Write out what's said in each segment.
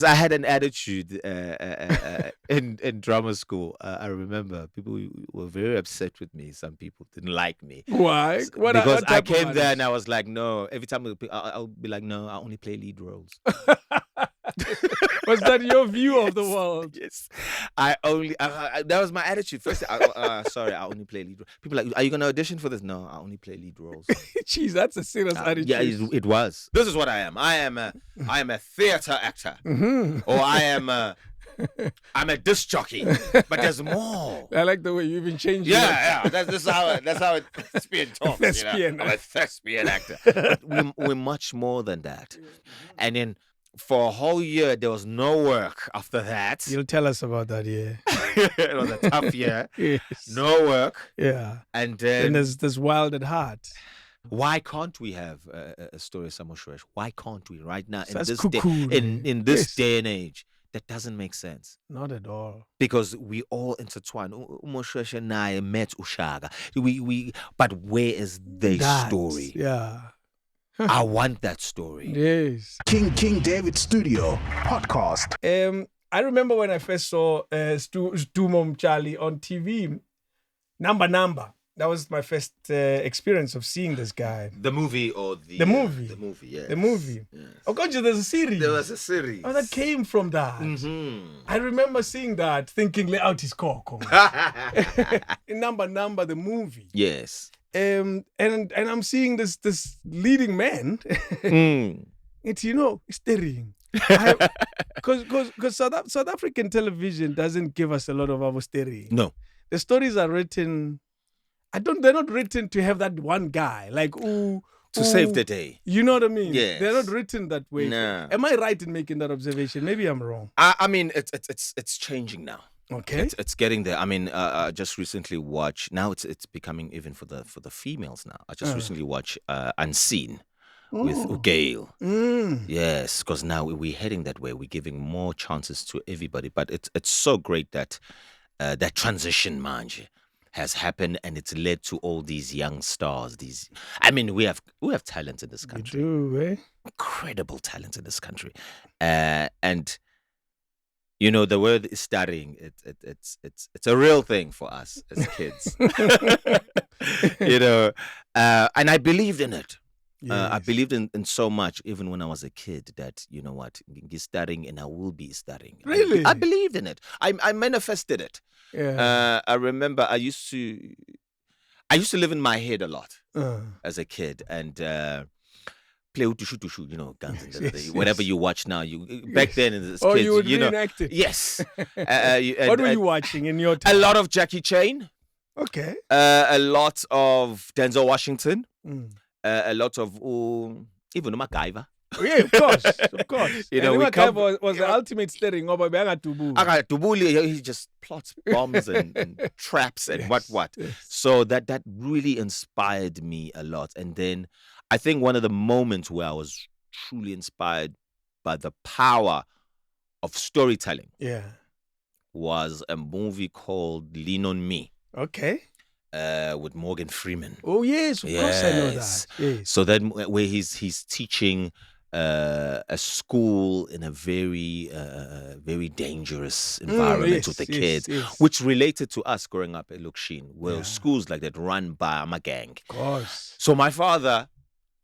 I had an attitude in drama school. I remember people were very upset with me. Some people didn't like me. Why? Because What I type of came there and attitude? I was like, no. Every time I'll be like, no, I only play lead roles. Was that your view of the world? Yes, that was my attitude. First, sorry, I only play lead roles. People are like, are you gonna audition for this? No, I only play lead roles. Jeez, that's a serious attitude. Yeah, it was. This is what I am. I am a theater actor, or I'm a disc jockey. But there's more. I like the way you even changed it. Yeah. That's how a thespian talks. Thespian. I'm a thespian actor. But we're much more than that. And then for a whole year, there was no work after that. You'll tell us about that, yeah. It was a tough year. Yes. No work. Yeah. And then And there's Wild at Heart. why can't we have a story of Samo Shresh? Why can't we right now in That's this cool. in this Yes. day and age? That doesn't make sense. Not at all. Because we all intertwine. Umoshweshe and I met Ushaka. But where is their story? Yeah. I want that story. Yes. King David Studio podcast. I remember when I first saw Mtshali on TV. Number. That was my first experience of seeing this guy. The movie or The movie. The movie, yes. The movie. Yes. Oh, God, there's a series. There was a series. Oh, that came from that. Mm-hmm. I remember seeing that, thinking, lay out his cock. In number, the movie. Yes. And I'm seeing this leading man. It's staring. Because South African television doesn't give us a lot of our staring. No. The stories are written. They're not written to have that one guy like to save the day. You know what I mean? Yes. They're not written that way. No. Am I right in making that observation? Maybe I'm wrong. I mean, it's changing now. Okay. It's getting there. I mean, I just recently watched. Now it's becoming even for the females now. I just recently watched Unseen with Gail. Yes, because now we're heading that way. We're giving more chances to everybody. But it's so great that that transition, manje, has happened, and it's led to all these young stars. We have talent in this country. We do, eh? Incredible talent in this country, and. The word is studying. It's a real thing for us as kids. And I believed in it. Yes. I believed in so much, even when I was a kid, that he's studying and I will be studying. Really? I believed in it. I manifested it. Yeah. I remember I used to live in my head a lot as a kid, and play tushu, guns and Yes, whatever yes. you watch now. Back then as kids, You would reenact it. Yes. What were you watching in your time? A lot of Jackie Chan. Okay. A lot of Denzel Washington. A lot of even MacGyver. Yeah, of course. We was the ultimate staring over Tubu. Dubuli, he just plots bombs and traps and what. Yes. So that really inspired me a lot. And then I think one of the moments where I was truly inspired by the power of storytelling was a movie called Lean on Me. Okay. With Morgan Freeman. Oh yes, of course I know that. Yes. So then where he's teaching a school in a very very dangerous environment with the kids, which related to us growing up at Lukshin, where schools like that run by a gang. Of course. So my father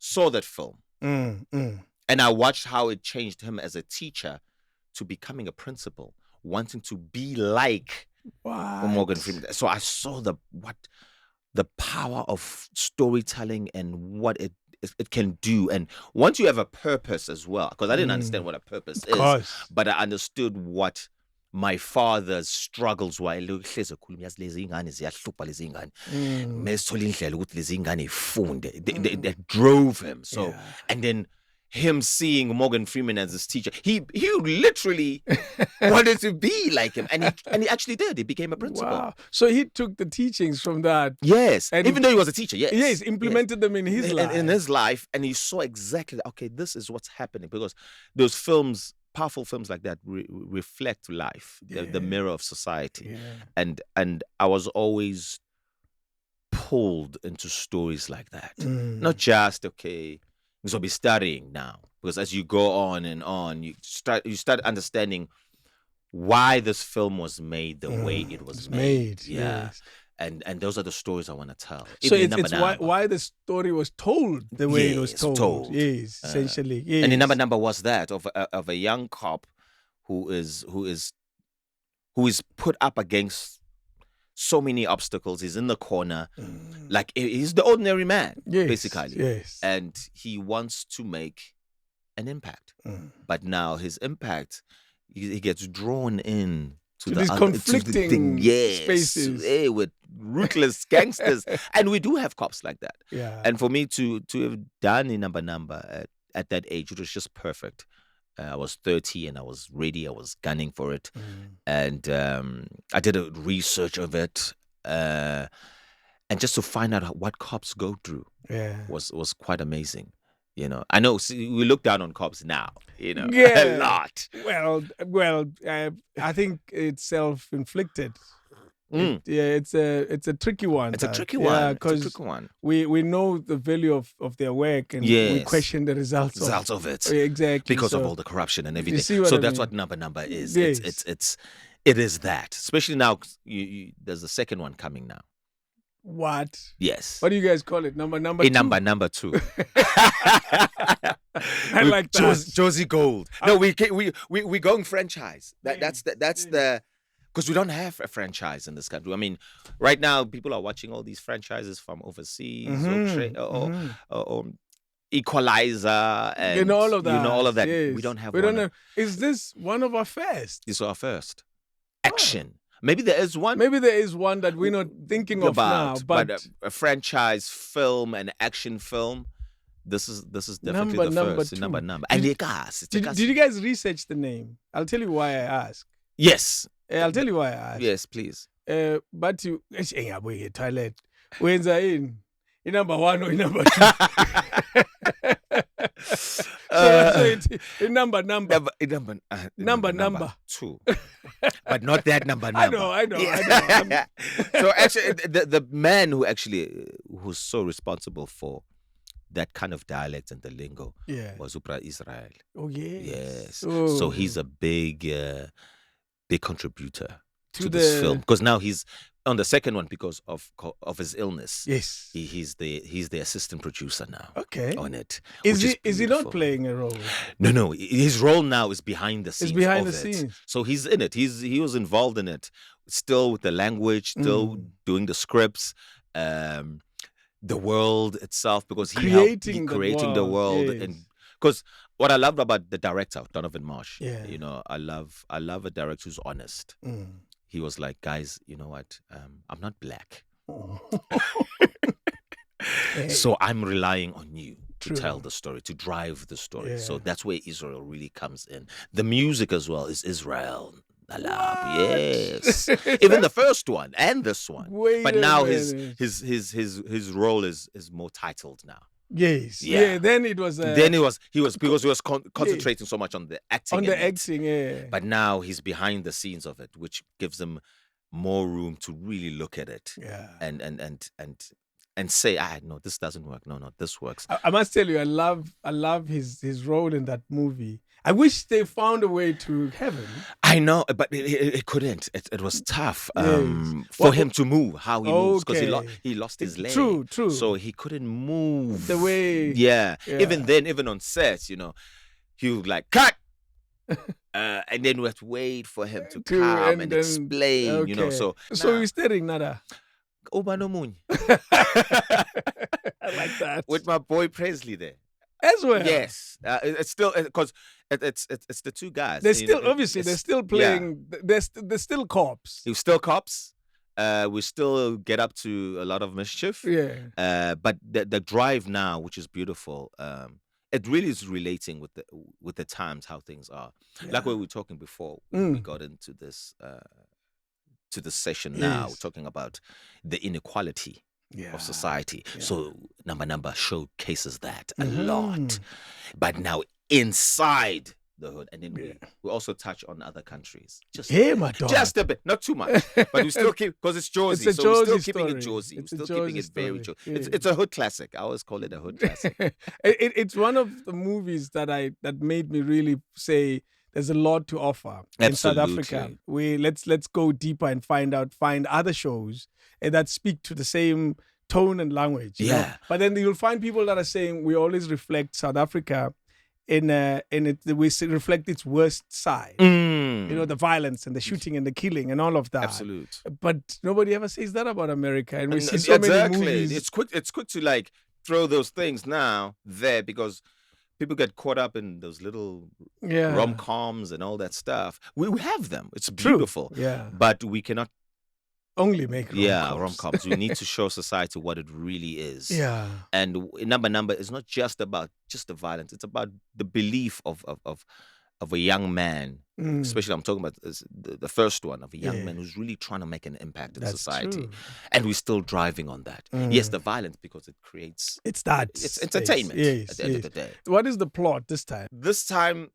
saw that film, and I watched how it changed him as a teacher to becoming a principal, wanting to be like Morgan Freeman. So I saw the power of storytelling and what it can do. And once you have a purpose as well, because I didn't understand what a purpose is, but I understood what my father's struggles were. That drove him. So and then him seeing Morgan Freeman as his teacher, he literally wanted to be like him, and he actually did. He became a principal. Wow! So he took the teachings from that. Yes, and even though he was a teacher. Yes, implemented them in his life. In his life, and he saw exactly this is what's happening, because those films, powerful films like that, reflect life, the mirror of society, and I was always pulled into stories like that. Not just So be studying now, because as you go on and on, you start understanding why this film was made the way it was made. Yeah. Yes. And those are the stories I want to tell. So Even it's why the story was told the way it was told. Yes, essentially. Yes. And the number was that of a young cop who is put up against so many obstacles. He's in the corner, like he's the ordinary man, basically. Yes. And he wants to make an impact, but now his impact, he gets drawn in to these conflicting spaces, with ruthless gangsters, and we do have cops like that. Yeah. And for me to have done a number at that age, it was just perfect. I was 30 and I was ready. I was gunning for it, and I did a research of it, and just to find out what cops go through, was quite amazing. You know, I know we look down on cops now, you know, a lot. Well, I think it's self-inflicted. It's a tricky one. It's a tricky one. Yeah, because we know the value of their work, and we question the results of it. Exactly, because of all the corruption and everything. So that's what number is. Yes. It is that. Especially now, there's the second one coming now. What? Yes. What do you guys call it? Number two? Number two. I like that. Josie Gold. No, we going franchise. That's the because we don't have a franchise in this country. I mean, right now people are watching all these franchises from overseas or Equalizer and all of that. Yes. We don't have. We don't know. Is this one of our first? This is our first action. Maybe there is one. Maybe there is one that we're not thinking of now. But a franchise film, an action film. This is definitely the first. Two. Number. Did you guys research the name? I'll tell you why I ask. Yes. I'll tell you why I ask. Yes, please. But you, toilet. When's I in number one or in number two? In number two, but not that number. I know. So actually, the man who's so responsible for that kind of dialect and the lingo was Upra Israel. Oh yes. Yes. Oh. So he's a big contributor to this film, because now he's on the second one because of his illness. Yes. He's the assistant producer now. Okay. On it. Is he not playing a role? No. His role now is behind the scenes. It's behind the scenes. So he's in it. He was involved in it. Still with the language, still doing the scripts, the world itself, because he creating the world. Yes. And because what I love about the director, Donovan Marsh, you know, I love a director who's honest. He was like, guys, you know what? I'm not black. So I'm relying on you to tell the story, to drive the story. So that's where Israel really comes in. The music as well is Israel. Yes. Even the first one and this one. But now his role is more titled now. Yes. Yeah. Then it was. Because he was concentrating so much on the acting. Yeah. But now he's behind the scenes of it, which gives him more room to really look at it. Yeah. And say, no, this doesn't work. No, this works. I must tell you, I love his role in that movie. I wish they found a way to heaven. I know, but it couldn't. It was tough for him to move how he moves, because he lost his leg. True. So he couldn't move the way. Yeah. Even then, even on set, you know, he would like cut, and then we have to wait for him to come and explain. Okay. You know, so we're staring nada. Obanomuny. I like that. With my boy Presley there. As well. Yes. It's still, because it's the two guys. They're still, obviously, they're still playing. Yeah. They're still cops. We're still cops. We still get up to a lot of mischief. Yeah. But the drive now, which is beautiful, it really is relating with the times, how things are. Yeah. Like what we were talking before, we got into this to the session now, talking about the inequality of society. Yeah. So number showcases that a lot. But now inside the hood, and then we also touch on other countries. Just a bit, not too much, but we still keep, because it's Jersey, so we're still keeping it Jersey. We're still keeping it very Jersey. It's a hood classic. I always call it a hood classic. It's one of the movies that made me really say there's a lot to offer in South Africa. Let's go deeper and find other shows that speak to the same tone and language. You know? But then you'll find people that are saying we always reflect South Africa we reflect its worst side. You know, the violence and the shooting and the killing and all of that. Absolutely. But nobody ever says that about America. And we see so many movies. It's quick to like throw those things now there, because people get caught up in those little rom-coms and all that stuff. We have them. It's beautiful. But we cannot only make rom-coms. Rom-coms. We need to show society what it really is. And number is not just about just the violence. It's about the belief of a young man. Especially I'm talking about the first one, of a young man who's really trying to make an impact in society. True. And we're still driving on that. Yes, the violence, because it creates... It's entertainment at the end of the day. What is the plot this time? This time,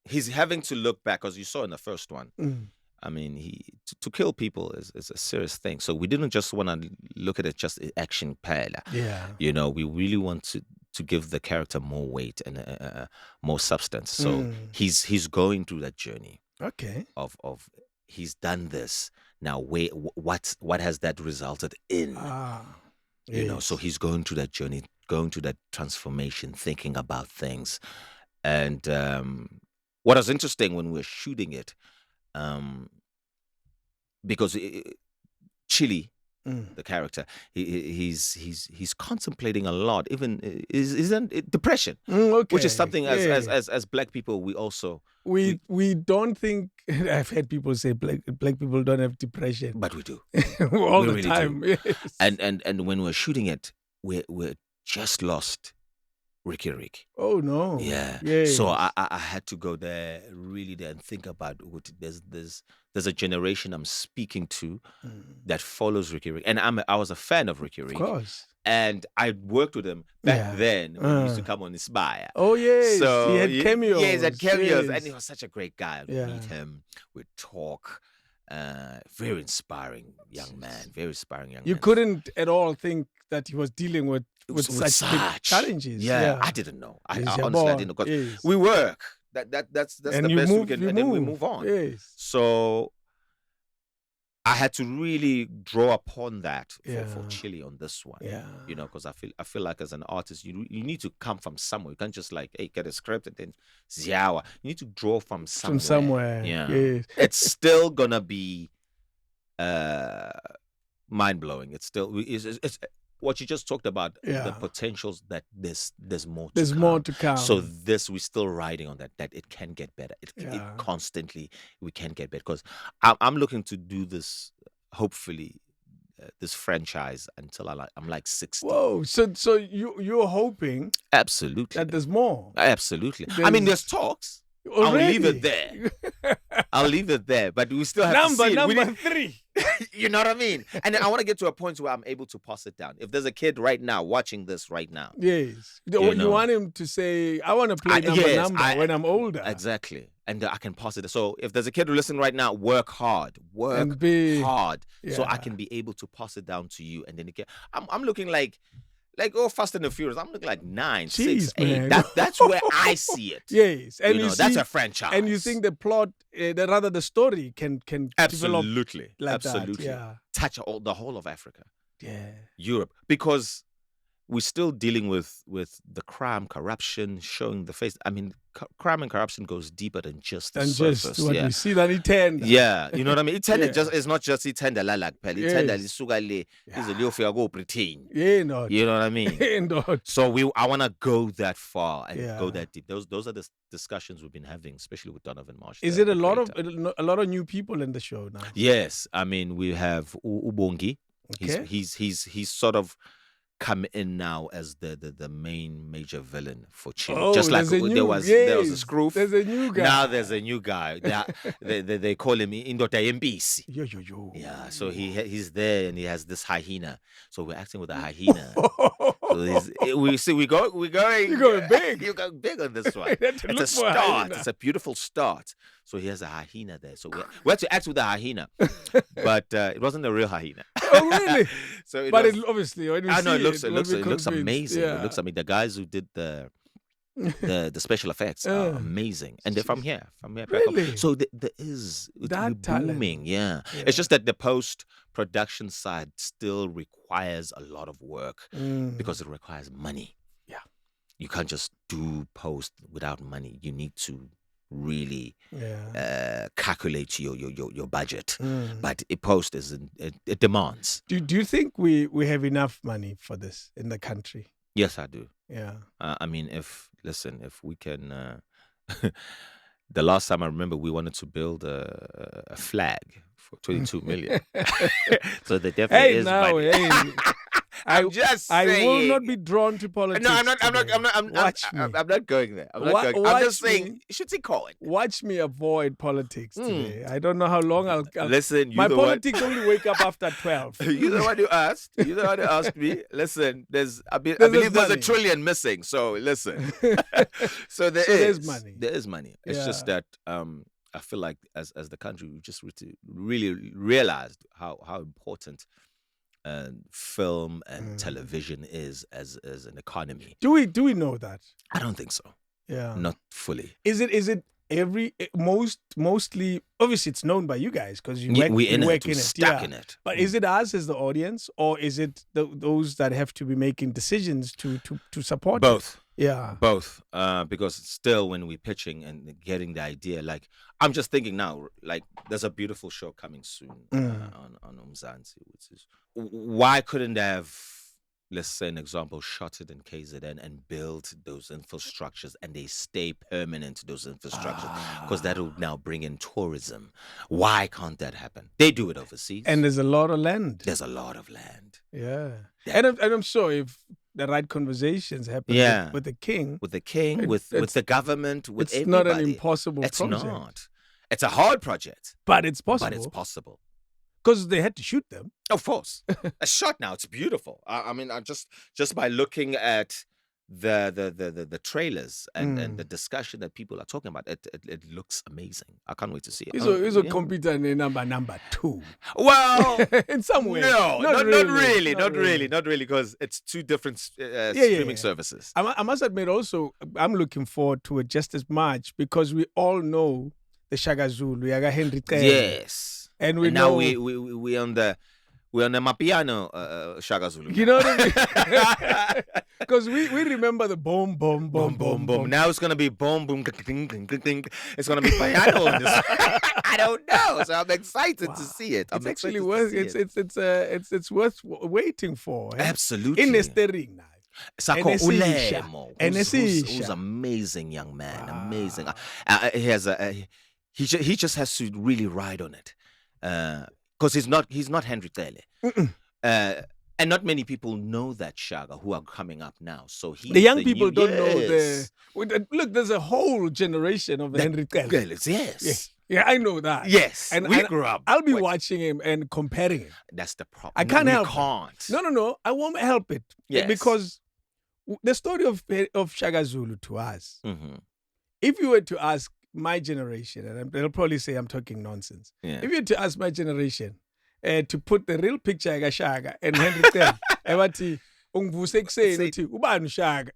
he's having to look back, because you saw in the first one, I mean, to kill people is a serious thing. So we didn't just want to look at it just action pala. You know, we really want to give the character more weight and more substance. So he's going through that journey. Okay. Of he's done this. Now, what has that resulted in? You know, so he's going through that journey, going through that transformation, thinking about things. And what was interesting when we were shooting it, because Chili, the character, he's contemplating a lot. Even isn't depression, which is something as Black people we don't think. I've heard people say black people don't have depression, but we do all the time. Yes. And when we're shooting it, we're just lost Ricky Rick. Oh no! Yeah. So I had to go there, really there, and think about what there's a generation I'm speaking to that follows Ricky Rick, and I was a fan of Ricky Rick. Of course. And I worked with him back then when he used to come on Inspire. Oh yes. So he had cameos. Yes, he had cameos, and he was such a great guy. I'd meet him, we'd talk. Very inspiring young man. Very inspiring young man. You couldn't at all think that he was dealing with such big challenges. Yeah, I didn't know. I honestly didn't know, because we work. That's and the best we can, and then we move on. Yes. So I had to really draw upon that for Chili on this one. You know, because I feel like as an artist, you need to come from somewhere. You can't just like, hey, get a script and then ziawa. You need to draw from somewhere. From somewhere. Yeah. Yes. It's still gonna be mind blowing. It's still it's what you just talked about, the potentials that there's more to come. There's more to come. So we're still riding on that it can get better. It constantly, we can get better, because I'm looking to do this, hopefully, this franchise until I'm like 60. Whoa, so you're hoping absolutely that there's more. Absolutely. I mean, there's talks. Already? I'll leave it there. But we still have to see it. Number 3. You know what I mean? And I want to get to a point where I'm able to pass it down. If there's a kid right now watching this right now. Yes. You want him to say, I want to play number when I'm older. Exactly. And I can pass it. So if there's a kid listening right now, work hard. Work hard. So I can be able to pass it down to you. And then again, I'm looking like Fast and the Furious. I'm looking like 9, Jeez, 6, 8. That's where I see it. Yes, and that's a franchise. And you think the plot, rather the story, can absolutely, develop like absolutely, that. Touch the whole of Africa, Europe, because we're still dealing with the crime, corruption, showing the face. I mean, crime and corruption goes deeper than just the surface. Just what we see that itend. Yeah, you know what I mean? Itend it's not just itend la like peli. Itend lisuka le is a liofia go pretend. Yeah, no. You know what I mean? No. So I want to go that far and go that deep. Those are the discussions we've been having, especially with Donovan Marsh. Is it a lot of new people in the show now? Yes, I mean we have Ubongi. Okay. He's sort of come in now as the main major villain for Chile. Oh, Just like there's a there new- was a yes, Scroof. there's a new guy. Now there's a new guy. They call him Indota Mbisi. Yo. Yeah, so he's there and he has this hyena. So we're acting with a hyena. So we're going. You're going big. You're going big on this one. You had to It's look a for a start. hyena. It's a beautiful start. So he has a hyena there. So we had to act with a hyena, but it wasn't a real hyena. Oh, really? So But was, it obviously, when we I know see it looks we'll be amazing. convinced. Yeah. It looks amazing. The guys who did the special effects are amazing, and they're from here. Back home. Really? So there is That talent. booming. Yeah. Yeah. It's just that the post-production side still requires a lot of work because it requires money. Yeah. You can't just do post without money. You need to really calculate your budget. But a post it demands. Do you think we have enough money for this in the country? Yes, I do. Yeah. I mean, if we can, the last time I remember we wanted to build a flag for 22 million. So there definitely is money. I'm just saying. I will not be drawn to politics. No, I'm not. Watch me. I'm not going there. I'm just saying. Should he call it? Watch me avoid politics today. I don't know how long I'll listen. My politics only wake up after 12. You know what you asked? You know what you asked me? Listen, I believe there's $1 trillion missing. So listen. So there's money. There is money. It's just that I feel like as the country we just really realized how important film and television is as an economy. Do we know that? I don't think so. Yeah, not fully. Is it mostly? Obviously, it's known by you guys because you work we're stuck in it. But is it us as the audience, or is it those that have to be making decisions to support both? Yeah, both. Because still, when we're pitching and getting the idea, like I'm just thinking now, like there's a beautiful show coming soon on Mtshali, which is why couldn't they have, let's say an example, shot it in KZN and build those infrastructures and they stay permanent, those infrastructures, because that will now bring in tourism. Why can't that happen? They do it overseas. And there's a lot of land. There's a lot of land. Yeah. And I'm sure if the right conversations happen with the king. With the king, with the government, with it's everybody. Not an impossible project. It's not. It's a hard project. But it's possible. But it's possible. Because they had to shoot them. Of course. A shot now. It's beautiful. I mean, I just by looking at the trailers and the discussion that people are talking about, it looks amazing. I can't wait to see it. It's a computer number 2. Well, in some way. No, not really, because it's two different streaming services. I must admit also, I'm looking forward to it just as much because we all know the Shaka Zulu, Yaga Henry Kele. Yes. And we now know we on the Mapiano Shaka Zulu. You know what I mean? Because we remember the boom, boom, boom, boom, boom. Now it's gonna be boom, boom, ding, ding, ding, ding. It's gonna be piano on this. I don't know, so I'm excited to see it. It's actually worth it's worth waiting for. Absolutely. In the steering now. Sako Ulemo, who's amazing young man, amazing. He just has to really ride on it, because he's not Henry Kele, and not many people know that Shaka who are coming up now. So the young people don't know look. There's a whole generation of Henry Kele. Yes. Yeah, I know that. Yes, and we grew up. I'll be watching him and comparing him. That's the problem. I can't help it. No. I won't help it. Yes. Because the story of Shaka Zulu to us, if you were to ask my generation, and they'll probably say I'm talking nonsense. Yeah. If you were to ask my generation to put the real picture of Shaka and Henry Kele, Ewati, Ubanu Shaka.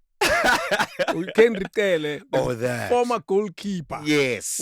Henry Kele, former goalkeeper,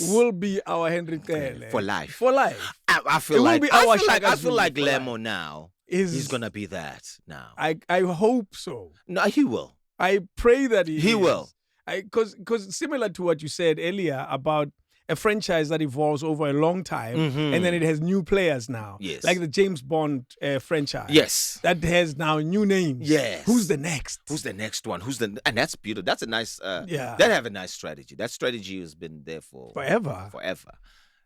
will be our Henry Kele for life. For life, I feel like Lemo now. He's gonna be that now. I hope so. No, he will. I pray that he will. Because similar to what you said earlier about a franchise that evolves over a long time and then it has new players now. Yes. Like the James Bond franchise. Yes. That has now new names. Yes. Who's the next? Who's the next one? And that's beautiful. That's a nice yeah. That have a nice strategy. That strategy has been there for forever. Yeah.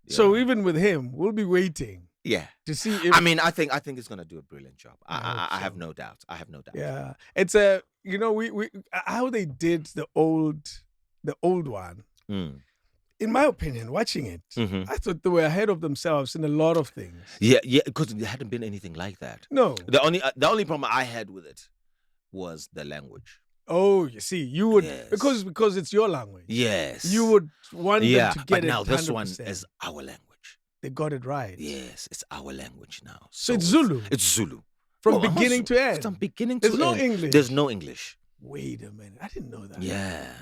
So even with him, we'll be waiting. Yeah. To see if I mean, I think it's gonna do a brilliant job. I I hope have so. no doubt. I have no doubt. Yeah, it's a we how they did the old one. Mm. In my opinion, watching it, Mhm. I thought they were ahead of themselves in a lot of things. Yeah, because there hadn't been anything like that. No. The only problem I had with it was the language. Oh, you see, you would Yes. because it's your language. Yes. You would want them to get but it. now this 100%. one is our language. They got it right. Yes, it's our language now. So it's Zulu? It's Zulu. From Well, beginning to end. From beginning to There's end. no English. There's no English. Wait a minute, I didn't know that. Yeah.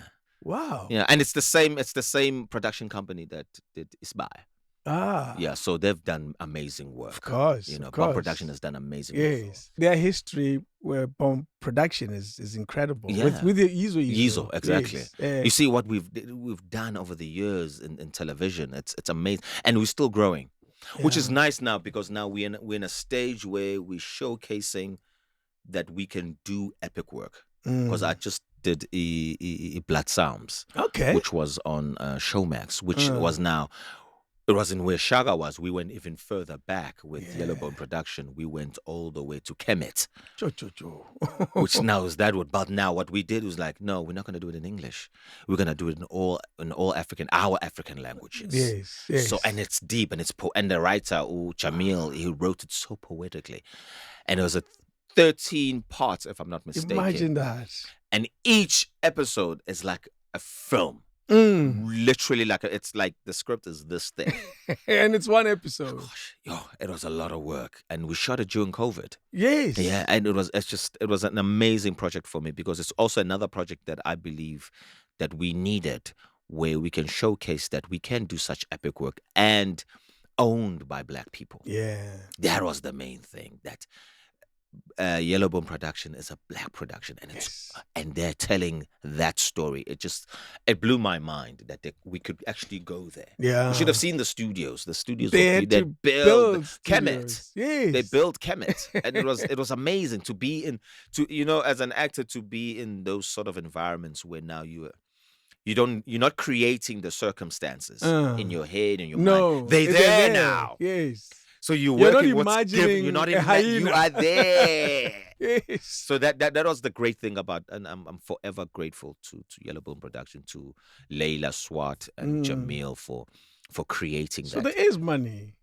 Wow. Yeah, and it's the same production company that did Isbai. Ah. Yeah, so they've done amazing work. Of course. You know, of Bomb course. Production has done amazing work. Yes. Their history where Bomb Production is incredible. Yeah. With the Yizo. Exactly. Yes. You see what we've done over the years in television. It's amazing, and we're still growing, which is nice now because now we're in a stage where we're showcasing that we can do epic work. Because I just did a Blood Psalms, Okay. which was on Showmax, which was now. It wasn't where Shaga was. We went even further back with Yellowbone Production. We went all the way to Kemet, which now is that word. But now what we did was like, no, we're not going to do it in English. We're going to do it in all African, our African languages. Yes. So and it's deep and it's and the writer, Jamil, he wrote it so poetically, and it was a 13 parts, if I'm not mistaken. Imagine that. And each episode is like a film. Literally, it's like the script is this thing. And it's one episode. Gosh, it was a lot of work, and we shot it during COVID. Yes. Yeah, and it was an amazing project for me because it's also another project that I believe that we needed, where we can showcase that we can do such epic work and owned by Black people. Yeah. That was the main thing. That Yellowbone Production is a Black production, and and they're telling that story. It blew my mind that we could actually go there. Yeah, you should have seen the studios. The studios they build Kemet. Yes, they built Kemet, and it was amazing to be in. As an actor, to be in those sort of environments where now you're not creating the circumstances in your head and your mind. They're there now. Yes. So you're not imagining you're not a hyena. You are there. Yes. So that was the great thing about, and I'm forever grateful to Yellowbone Production, to Layla Swat and Jamil for creating that. So there is money.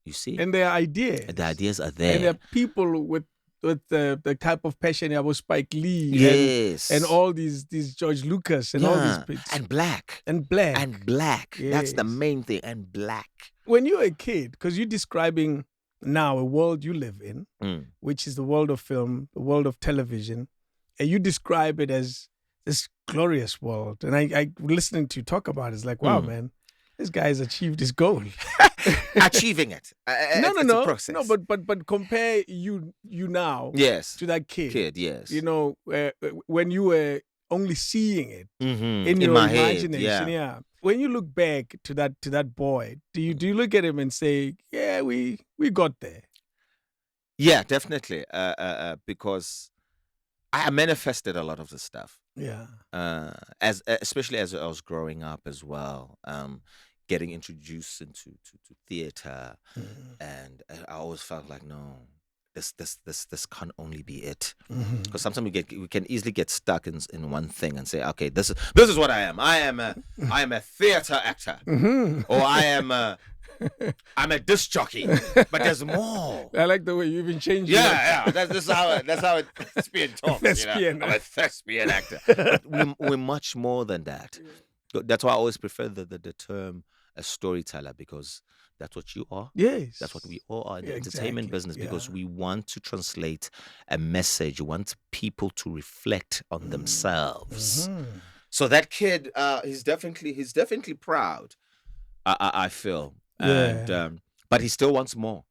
You see, and there are ideas. And the ideas are there. And there are people with the type of passion that was Spike Lee. Yes. And all these George Lucas and all these people. And black. Yes. That's the main thing. And black. When you're a kid, because you're describing now a world you live in, which is the world of film, the world of television, and you describe it as this glorious world. And I listening to you talk about it, it's like, wow, man, this guy has achieved his goal. Achieving it. It's a process. No, but compare you now to that kid. Yes. When you were only seeing it in your imagination. Yeah. When you look back to that boy, do you look at him and say, yeah, we got there? Yeah, definitely. Because I manifested a lot of the stuff. Yeah. Especially as I was growing up as well. Getting introduced into theater, and I always felt like, no, this can't only be it, because sometimes we can easily get stuck in one thing and say, okay, this is what I am. I am a theater actor, or I'm a disc jockey, but there's more. I like the way you even changed. Yeah. That's how it's being taught. Thespian. I'm a thespian actor. But we're much more than that. That's why I always prefer the term a storyteller, because that's what you are. Yes. That's what we all are in the entertainment business, because we want to translate a message. We want people to reflect on themselves. So that kid, he's definitely proud. I feel. And but he still wants more.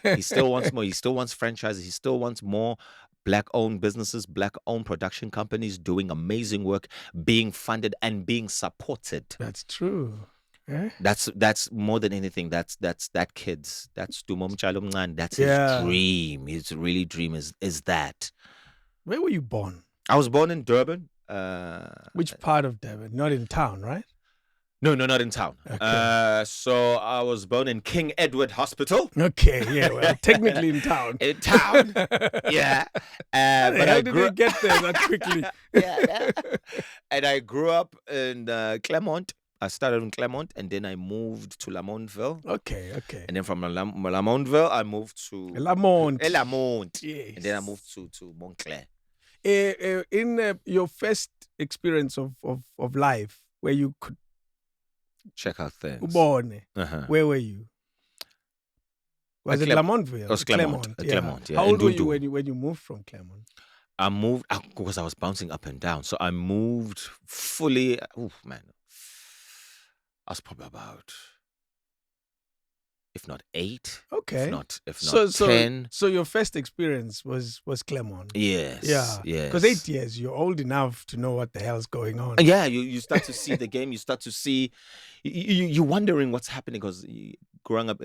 He still wants more. He still wants franchises. He still wants more Black-owned businesses, Black-owned production companies doing amazing work, being funded and being supported. That's true. Yeah. That's more than anything. That's that kid's. That's Mtshali. That's his dream. His really dream is that. Where were you born? I was born in Durban. Which part of Durban? Not in town, right? No, not in town. Okay. So I was born in King Edward Hospital. Okay, yeah, well, technically in town. In town, yeah. How the But hell I did grew they get there that quickly? yeah. And I grew up in Claremont. I started in Claremont, and then I moved to Lamontville. Okay. And then from Lamontville, I moved to Lamont. Lamont. Yes. And then I moved to Montclair. In your first experience of life, where you could Check out things. born, Uh-huh. where were you? Was it Lamontville? It was Claremont. Claremont, yeah. How old were Ndundu. you when you moved from Claremont? I moved because I was bouncing up and down. So I moved fully. Oh man, I was probably about, if not 8, Okay. if not 10. So your first experience was Claremont. Yes. Yeah. Yes. Because 8 years, you're old enough to know what the hell's going on. And yeah, you start to see the game. You start to see. You're wondering what's happening because growing up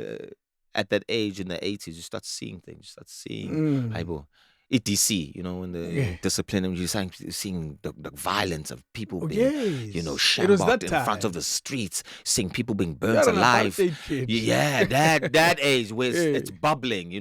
at that age in the 80s, you start seeing things. You start seeing. ETC, when the discipline, and you're seeing the violence of people being, shamboked in front of the streets, seeing people being burnt alive. Yeah, that age where it's bubbling,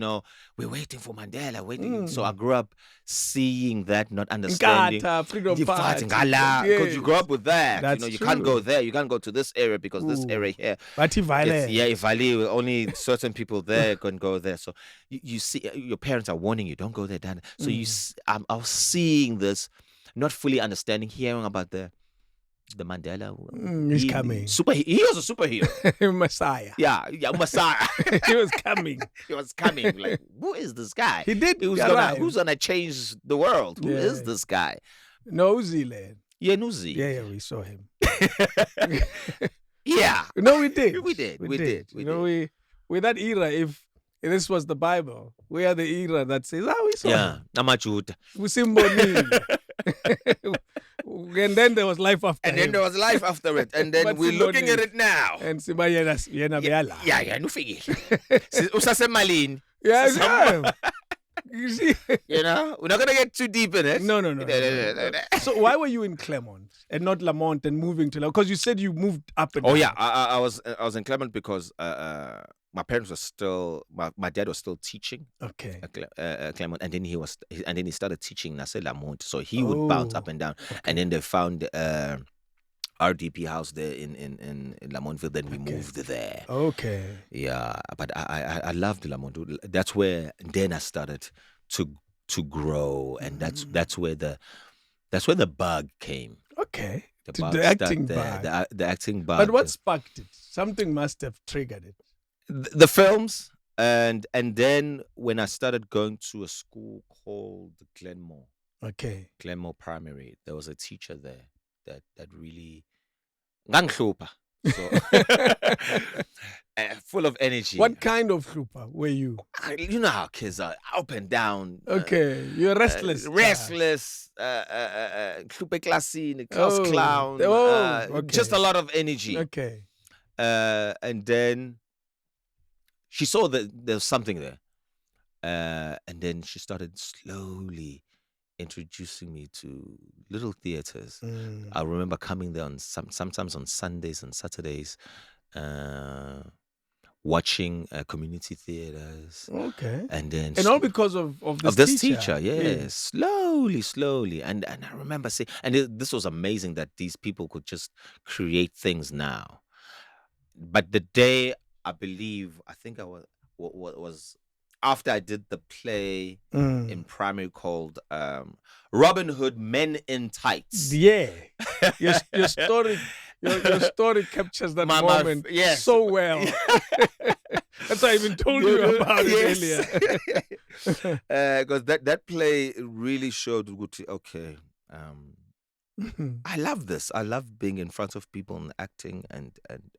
we're waiting for Mandela, waiting. So I grew up seeing that, not understanding. Freedom You're fighting, because you grew up with that. That's you true. can't go there. You can't go to this area because this area here. But Ivali, only certain people there can go there. So you see, your parents are warning you, don't go there, Dan. So I was seeing this, not fully understanding, hearing about the Mandela. He's coming. He was a superhero. Messiah. Yeah, Messiah. He was coming. He was coming. Like, who is this guy? He did. Who's gonna change the world? Who is this guy? Nosy lad. Yeah, Nosy. Yeah, we saw him. Yeah. No, we did. We did. We're that era. If this was the Bible, we are the era that says, we saw him. Namajuda. And then there was life after And then there was life after it. And then we're looking at it now. And Simba yena beyala. Yeah, nufikile. Usasemalini. Yeah. You see? We're not going to get too deep in it. No. So why were you in Claremont and not Lamont and moving to Lamont? Because you said you moved up and down. Oh, yeah. I was in Claremont because my parents were still, my dad was still teaching. Okay. At Claremont, and then he started teaching Nase Lamont. So he would bounce up and down. Okay. And then they found RDP house there in Lamontville. Then we moved there. Okay. Yeah, but I loved Lamont. That's where then I started to grow, and that's where the bug came. Okay. The acting bug. The acting bug. But what sparked it? Something must have triggered it. The films, and then when I started going to a school called Glenmore. Okay. Glenmore Primary, there was a teacher there that really nganghlupha. So full of energy. What kind of hlupa were you? You know how kids are, up and down. Okay, you're restless. Restless. Hlupe klasini, class clown. Okay. Just a lot of energy. Okay. And then she saw that there was something there. And then she started slowly introducing me to little theaters. I remember coming there on sometimes on Sundays and Saturdays, watching community theaters. Okay. And all because of this teacher. Yeah. Slowly. And I remember saying, this was amazing that these people could just create things now. But the day, I think I was after I did the play in primary called Robin Hood Men in Tights. Yeah. Your story your story captures that moment so well. That's why I even told you about it earlier. Because that play really showed okay. I love this. I love being in front of people and acting. And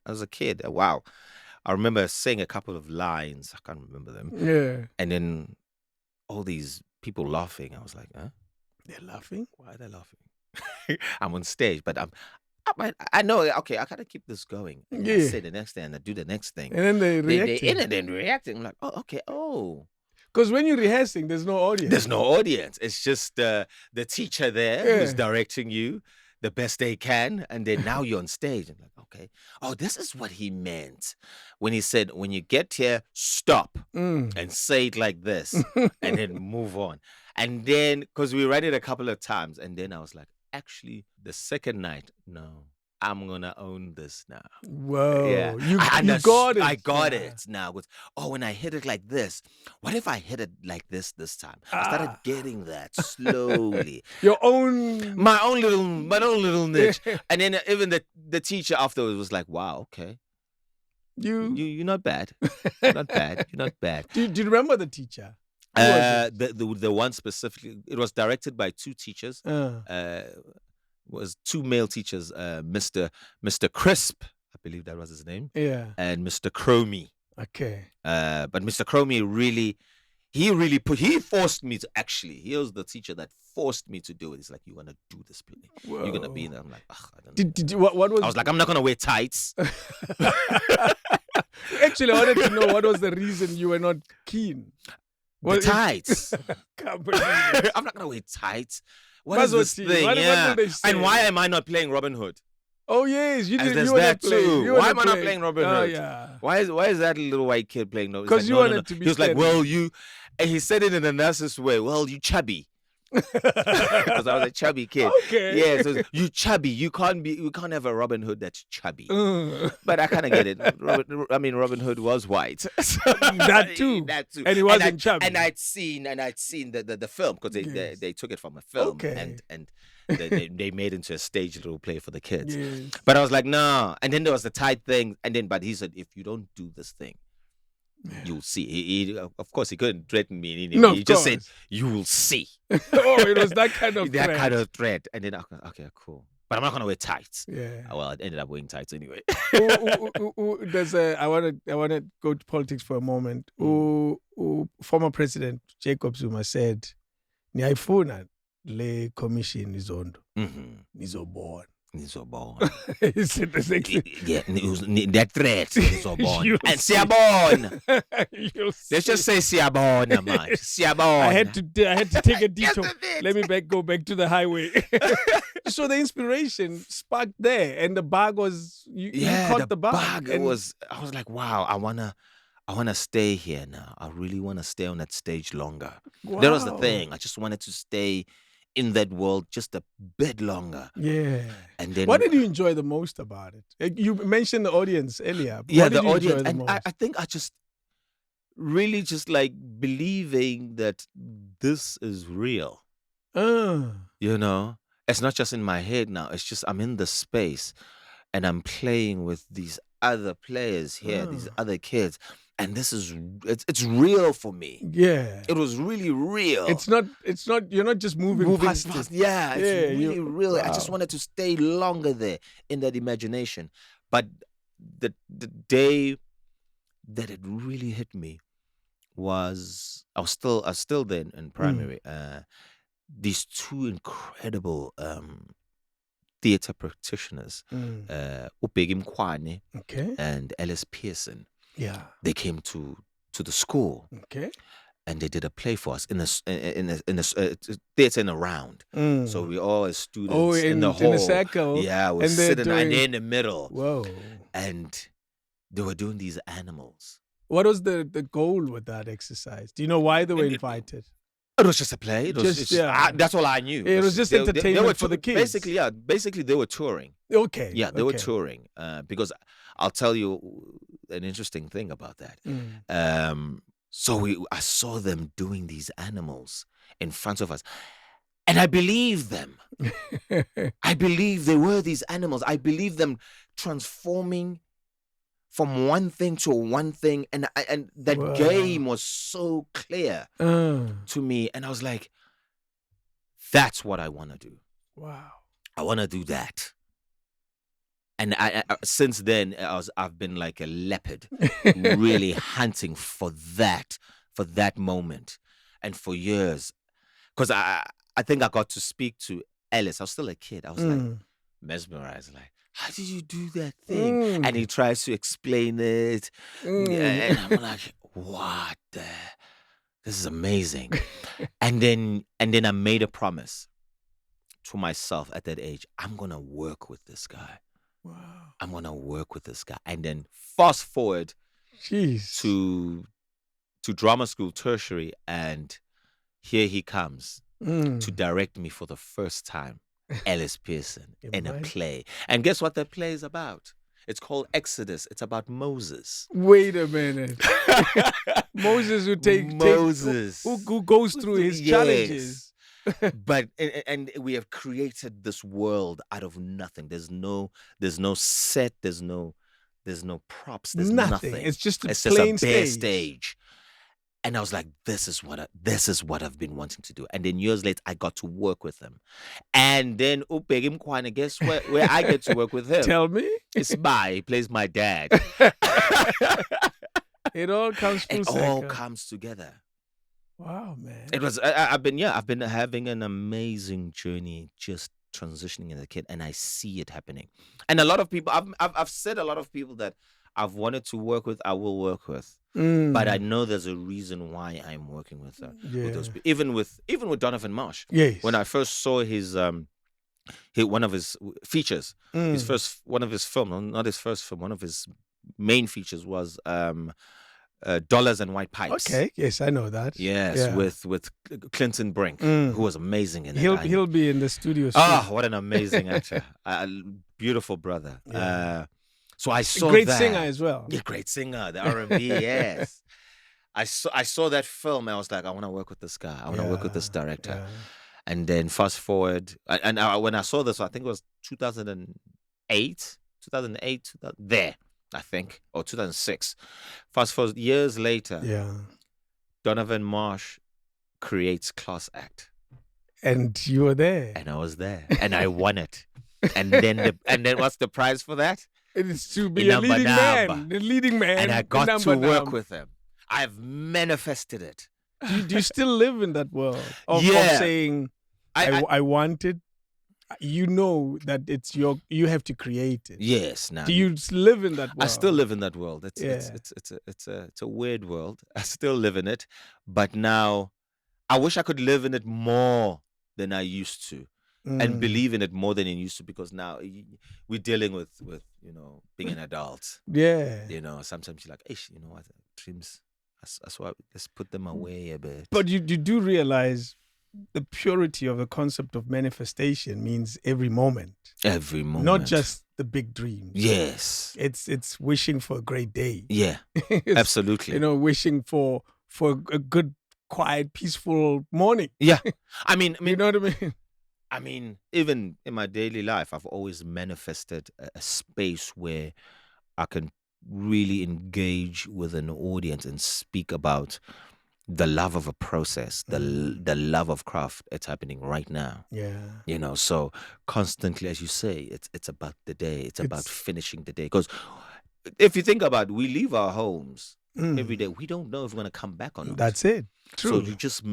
as a kid, wow. I remember saying a couple of lines. I can't remember them. Yeah. And then all these people laughing. I was like, huh? They're laughing? Why are they laughing? I'm on stage, but I know, okay, I gotta keep this going. And I say the next thing and I do the next thing. And then they react. And then reacting. I'm like, oh, okay, Because when you're rehearsing, there's no audience. There's no audience. It's just the teacher there who's directing you. the best they can, and then now you're on stage. I'm like, okay, oh, this is what he meant when he said, when you get here, stop and say it like this, and then move on. And then, because we read it a couple of times, and then I was like, actually, the second night, no, I'm gonna own this now. Whoa. Yeah, You got it. I got it now. When I hit it like this, what if I hit it like this time? I started getting that slowly. Your own, my own little niche. And then even the teacher afterwards was like, "Wow, okay, you're not bad, not bad, you're not bad." Do you remember the teacher? The one specifically, it was directed by two teachers. Was two male teachers, Mr. Crisp, I believe that was his name. Yeah. And Mr. Cromie. Okay. But Mr. Cromie he forced me to actually. He was the teacher that forced me to do it. He's like, "You're gonna do this play. Whoa. You're gonna be in there." I'm like, I don't know. Did you, what was? I was like, I'm not gonna wear tights. Actually, I wanted to know what was the reason you were not keen. The tights. Can't believe it. I'm not gonna wear tights. What is this thing? Yeah. And why am I not playing Robin Hood? Oh yes, you did. There's you were that not playing. too. You were Why not am I not playing. playing Robin Oh Hood? yeah. Why is that little white kid playing? No, Because like, you no, wanted no. to be. He was like, steady. "Well, you," and he said it in a nicest way. "Well, you chubby." Because I was a chubby kid. Okay. Yeah, so you chubby. You can't have a Robin Hood that's chubby. But I kind of get it. Robin Hood was white. That too. And he wasn't chubby. And I'd seen the film, because they took it from a film. Okay. And they made it into a stage little play for the kids. Yes. But I was like, no. And then there was the tight thing. But he said, if you don't do this thing, you'll see. He of course, he couldn't threaten me in any way. No, He just said, you will see. Oh, it was that kind of that threat. kind of threat. And then, okay, cool. But I'm not going to wear tights. Yeah. Well, I ended up wearing tights anyway. I want to go to politics for a moment. Former President Jacob Zuma said, "Niyayifuna le commission izondo nizobona." He said the same thing. Yeah, that threat nizobona. And siyabona. Let's just say siyabona, man. Siyabona. I had to take a detour. Let me go back to the highway. So the inspiration sparked there, and the bug was you caught the bug. I was like, wow, I wanna stay here now. I really wanna stay on that stage longer. Wow. That was the thing. I just wanted to stay in that world just a bit longer. Yeah. And then, what did you enjoy the most about it? You mentioned the audience earlier. Yeah, the audience. And I think I just really just like believing that this is real. You know, it's not just in my head now. It's just I'm in the space and I'm playing with these other players here, these other kids. And this is, it's real for me. Yeah. It was really real. It's not, you're not just moving past it. Yeah, it's really real. Wow. I just wanted to stay longer there in that imagination. But the day that it really hit me was, I was still there in primary. These two incredible theater practitioners, Ubheki Mkhwane and Ellis Pearson. Yeah, they came to the school. Okay, and they did a play for us in a theater in a round. So we all as students in the hall, in a circle. Yeah, we're sitting and they're in the middle. Whoa! And they were doing these animals. What was the goal with that exercise? Do you know why they were invited? It was just a play. It was that's all I knew. It was just entertainment for the kids. Basically, they were touring. Okay. Yeah, they were touring. Because I'll tell you an interesting thing about that. I saw them doing these animals in front of us. And I believe them. I believe they were these animals. I believe them transforming from one thing to one thing, and that game was so clear to me, and I was like, "That's what I want to do." Wow! I want to do that, and I since then I've been like a leopard, really hunting for that moment, and for years, because I think I got to speak to Ellis. I was still a kid. I was like mesmerized, like, how did you do that thing? And he tries to explain it. And I'm like, what this is amazing. and then I made a promise to myself at that age, I'm going to work with this guy. Wow. I'm going to work with this guy. And then fast forward to drama school, tertiary, and here he comes to direct me for the first time, Ellis Pearson, in a play. And guess what that play is about? It's called Exodus. It's about Moses. Wait a minute. Moses who who goes through his challenges. But and we have created this world out of nothing. There's no set. There's no props. There's nothing. It's just a bare stage. And I was like, this is what I've been wanting to do. And then years later, I got to work with him. And then Upegim Kwana, guess where I get to work with him? Tell me. It's he plays my dad. It all comes full circle. All comes together. Wow, man. It was. I've been having an amazing journey, just transitioning as a kid, and I see it happening. And a lot of people, I've said a lot of people that I've wanted to work with, I will work with. But I know there's a reason why I'm working with those people. Even with Donovan Marsh. Yes. When I first saw one of his features, one of his film, not his first film, one of his main features was Dollars and White Pipes. Okay, yes, I know that. Yes, with Clinton Brink, who was amazing in it. He'll be in the studio soon. Oh, what an amazing actor. Beautiful brother. Yeah. So I saw great singer as well. Yeah, great singer. The R&B, yes. I saw that film. And I was like, I want to work with this guy. I want to work with this director. Yeah. And then fast forward, and when I saw this, I think it was 2008, I think, or 2006. Fast forward years later, Donovan Marsh creates Class Act. And you were there. And I was there. And I won it. And then what's the prize for that? It is to be a leading man. The leading man. And I got to work with him. I've manifested it. Do you still live in that world of saying, I want it? You know that it's you have to create it. Yes. Now, do you live in that world? I still live in that world. It's a weird world. I still live in it, but now I wish I could live in it more than I used to, and believe in it more than I used to, because now we're dealing with being an adult. Yeah. Sometimes you're like, ish, what, dreams. That's why let's put them away a bit. But you do realize the purity of the concept of manifestation means every moment. Every moment. Not just the big dreams. Yes. It's wishing for a great day. Yeah. Absolutely. Wishing for a good, quiet, peaceful morning. Yeah. I mean, you know what I mean? I mean, even in my daily life, I've always manifested a space where I can really engage with an audience and speak about the love of a process, the love of craft. It's happening right now. Yeah. So constantly, as you say, it's about the day. It's about finishing the day. Because if you think about it, we leave our homes every day. We don't know if we're going to come back or not. That's it. True. So you just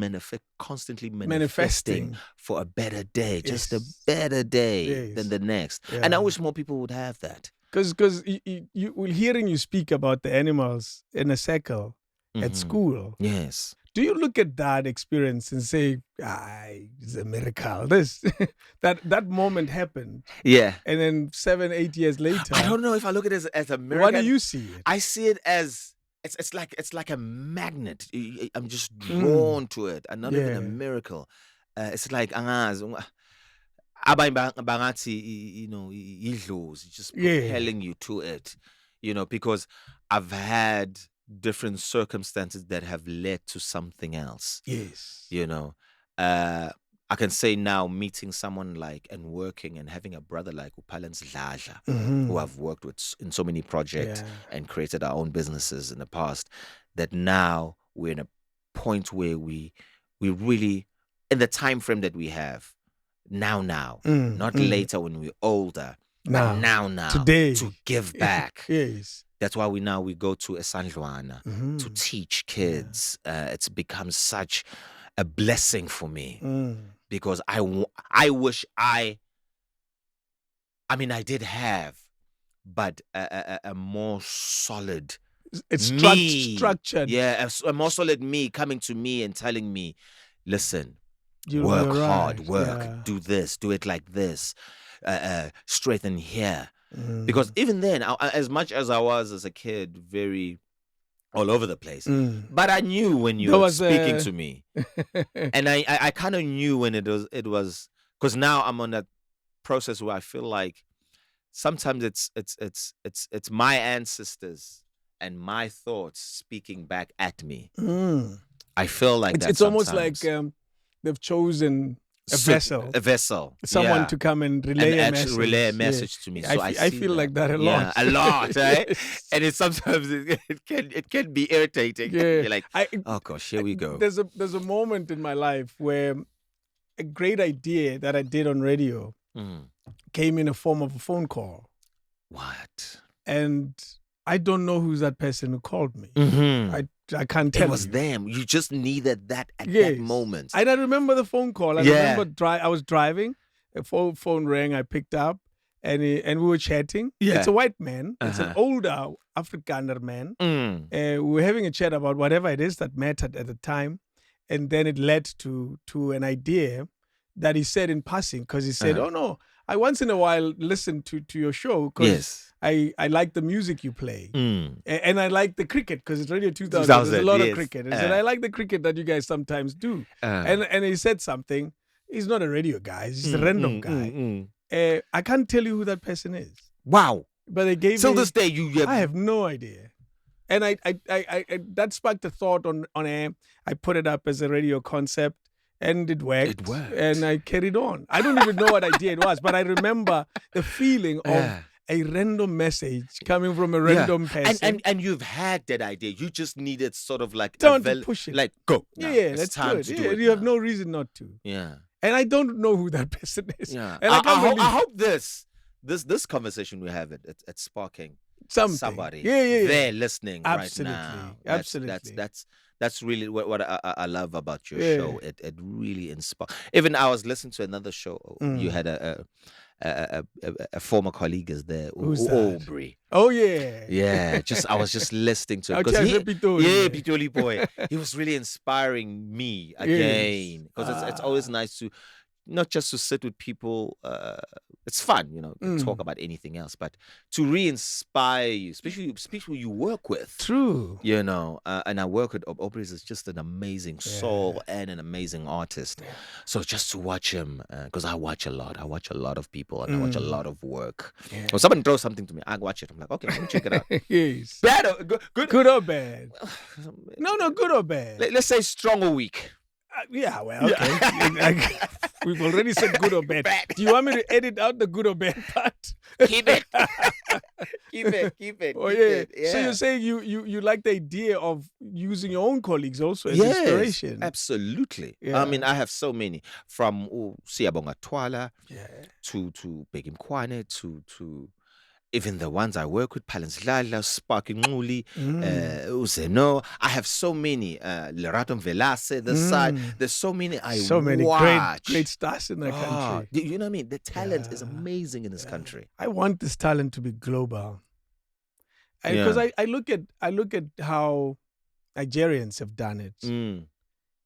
constantly manifesting for a better day, just a better day than the next. Yeah. And I wish more people would have that. Because hearing you speak about the animals in a circle at school. Yes. Do you look at that experience and say, it's a miracle. That moment happened. Yeah. And then 7-8 years later. I don't know if I look at it as a miracle. Why do you see it? I see it as it's like a magnet. I'm just drawn to it. And not even a miracle. It's like just propelling you to it. Because I've had different circumstances that have led to something else. Yes. I can say now, meeting someone and working and having a brother like Upalens Laja, who I've worked with in so many projects and created our own businesses in the past, that now we're in a point where we really, in the time frame that we have, now, not later when we're older, but now, today, to give back. Yes. That's why we go to Esandlwana to teach kids. It's become such a blessing for me because I wish I did have, but a more solid structured. Yeah, a more solid me coming to me and telling me, listen, Work hard, work, Yeah. do this, do it like this, straighten here. Because even then, as much as I was as a kid, very all over the place, but I knew when you were speaking to me, and I kind of knew when it was because now I'm on that process where I feel like sometimes it's my ancestors and my thoughts speaking back at me. I feel like it's almost like they've chosen a vessel, someone to come and relay a message to me. So I feel that. like that a lot. A lot, right? And it's sometimes it can be irritating. Yeah. You're like, oh gosh, here we go. There's a moment in my life where a great idea that I did on radio came in a form of a phone call. What? And I don't know who's that person who called me. I can't tell you. It was them. You just needed that at that moment. And I remember the phone call. I remember I was driving. A phone rang. I picked up, and we were chatting. Yeah. It's a white man. It's an older Afrikaner man. We were having a chat about whatever it is that mattered at the time, and then it led to an idea that he said in passing, because he said, "Oh no, I once in a while listen to your show because I like the music you play. And I like the cricket because it's Radio 2000. There's a lot of cricket. And I like the cricket that you guys sometimes do." And he said something. He's not a radio guy. He's just a random guy. I can't tell you who that person is. Wow. But they gave me... Till this day, I have no idea. And I that sparked a thought on air. I put it up as a radio concept. And it worked. And I carried on. I don't even know what idea it was, but I remember the feeling of a random message coming from a random person. And you've had that idea. You just needed sort of like... Don't push it. Like, go. Yeah, that's good. You have no reason not to. Yeah. And I don't know who that person is. Yeah. And I hope this conversation we have at sparking somebody there listening right now. Absolutely. That's really what I love about your show. It really inspires. Even I was listening to another show. You had a former colleague is there, Aubrey. Oh yeah. Yeah. I was just listening to him because Pitoli boy. He was really inspiring me again because it's always nice to not just to sit with people. It's fun, talk about anything else, but to re-inspire you, especially people you work with. True. And I work with Aubrey is just an amazing soul and an amazing artist. Yeah. So just to watch him, because I watch a lot of people and I watch a lot of work. Yeah. When someone throws something to me, I watch it. I'm like, okay, let me check it out. Yes. Bad or good or bad? No, good or bad. Let's say strong or weak. Okay. We've already said good or bad. Do you want me to edit out the good or bad part? Keep it. Keep it. Oh, yeah. So you're saying you like the idea of using your own colleagues also as inspiration? Absolutely. Yeah. I mean, I have so many from Siyabonga Twala to Begim Kwane to even the ones I work with, Palenslala, Sparking Nguli, Uzeno. I have so many. Lerato Velase, the side. There's so many great stars in the country. You know what I mean? The talent is amazing in this country. I want this talent to be global. Because I look at how Nigerians have done it.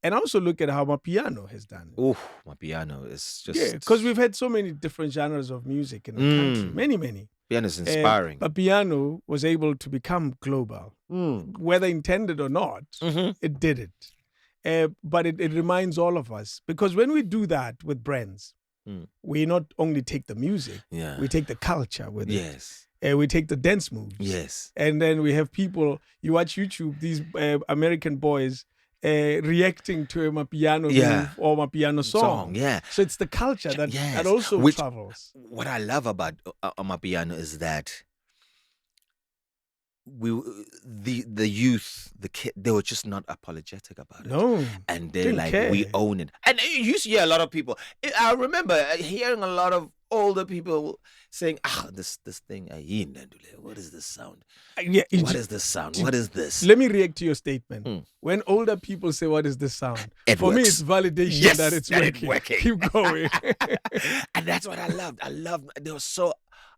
And I also look at how Mapiano has done it. Oh, Mapiano is just... Yeah, because we've had so many different genres of music in the country. Many. Piano is inspiring. But piano was able to become global. Whether intended or not, it did it. But it reminds all of us. Because when we do that with brands, we not only take the music, we take the culture with it. We take the dance moves. Yes. And then we have people, you watch YouTube, these American boys reacting to a Mapiano move or Mapiano song. Yeah. So it's the culture that also travels. What I love about Mapiano is that the youth, the kid, they were just not apologetic about it. No. And they're like, we own it. And you used to hear a lot of people. I remember hearing a lot of older people saying, this thing, what is this sound? What is this sound? What is this? Let me react to your statement. When older people say, what is this sound? For me, it's validation that it's working. Keep going. And that's what I loved. They were so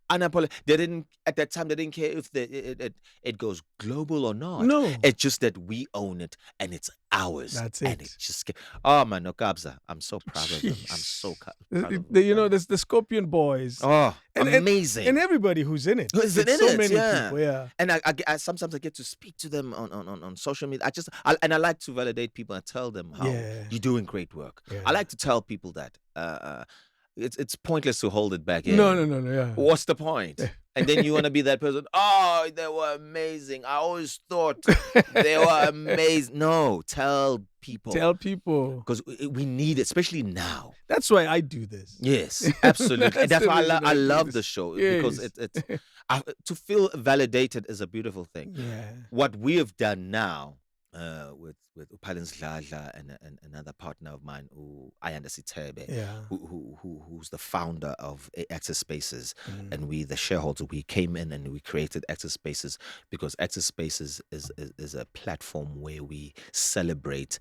They didn't at that time. They didn't care if it goes global or not. No. It's just that we own it and it's ours. That's And it. it just oh man, no Kabza. I'm so proud of them. I'm so proud of them. You know, there's the Scorpion Boys. Oh, and, amazing! And everybody who's in it. Who's in so it? many Yeah. people. Yeah. And I sometimes I get to speak to them on social media. I like to validate people and tell them how you're doing great work. Yeah. I like to tell people that. It's pointless to hold it back in. No. Yeah. What's the point? And then you want to be that person. Oh, they were amazing. I always thought they were amazing. No, tell people. Tell people. Because we need it, especially now. That's why I do this. Yes, absolutely. That's why I love this. the show. Yes. Because it's to feel validated is a beautiful thing. Yeah. What we have done now with Upalens Dladla and another partner of mine, Ayanda Sitebe, who's the founder of Access Spaces, and we, the shareholders, we came in and we created Access Spaces because Access Spaces is a platform where we celebrate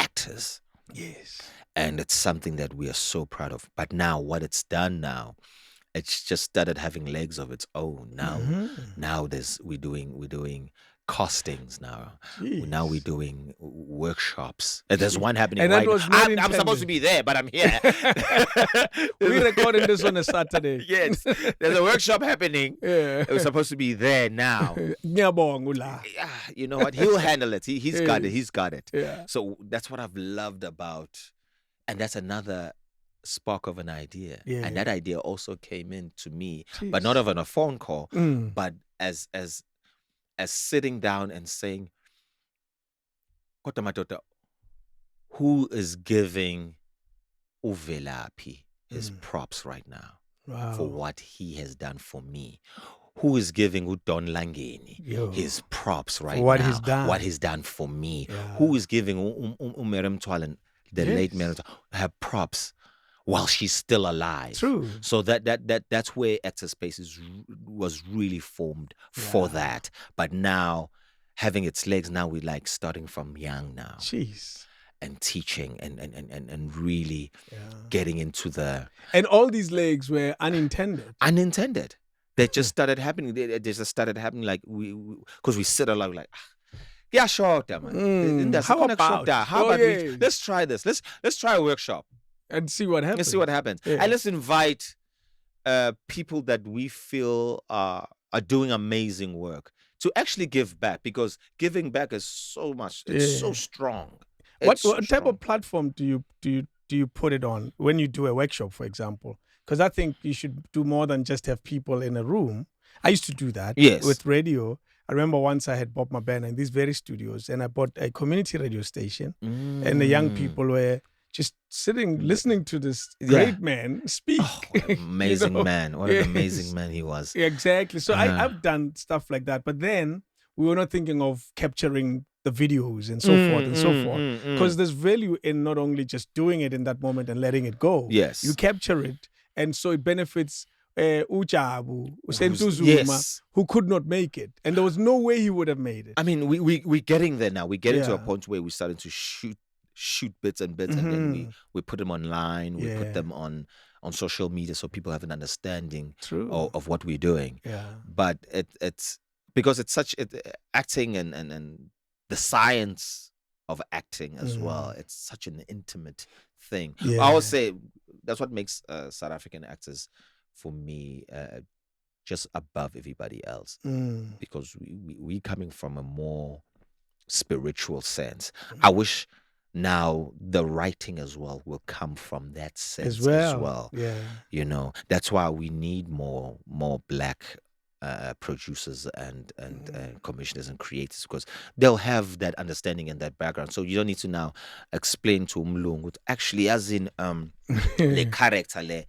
actors. Yes. And it's something that we are so proud of. But now, what it's done now, it's just started having legs of its own. Now we're doing costings now. Jeez. Now we're doing workshops. There's one happening and right that was now. not I'm supposed to be there, but I'm here. We're recording this on a Saturday. Yes. There's a workshop happening. Yeah. We're supposed to be there now. Ngiyabonga. Yeah, you know what? He'll handle it. He's got it. He's got it. Yeah. So that's what I've loved about, and that's another spark of an idea. Yeah. And that idea also came in to me, Jeez. but not on a phone call, but as sitting down and saying, Kota Matota, who is giving Uvelapi his props right now for what he has done for me? Who is giving Udon Langeni his props right now? What he's done for me? Yeah. Who is giving Mtshali, the late Mtshali, her props while she's still alive? True. So that's where Access Spaces was really formed for that. But now, having its legs, now we're like starting from young now. Jeez. And teaching and really getting into the... And all these legs were unintended. Unintended. They just started happening. They just started happening like because we sit along like, yeah, sure, man. How about? Let's try this. Let's try a workshop. And see what happens. Yeah. And let's invite people that we feel are doing amazing work to actually give back, because giving back is so much. It's so strong. What type of platform do you put it on when you do a workshop, for example? Because I think you should do more than just have people in a room. I used to do that with radio. I remember once I had bought my band in these very studios, and I bought a community radio station, and the young people were just sitting, listening to this great man speak. Oh, what an amazing man. What an amazing man he was. Exactly. So I've done stuff like that. But then we were not thinking of capturing the videos and so forth and so forth. Because there's value in not only just doing it in that moment and letting it go. Yes. You capture it. And so it benefits Uchabu, Sentuzuma, who could not make it. And there was no way he would have made it. I mean, we're getting there now. We're getting to a point where we're starting to shoot bits and bits, and then we put them online. We put them on social media so people have an understanding of what we're doing. Yeah. But it's because it's such acting and the science of acting as well. It's such an intimate thing. Yeah. I would say that's what makes South African actors, for me, just above everybody else, because we coming from a more spiritual sense. I wish now the writing as well will come from that sense as well. Yeah. You know, that's why we need more Black producers and commissioners and creators, because they'll have that understanding and that background. So you don't need to now explain to Umlungu actually, as in the character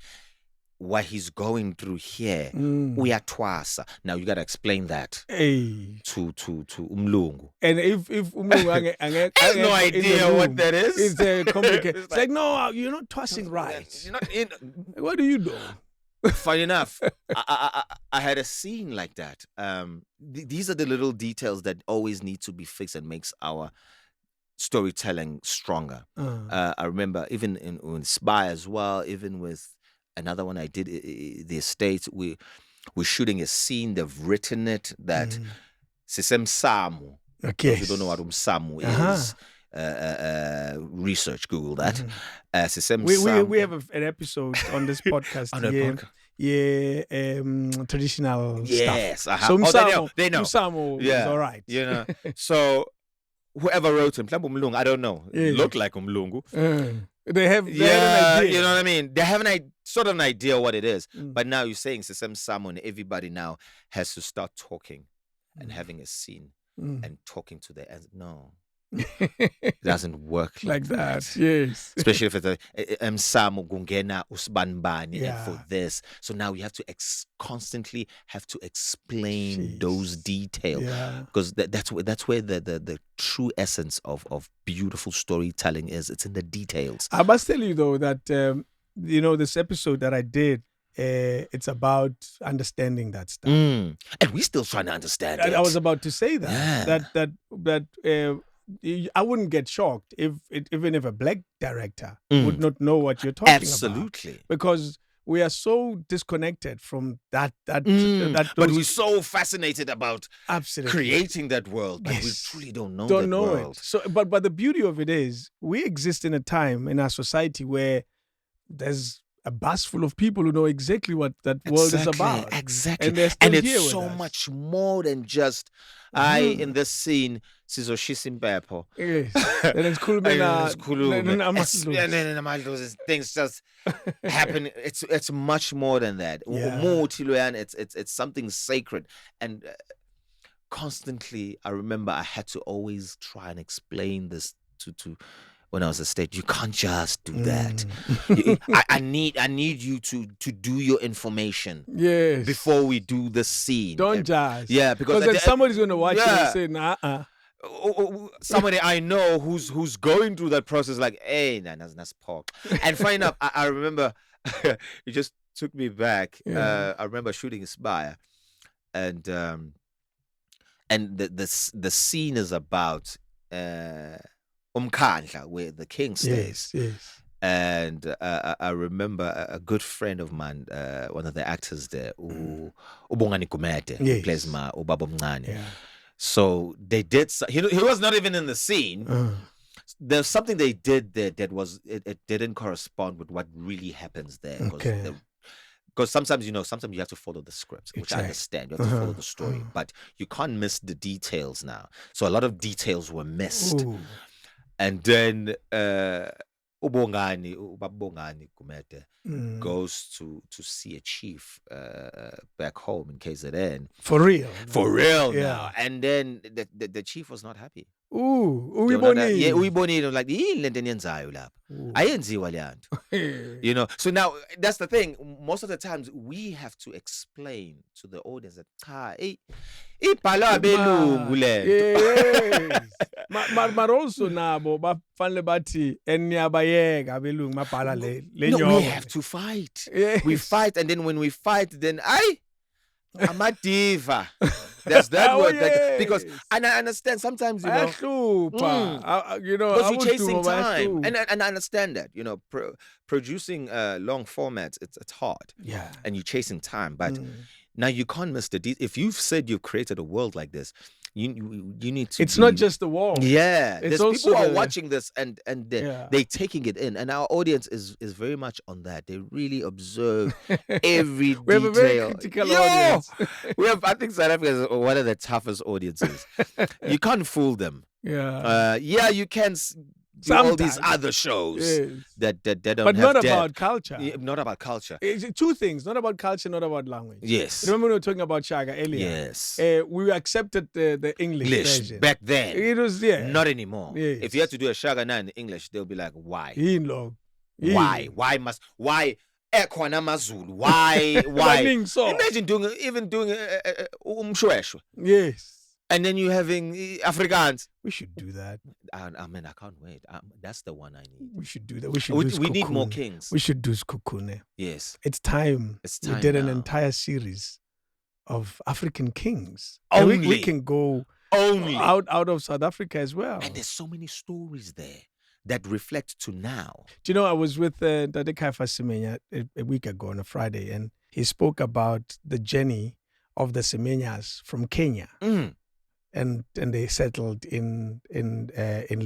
what he's going through here. Uyatwasa. Now you gotta explain that to Umlungu. And if Umlungu I have no idea what that is. It's complicated. It's like, no, you're not tossing right. You're not in. What do you do? Funny enough, I had a scene like that. These are the little details that always need to be fixed and makes our storytelling stronger. I remember even in Spy as well, even with another one I did, the Estates, we're shooting a scene. They've written it that Sisemsamu. Okay. If you don't know what Umsamu is, research, Google that. We have an episode on this podcast. On a podcast. Traditional yes, stuff. So they know. Umsamu is all right. You know. So whoever wrote him, I don't know. Looked like Umlungu. They have an idea. You know what I mean? They have sort of an idea what it is. But now you're saying Sisemsamu, and everybody now has to start talking and having a scene and talking to their ends. No. It doesn't work like that. Yes. Especially if it's Msamu gungena usbanbani and for this. So now we have to constantly have to explain those details. Because that's where the true essence of beautiful storytelling is. It's in the details. I must tell you though that this episode that I did, it's about understanding that stuff. And we're still trying to understand it. I was about to say that. That I wouldn't get shocked even if a black director would not know what you're talking about. Absolutely. Because we are so disconnected from that. But we're so fascinated about creating that world, but we truly don't know that world. It. So, but the beauty of it is we exist in a time in our society where there's a bus full of people who know exactly what that world is about. Exactly. And it's so much more than just in this scene, Sizoshisi Mpepo. Yes. And it's cool, things just happen. It's much more than that. It's something sacred. And constantly, I remember I had to always try and explain this to when I was a state. You can't just do that. I need you to do your information before we do the scene. Don't just. Yeah, because then somebody's going to watch it and say, nah. Somebody I know who's going through that process, like, hey, that's pork. And funny enough, I remember it just took me back. I remember shooting Spire, and the scene is about Umkhandla, where the king stays. Yes. And I remember a good friend of mine, one of the actors there, Ubongani Kumete, who plays Ubaba Mncane. Yeah. So they did. He was not even in the scene. There's something they did there that was it didn't correspond with what really happens there. Because sometimes you have to follow the script, which I understand. You have to follow the story, but you can't miss the details now. So a lot of details were missed. And then Ubongani Kumete goes to see a chief back home in KZN. For real now. And then the chief was not happy. Uyibonile. Like, lento eniyenzayo lapha ayenziwa le nto. So now that's the thing. Most of the times we have to explain to the audience that ibhalwa abelungu le nto. But also nabo bafanele bathi eniyabayeka abelungu mabhala le nyongo. We have to fight. We fight, and then when we fight, then amadiva. There's that word. Because and I understand sometimes, because you're chasing time. And I understand that, producing long formats, it's hard. Yeah. And you're chasing time. But now you can't miss the details. If you've said you've created a world like this, you need to. It's not just the wall. Yeah, there's people who are watching this and they're taking it in, and our audience is very much on that. They really observe every detail. We have a very critical audience. I think South Africa is one of the toughest audiences. You can't fool them. Yeah. You can. All these other shows that don't but have not depth. About culture. Not about culture. It's two things: not about culture, not about language. Yes. Remember we were talking about Shaka earlier. Yes. We accepted the English version back then. It was not anymore. Yes. If you had to do a Shaka now in English, they'll be like, why? Why? Why? Why? Imagine doing umshweshwe. Yes. And then you having Afrikaans. We should do that. I can't wait. That's the one I need. We should do that. We need more kings. We should do Skukune. Yes. It's time. We did an entire series of African kings. Only. We can go out of South Africa as well. And there's so many stories there that reflect to now. Do you know, I was with Tadekai Fasimenya a week ago on a Friday, and he spoke about the journey of the Semenyas from Kenya, and they settled in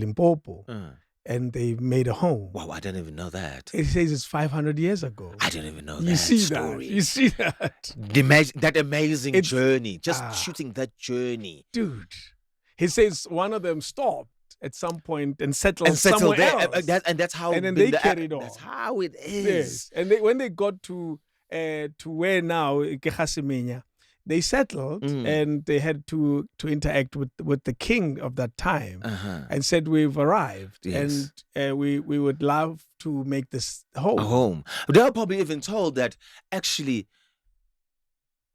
Limpopo, and they made a home. Wow, I didn't even know that. It says it's 500 years ago. I didn't even know You that see story. that? You see that? That amazing journey, just shooting that journey. Dude, he says one of them stopped at some point and settled somewhere there. else. And that's how. And then they carried on. That's how it is. Yes. And when they got to where now, Kehasemenya, they settled and they had to interact with the king of that time and said, we've arrived and we would love to make this home. A home. They were probably even told that actually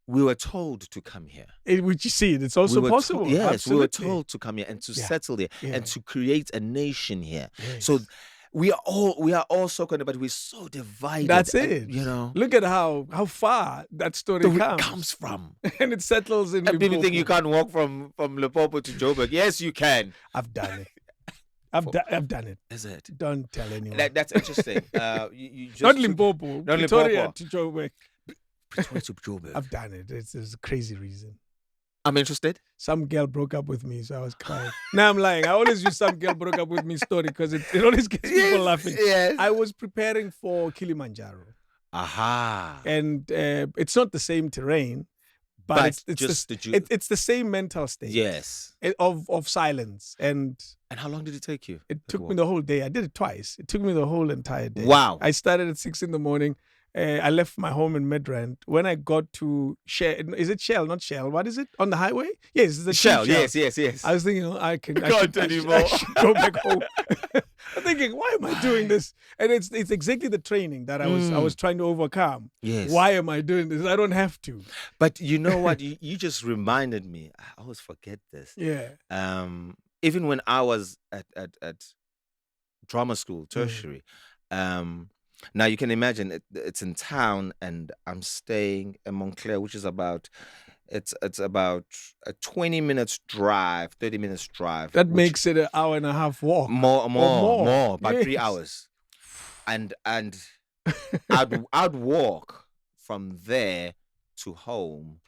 we were told to come here. Which you see, it's also possible. Yes, Absolutely. we were told to come here and to settle here and to create a nation here. Yes. So we are all so connected, but we're so divided. That's it. And, you know, look at how far that story comes from, and it settles in. And people think you can't walk from Limpopo to Joburg. Yes, you can. I've done it. I've done it. Is it? Don't tell anyone. That's interesting. You just not Limpopo. Not Pretoria Limpopo. to Joburg. Pretoria to Joburg. I've done it. It's a crazy reason. I'm interested. Some girl broke up with me, so I was crying. No, I'm lying. I always use some girl broke up with me story because it always gets people laughing. Yes. I was preparing for Kilimanjaro. Aha. And it's not the same terrain, but it's the same mental state. Yes. Of silence. And how long did it take you? It took me the whole day. I did it twice. It took me the whole entire day. Wow. I started at 6 a.m. I left my home in Midrand. When I got to Shell, is it Shell, not Shell? What is it? On the highway? Yes, it's the Shell. Shell. Yes. I was thinking, I should go back home. I'm thinking, why am I doing this? And it's exactly the training that I was trying to overcome. Yes. Why am I doing this? I don't have to. But you know what? you just reminded me. I always forget this. Yeah. Even when I was at drama school, tertiary, now you can imagine it's in town, and I'm staying in Montclair, which is about a 20 minutes drive, 30 minutes drive. That makes it an hour and a half walk. More, about 3 hours. And I'd walk from there to home,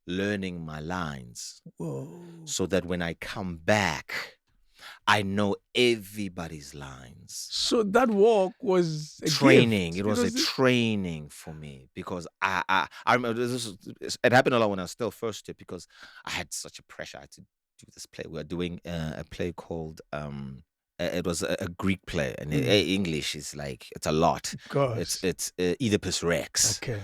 learning my lines. Whoa. So that when I come back, I know everybody's lines. So that walk was a training. Gift. It was a training for me because I remember it happened a lot when I was still first year because I had such a pressure. I had to do this play. We were doing a play called it was a Greek play, and English is like it's a lot. Gosh. It's Oedipus Rex. Okay.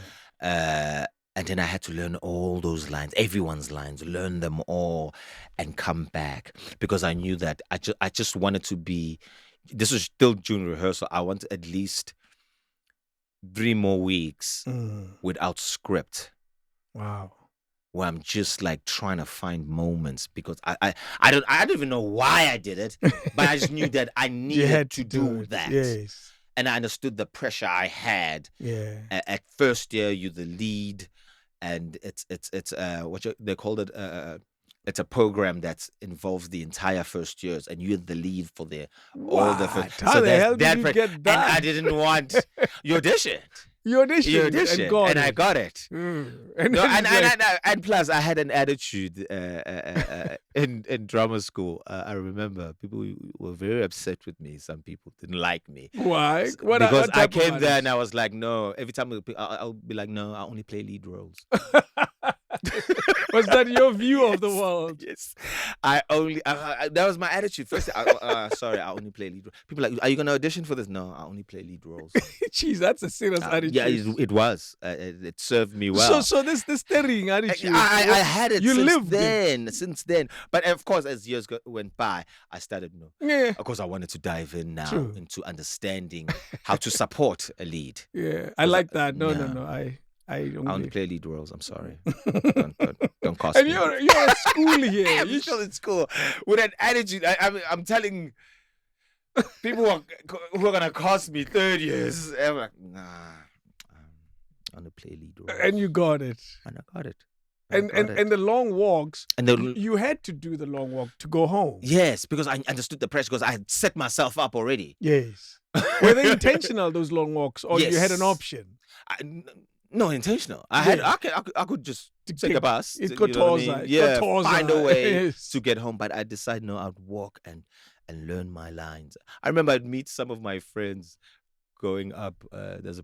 And then I had to learn all those lines, everyone's lines, learn them all, and come back because I knew that I just wanted to be. This was still June rehearsal. I wanted at least 3 more weeks without script. Wow. Where I'm just like trying to find moments because I don't even know why I did it, but I just knew that I needed to do that. Yes. And I understood the pressure I had. Yeah. At first year, you're the lead. And it's they called it it's a program that involves the entire first years, and you're the lead for all the first. How the hell did you get that? And I didn't want you auditioned. You auditioned, and I got it. And plus, I had an attitude in drama school. I remember people were very upset with me. Some people didn't like me. Why? Because I came there and I was like, no. Every time I'll be like, no, I only play lead roles. Was that your view of the world? Yes. That was my attitude. First, sorry, I only play lead roles. People are like, are you going to audition for this? No, I only play lead roles. Jeez, that's a serious attitude. Yeah, it was. It served me well. So this staring attitude. I had it since then. But of course, as years went by, I started Yeah. Of course, I wanted to dive in now into understanding how to support a lead. Yeah, I like that. No. I only play lead roles. I'm sorry. Don't cost and me. you're at school here. I'm still in school with an attitude. I'm telling people who are gonna cost me 30 years. I'm like, nah. I'm gonna play lead roles. And you got it. And I got it. And the long walks. And you had to do the long walk to go home. Yes, because I understood the pressure because I had set myself up already. Yes. Were they intentional, those long walks, or Yes. you had an option? No, intentional. I could just take a bus. It you know what I mean? Yeah, find a way Yes. to get home. But I decided, no, I'd walk and learn my lines. I remember I'd meet some of my friends going up. There's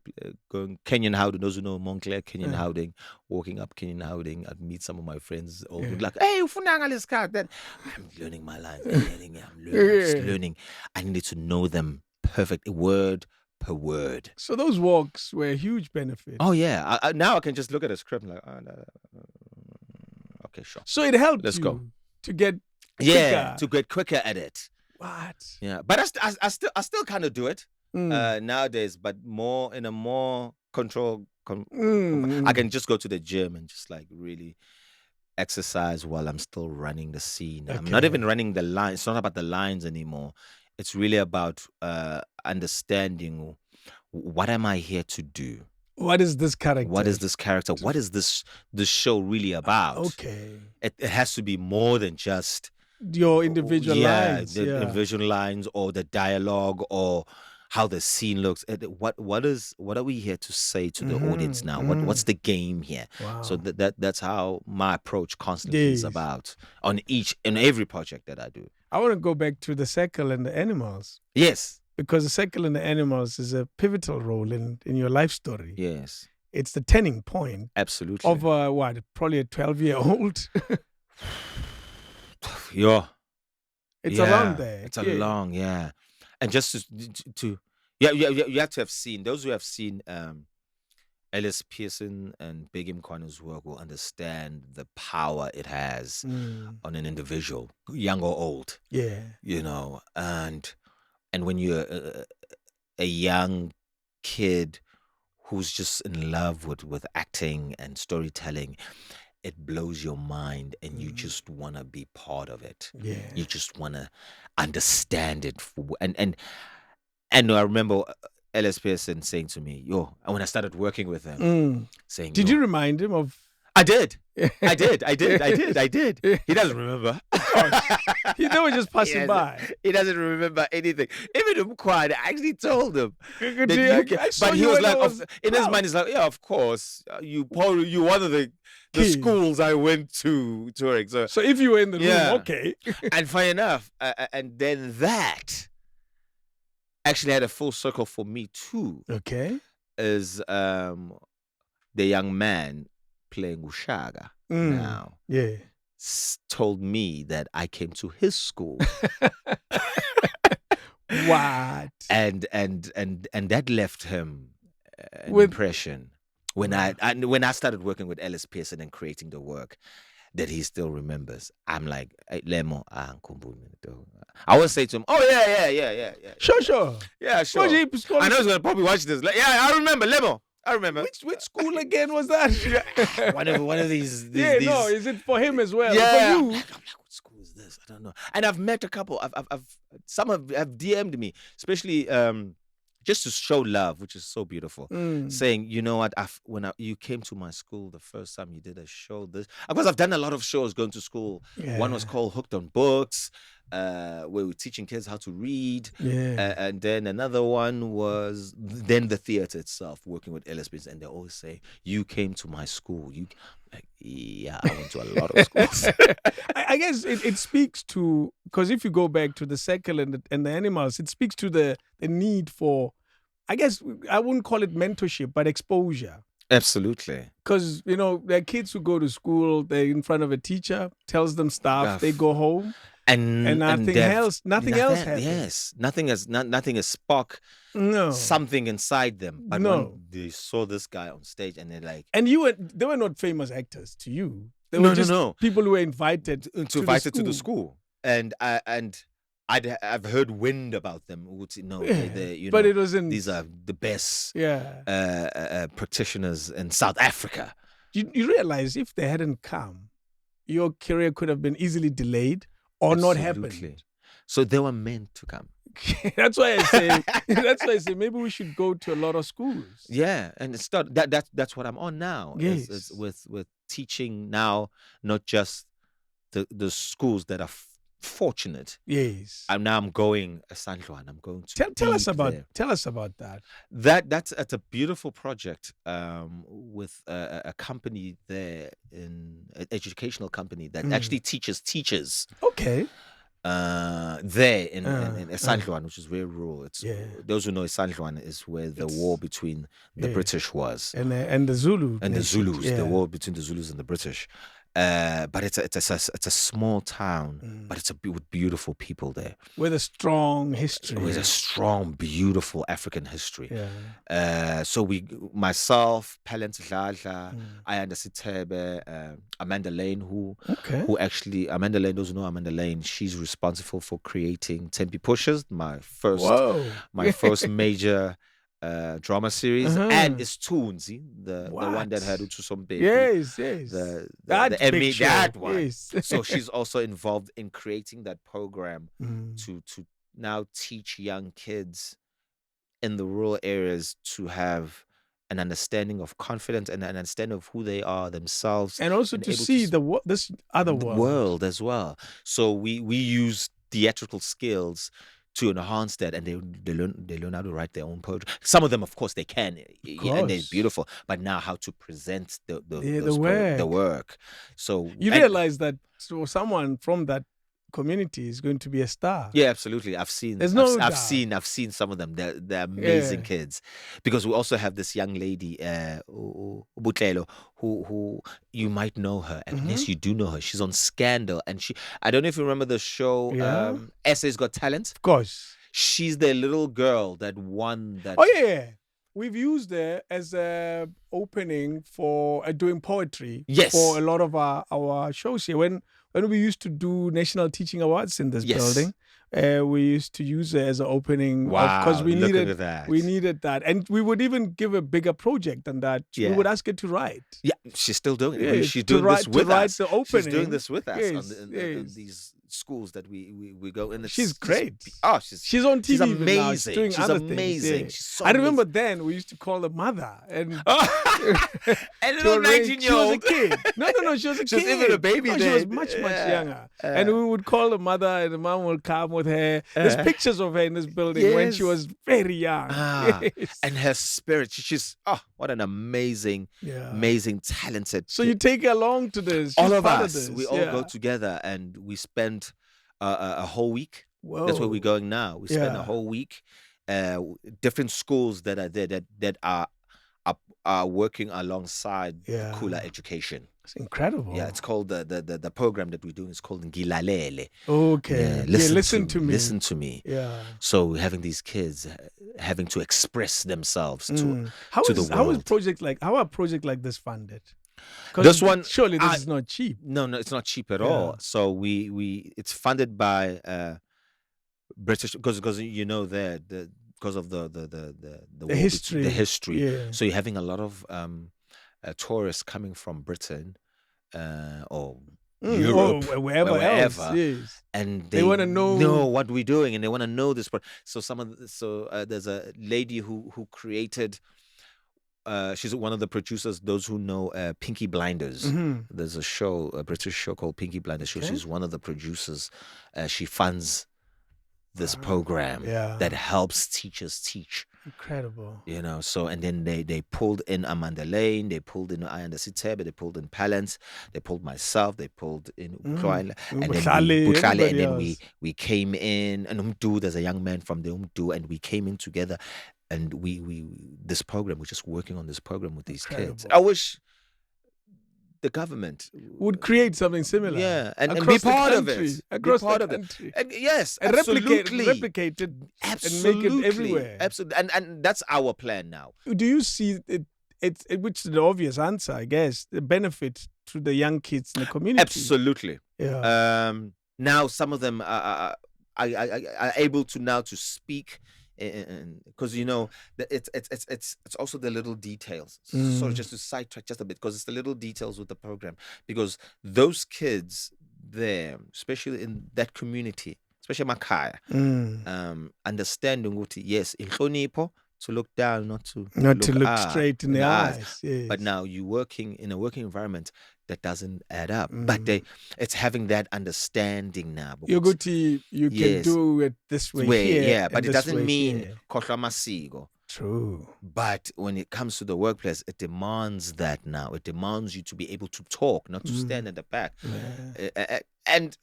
going Kenyan Howding. Those who know Montclair, Kenyan Howding, walking up Kenyan Howding. I'd meet some of my friends. All like, hey, ufunanga leska. Then I'm learning my lines. I'm just learning. I needed to know them perfect, word per word. So those walks were a huge benefit. Oh yeah. Now I can just look at a script and like, oh, no. Okay, sure. So it helped Let's go to get to get quicker at it. What? Yeah, but I still kind of do it nowadays, but more in a more control. I can just go to the gym and just like really exercise while I'm still running the scene. I'm not even running the lines. It's not about the lines anymore. It's really about understanding what am I here to do. What is this character? What is this character? What is this show really about? Okay. It has to be more than just your individual lines. The individual lines or the dialogue or how the scene looks. What are we here to say to the audience now? What's the game here? Wow. So that's how my approach constantly is about on each and every project that I do. I want to go back to the circle and the animals. Yes. Because the circle and the animals is a pivotal role in your life story. Yes. It's the turning point. Absolutely. Of probably a 12-year-old. Yeah. It's around there. It's along, yeah. And just to you have to have seen, those who have seen Ellis Pearson and Begum Kwanu's work will understand the power it has on an individual, young or old. Yeah. You know, and when you're a young kid who's just in love with acting and storytelling, it blows your mind and you just want to be part of it. Yeah. You just want to understand it. And I remember Ellis Pearson saying to me, and when I started working with him, saying, did you remind him of? I did. I did. He doesn't remember. They were just passing by. He doesn't remember anything. Even Mtshali, I actually told him. But he was like, in his mind, he's like, yeah, of course. You one of the schools I went to touring. So if you were in the room, okay. And funny enough, and then that actually had a full circle for me too. Okay. Is the young man playing Ushaga now. Yeah. Told me that I came to his school. What? And that left him an impression. When I started working with Ellis Pearson and creating the work that he still remembers, I'm like, hey, Lemo, I always say to him, oh yeah. Sure. Yeah, sure. I know he's gonna probably watch this. Like, yeah, I remember, Lemo. I remember. Which school again was that? one of these. No, is it for him as well? Yeah. For you? I'm like, what school is this? I don't know. And I've met a couple. Some have DM'd me, especially just to show love, which is so beautiful. Saying, you know what? When you came to my school the first time you did a show, because I've done a lot of shows going to school. Yeah. One was called Hooked on Books, where we're teaching kids how to read. Yeah. And then another one was then the theater itself, working with Ellis Pearson, and they always say, you came to my school. I went to a lot of schools. I guess it speaks to, because if you go back to the circle and the animals, it speaks to the need for, I guess I wouldn't call it mentorship, but exposure. Absolutely. Because, there are kids who go to school, they're in front of a teacher, tells them stuff, they go home. And nothing else happens. Yes, nothing has sparked something inside them. But when they saw this guy on stage, and they're like, and they were not famous actors to you. They were just people who were invited to the school. And I've heard wind about them. But it wasn't. These are the best practitioners in South Africa. You realize if they hadn't come, your career could have been easily delayed. Or not happened. So they were meant to come. That's why I say maybe we should go to a lot of schools. Yeah, and it's that's what I'm on now. Yes. Is with teaching now, not just the schools that are fortunate. Yes. I'm going Sandlwan. I'm going to Tell us about there. that. That's a beautiful project with a company there, in an educational company that actually teaches teachers. Okay. There in Sandlwan, which is very rural. It's those who know Sandlwan is where the war between the British was, and the Zulu and the Zulus, yeah. the war between the Zulus and the British. But it's a small town, but it's with beautiful people there. With a strong history. With a strong, beautiful African history. Yeah. So myself, Palent Dladla, Ayanda Sitebe, Amanda Lane, who actually, Amanda Lane, those who know Amanda Lane, she's responsible for creating Tempe Pushes, my first major drama series, and it's Toons, the one that had Utusombe. Yes. The Emmy, that one. Yes. So she's also involved in creating that program to now teach young kids in the rural areas to have an understanding of confidence and an understanding of who they are themselves, and also to see this other world as well. So we use theatrical skills to enhance that, and they learn how to write their own poetry. Some of them, of course, they can, and they're beautiful. But now, how to present the work. So you realize that someone from that community is going to be a star. Yeah, absolutely. I've seen some of them. They're amazing kids. Because we also have this young lady, Butlelo, who you might know her. And yes, you do know her. She's on Scandal, and I don't know if you remember the show SA's Got Talent. Of course. She's the little girl that won that. Oh yeah. We've used her as a opening for doing poetry for a lot of our shows here. When we used to do National Teaching Awards in this building, we used to use her as an opening because we needed that, and we would even give a bigger project than that. We would ask her to write. Yeah, she's still doing it. She's doing this with us. The opening. She's doing this with us in these schools that we go in. She's great. She's on TV. She's amazing. Now. Doing she's other amazing. Things. She's so I remember then we used to call her mother and a little 19-year-old. She was a kid. No, she was a kid. She was even a baby then. She was much younger. And we would call her mother, and the mom would come with her. There's pictures of her in this building when she was very young. And her spirit, she's what an amazing, talented. So you take her along to this. All of us, we all go together, and we spend a whole week. Whoa. That's where we're going now. We spend a whole week. Different schools that are there that are working alongside Kula Education. It's incredible. Yeah, it's called the program that we're doing is called Ngilalele. Okay. Listen to me. Listen to me. Yeah. So we're having these kids having to express themselves to the world. How are a project like this funded? This one surely this is not cheap. No, it's not cheap at all. So it's funded by British because you know because of the history. The history. Yeah. So you're having a lot of tourists coming from Britain or Europe or wherever else. Yes. And they want to know what we're doing, and they want to know this. So there's a lady who created. She's one of the producers. Those who know Pinky Blinders. There's a British show called Pinky Blinders. She's one of the producers. She funds this program that helps teachers teach. Incredible. So and then they pulled in Amanda Lane, they pulled in Ayanda Sitebe, they pulled in Palance, they pulled myself, they pulled in Mtshali, and then we came in, and there's a young man from the and we came in together, and we're just working on this program with these kids. I wish the government would create something similar. Yeah, and be part of it. Across the country. Yes, and absolutely. replicate it absolutely. And make it everywhere. Absolutely. And that's our plan now. Do you see it, which is the obvious answer, I guess, the benefit to the young kids in the community? Absolutely. Yeah. Now some of them are able to speak, because it's also the little details. So just to sidetrack just a bit, because it's the little details with the program, because those kids there, especially in that community, especially Makaya, understanding what inhlonipho, to look down, not to look straight in the eyes. Yes. But now you're working in a working environment. that doesn't add up. But it's having that understanding now. You can do it this way here, yeah, but it doesn't mean here. khohlwa amasiko. True. But when it comes to the workplace, it demands that now. It demands you to be able to talk, not to stand at the back. Yeah. And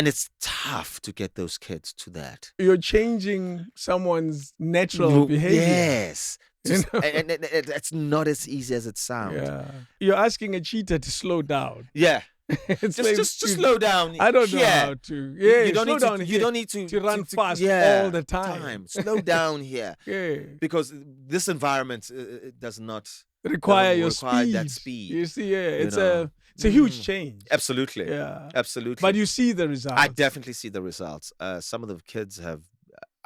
it's tough to get those kids to that. You're changing someone's natural behavior. Yes. And it's not as easy as it sounds. Yeah. You're asking a cheetah to slow down. Yeah. It's just slow down. I don't know how to. Yeah, you don't need to run fast all the time. Slow down here. Yeah. Because this environment it does not require your speed. That speed. You see, it's a huge change. Absolutely. Yeah. Absolutely. But you see the results. I definitely see the results. Some of the kids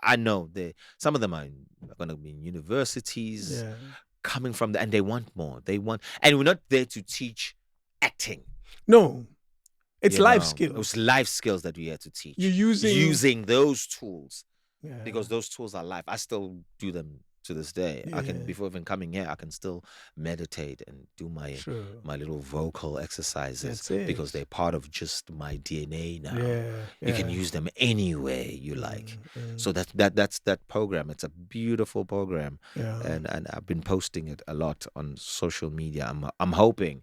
I know some of them are going to be in universities, coming from and they want more. And we're not there to teach acting. No, it's life skills. It's life skills that we have to teach. You're using those tools because those tools are life. I still do them to this day. I can, before even coming here, I can still meditate and do my little vocal exercises because they're part of just my DNA now. You can use them any way you like. So that's that program. It's a beautiful program, and I've been posting it a lot on social media. I'm hoping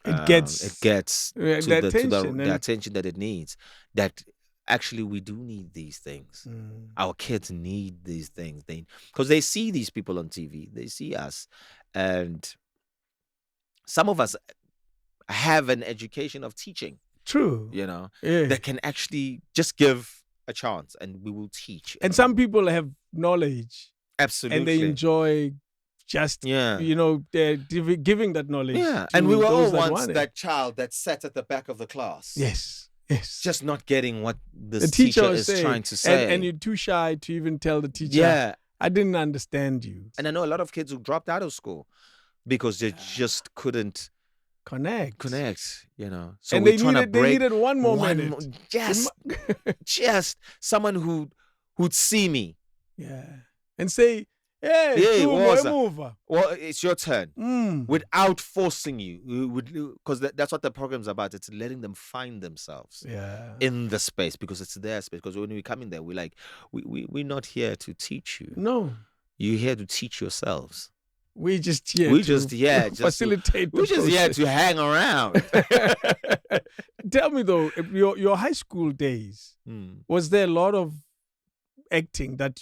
it gets the attention that it needs. That actually we do need these things. Our kids need these things. Because they see these people on TV. They see us, and some of us have an education of teaching. True. That can actually just give a chance, and we will teach. And some people have knowledge. Absolutely. And they enjoy just, they're giving that knowledge. Yeah, and we were all once that child that sat at the back of the class. Yes. Just not getting what the teacher is trying to say. And you're too shy to even tell the teacher, I didn't understand you. And I know a lot of kids who dropped out of school because they just couldn't connect. So and they needed one more minute. Just someone who'd see me. Yeah. And say, hey, move. Well, it's your turn. Without forcing you. Because that's what the program's about. It's letting them find themselves in the space because it's their space. Because when we come in there, we're not here to teach you. No. You're here to teach yourselves. We're just here to facilitate the process. We're just here to hang around. Tell me though, your high school days, was there a lot of acting that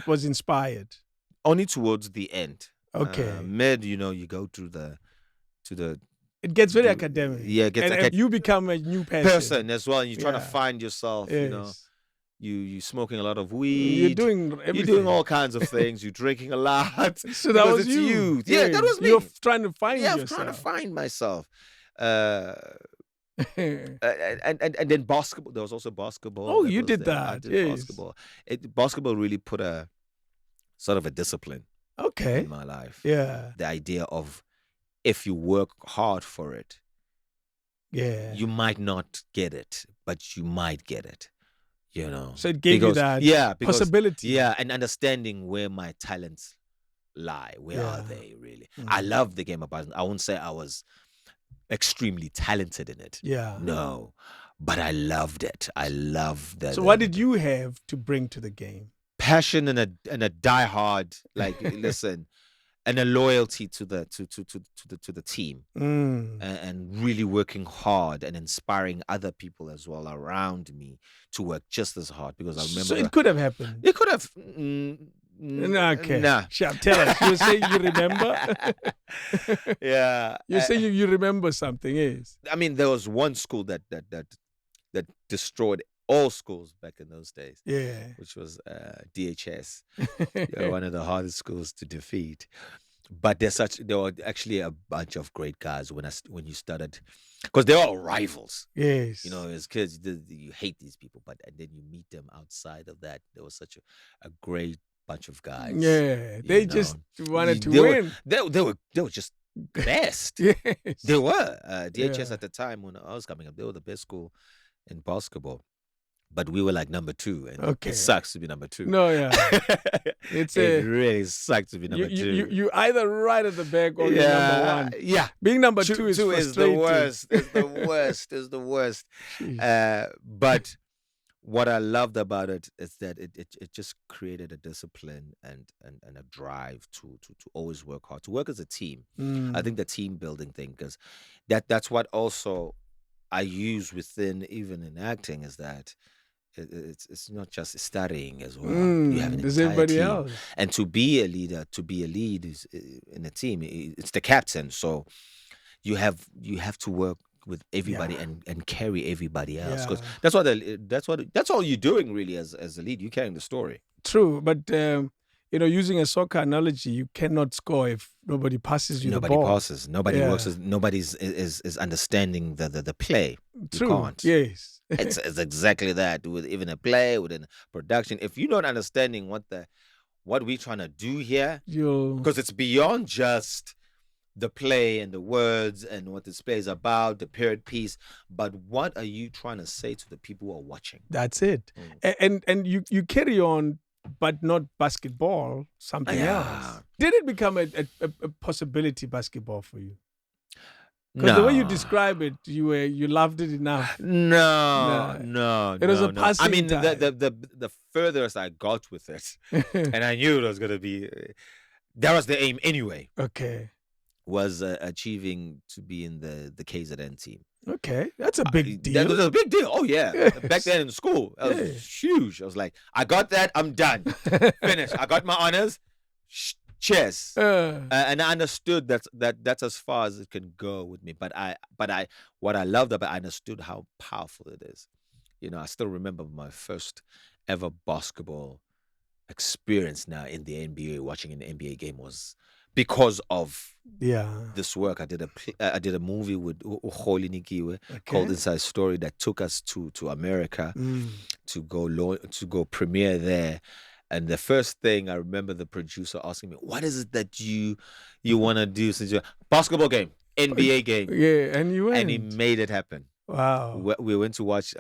was inspired? Only towards the end. Okay. Mid, you go to the. It gets very academic. Yeah, it gets and you become a new person as well. And you're trying to find yourself. You smoking a lot of weed. You're doing everything. You're doing all kinds of things. You're drinking a lot. So that was you. Yeah, that was me. You're trying to find yourself. I'm trying to find myself. And then basketball. There was also basketball. Oh, you did that. I did basketball. Basketball really put a sort of a discipline in my life. Yeah. The idea of if you work hard for it, you might not get it, but you might get it. So it gave you that possibility. Yeah, and understanding where my talents lie. Where are they really? I love the game of basketball. I won't say I was extremely talented in it. Yeah. No. But I loved it. I loved that. So what did you have to bring to the game? Passion and a diehard, listen, and a loyalty to the team, and really working hard and inspiring other people as well around me to work just as hard. Because I remember, so it could have happened. It could have. Okay. Nah. Tell us. You say you remember. Yeah. You say you remember something. Yes. I mean, there was one school that destroyed all schools back in those days. Yeah. Which was DHS. One of the hardest schools to defeat. But there were actually a bunch of great guys when you started, because they're all rivals. Yes. As kids, you hate these people, but and then you meet them outside of that. There was such a great bunch of guys. Yeah. They just wanted to win. They were just best. Yes. They were. DHS at the time when I was coming up, they were the best school in basketball. but we were like number 2, and it sucks to be number 2. No, yeah. It really sucks to be number 2. You either right at the back or you're number 1. Yeah. Being number 2 is frustrating. Is the worst. Is the worst. But what I loved about it is that it just created a discipline and a drive to always work hard, to work as a team. I think the team building thing, because that's what also I use within, even in acting, is that it's not just studying as well. You have an entire team. Else. And to be a lead is in a team. It's the captain, so you have to work with everybody and carry everybody else, because that's all you're doing really as a lead. You're carrying the story. True, but using a soccer analogy, you cannot score if nobody passes you the ball. Nobody passes. Nobody works. Nobody's is understanding the play. True. You can't. Yes. It's exactly that. With even a play, within production, if you're not understanding what we're trying to do here, because it's beyond just the play and the words and what this play is about, the period piece, but what are you trying to say to the people who are watching? That's it. And you carry on, but not basketball, something else. Did it become a possibility, basketball, for you? Because the way you describe it, you loved it enough. No. It was a passing I mean, time. the furthest I got with it, and I knew it was going to be, that was the aim anyway. Okay. Was achieving to be in the KZN team. Okay, that's a big deal. That was a big deal. Oh yeah, yes. Back then in school, that was huge. I was like, I got that, I'm done, finished. I got my honors. Cheers. And I understood that's as far as it can go with me. But what I loved about it, I understood how powerful it is. I still remember my first ever basketball experience now in the NBA. Watching an NBA game was because of this work. I did a movie with Mtshali Nikiwe called Inside Story that took us to America to go premiere there. And the first thing I remember, the producer asking me, "What is it that you want to do since you're basketball game, NBA game?" Yeah, and you went. And he made it happen. Wow. We went to watch.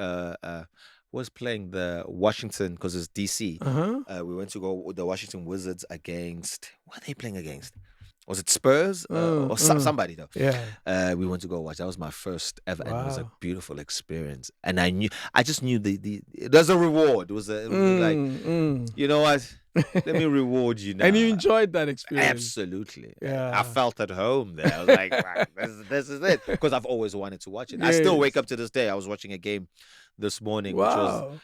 Was playing the Washington, because it's DC. We went to go with the Washington Wizards against. What are they playing against? Was it Spurs or somebody though? Yeah. We went to go watch. That was my first ever, and it was a beautiful experience. And I just knew there's a reward. It was like, you know what? Let me reward you now. And you enjoyed that experience. Absolutely. Yeah. I felt at home there. I was like, wow, this is it, because I've always wanted to watch it. Yes. I still wake up to this day. I was watching a game this morning, which was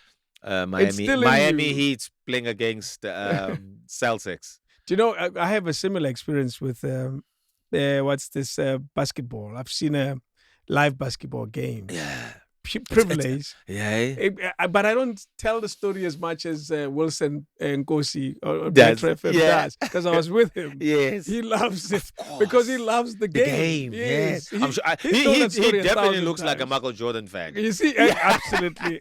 Miami Heat playing against Celtics. Do you know, I have a similar experience with basketball. I've seen a live basketball game. Yeah. Privilege. But I don't tell the story as much as Wilson and Nkosi or does, because I was with him. Yes. He loves it because he loves the game. Yes. I'm sure he definitely looks like a Michael Jordan fan. You see, absolutely.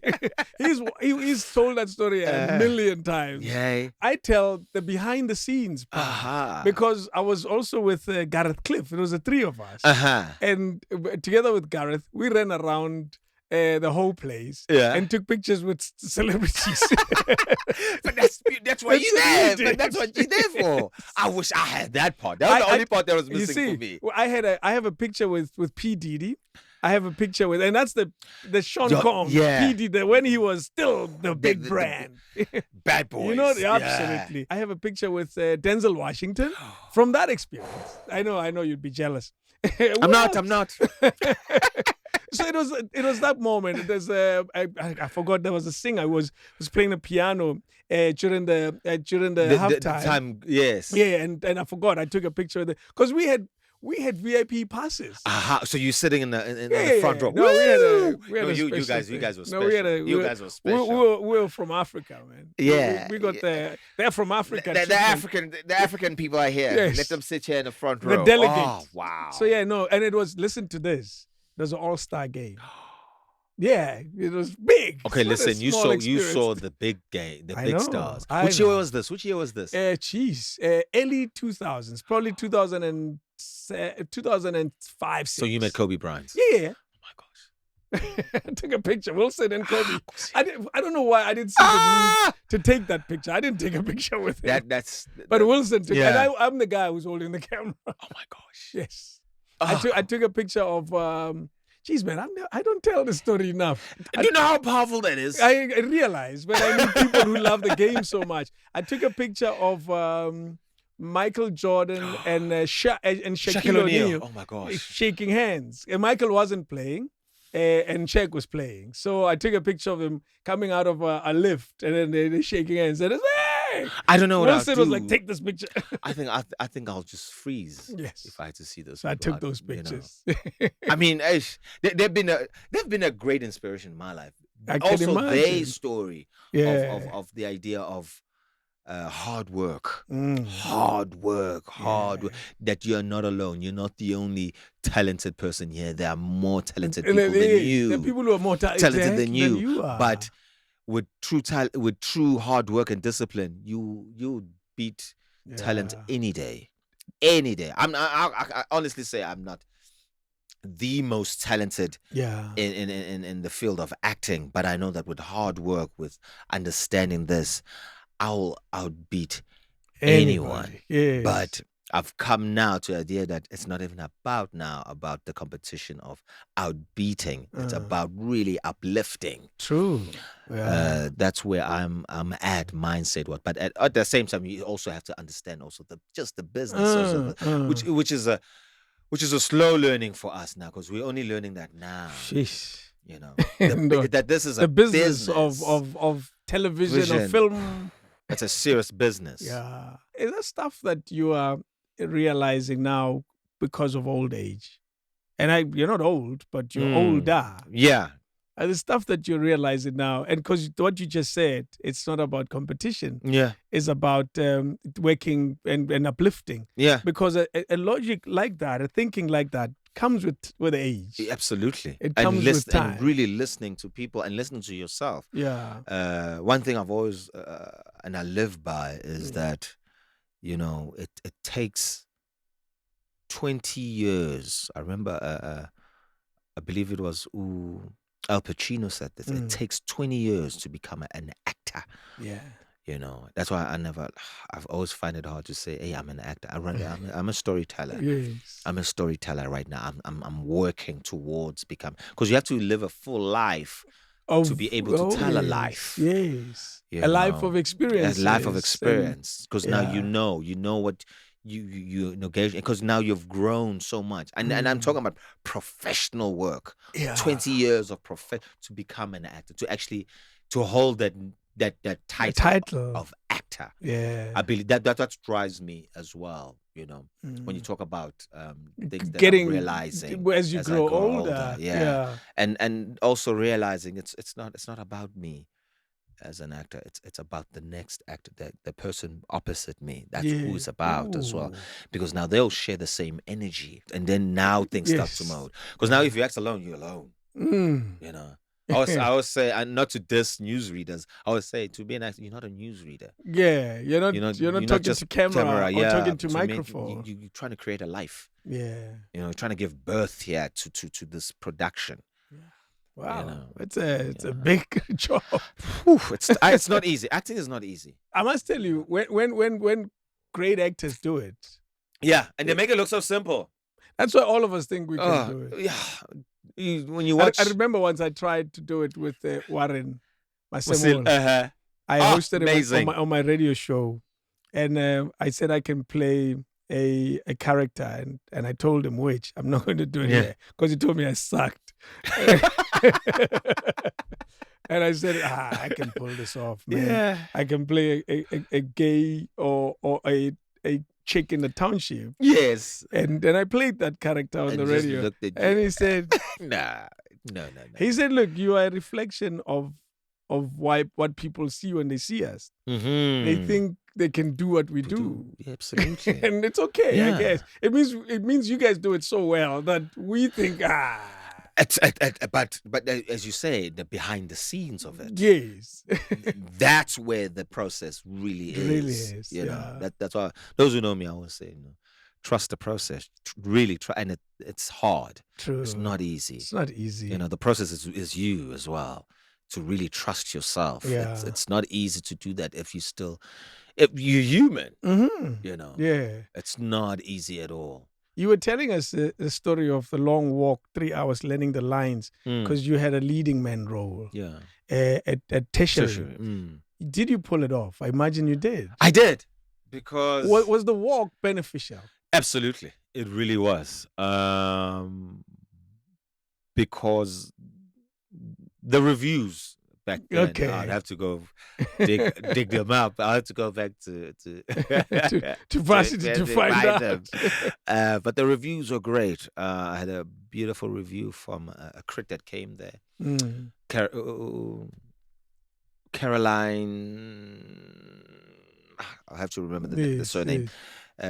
He's told that story a million times. Yeah. I tell the behind the scenes part because I was also with Gareth Cliff. It was the three of us. And together with Gareth, we ran around the whole place and took pictures with celebrities. But that's why you're there. But that's what you're there for. I wish I had that part. That was the only part that was missing for me. Well, I have a picture with P. Diddy. I have a picture with, and that's the Sean Kong, P. Diddy, when he was still the big brand. Bad boys. Absolutely. I have a picture with Denzel Washington from that experience. I know you'd be jealous. I'm not. So it was that moment. There's I forgot there was a singer who was playing the piano during the halftime. The time, yes. Yeah, and I forgot. I took a picture of it because we had VIP passes. So you're sitting in the front row. No, you guys were special. You guys were special. We were from Africa, man. Yeah, we got they're from Africa. The African people are here. Yes. Let them sit here in the front row. The delegates. Oh, wow. So and it was, listen to this. There's an all-star game. Yeah, it was big. Okay, listen, you saw the big game, the big stars. Which year was this? Early 2000s, probably 2005. So you met Kobe Bryant? Yeah. Oh my gosh. I took a picture, Wilson and Kobe. I don't know why I didn't see the need to take that picture. I didn't take a picture with him. But Wilson took, and I'm the guy who's holding the camera. Oh my gosh. Yes. I took a picture of, geez, man, I don't tell the story enough. Do you know how powerful that is? I realize when I meet people who love the game so much. I took a picture of Michael Jordan and Shaquille O'Neal. Oh my gosh. Shaking hands. And Michael wasn't playing. And Shaq was playing. So I took a picture of him coming out of a lift, and then they're shaking hands. And it's, hey! I don't know what Wilson was like, take this picture. I think I'll just freeze. Yes. If I had to see those. So I took those pictures. I mean, they've been a great inspiration in my life. I can imagine. Their story of the idea of hard work, hard work, that you're not alone. You're not the only talented person here. There are more talented people than you. There are people who are more talented than you are. But with true hard work and discipline, you beat talent any day. Any day. I honestly say I'm not the most talented in the field of acting, but I know that with hard work, with understanding this, I'll outbeat anyone. Yes. But I've come now to the idea that it's not even about the competition of outbeating. It's about really uplifting. True. Yeah. That's where I'm at mindset. But at the same time, you also have to understand also the business, which is a slow learning for us now, because we're only learning that now. Sheesh. You know, that this is the business of television or film. It's a serious business. Yeah. Is that stuff that you are realizing now because of old age? And you're not old, but you're older. Yeah. The stuff that you're realizing now, and because what you just said, it's not about competition. Yeah. It's about working and uplifting. Yeah. Because a logic like that, a thinking like that, comes with age. Absolutely. It comes with time. And really listening to people and listening to yourself. Yeah. One thing I've always and I live by is that, you know, it takes 20 years. I remember I believe it was Al Pacino said this. It takes 20 years to become an actor. Yeah. You know, that's why I've always find it hard to say, hey, I'm an actor. I'm a storyteller. Yes. I'm a storyteller right now. I'm working towards becoming, because you have to live a full life to be able to tell a life. Yes. You a life of experience. A life of experience. Because now you know what you engage, because now you've grown so much. And I'm talking about professional work. Yeah. 20 years of to become an actor, to hold that title of actor. Yeah. I believe that drives me as well, you know, when you talk about things that I'm realizing as you grow older. Yeah. And also realizing it's not about me as an actor. It's about the next actor, the person opposite me. That's who it's about as well. Because now they'll share the same energy, and then now things start to mode. Because now if you act alone, you're alone. You know. I always say, and not to diss newsreaders, I always say, to be an actor, you're not a newsreader. Yeah, you're not talking just to camera or talking to microphone. You're trying to create a life. Yeah. You know, trying to give birth here to this production. Yeah. Wow. You know, it's a big job. It's not easy. Acting is not easy. I must tell you, when great actors do it. Yeah, and they make it look so simple. That's why all of us think we can do it. Yeah. When you watch, I remember once I tried to do it with Warren Masemolo. I hosted him on my radio show, and I said I can play a character, and I told him which. I'm not going to do it here because he told me I sucked. And I said, I can pull this off, man. Yeah. I can play a gay or a chick in the township. Yes. And then I played that character on the radio. And he said, no. He said, look, you are a reflection of what people see when they see us. Mm-hmm. They think they can do what we do. Yeah, absolutely. And it's okay, I guess. It means you guys do it so well that we think, But as you say, the behind the scenes of it. Yes. That's where the process really is. Really is. You know, that's why those who know me, I always say, you know, trust the process. Really try, and it's hard. True. It's not easy. It's not easy. The process is you as well, to really trust yourself. Yeah. It's not easy to do that if you're human. Yeah. It's not easy at all. You were telling us the story of the long walk, 3 hours learning the lines, because you had a leading man role. Yeah. At Mtshali. Did you pull it off? I imagine you did. I did, because Was the walk beneficial? Absolutely, it really was. Because the reviews back then, Okay. I'd have to go dig them up. I had to go back to varsity to find out. them. But the reviews were great. I had a beautiful review from a crit that came there. Caroline, I have to remember the surname.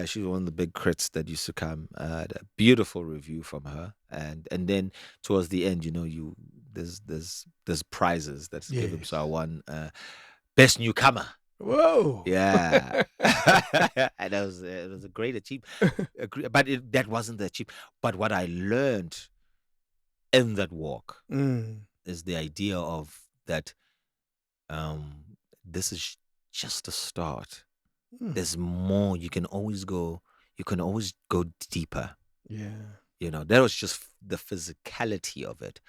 She was one of the big crits that used to come. A beautiful review from her, and then towards the end, there's prizes that's given. So I won best newcomer. Whoa! Yeah, and it was a great achievement. But that wasn't the achievement. But what I learned in that walk is the idea of that. This is just a start. There's more. You can always go deeper. Yeah. That was just the physicality of it.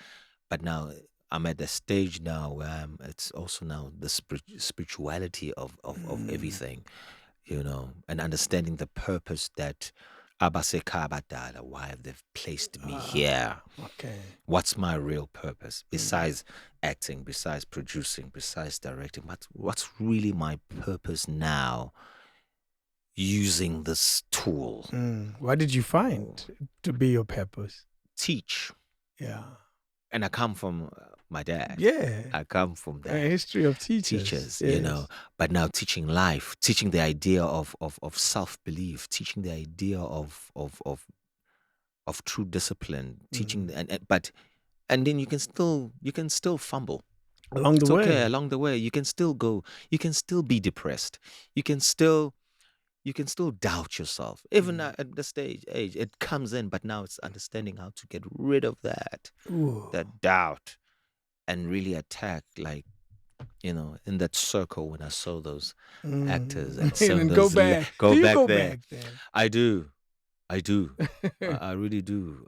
But now I'm at the stage now where it's also now the spirituality of everything, and understanding the purpose that Abaseka Abadala, why they've placed me here. Okay. What's my real purpose besides acting, besides producing, besides directing? What's really my purpose now using this tool? What did you find to be your purpose? Teach. Yeah. And I come from my dad. Yeah. I come from that. A history of teachers. Yes. But now teaching life, teaching the idea of self-belief, teaching the idea of true discipline, teaching and then you can still fumble along the way. Okay, along the way. You can still be depressed. You can still doubt yourself. Even at the age, it comes in, but now it's understanding how to get rid of that doubt and really attack, in that circle when I saw those actors and go back. Go back there. I do. I really do.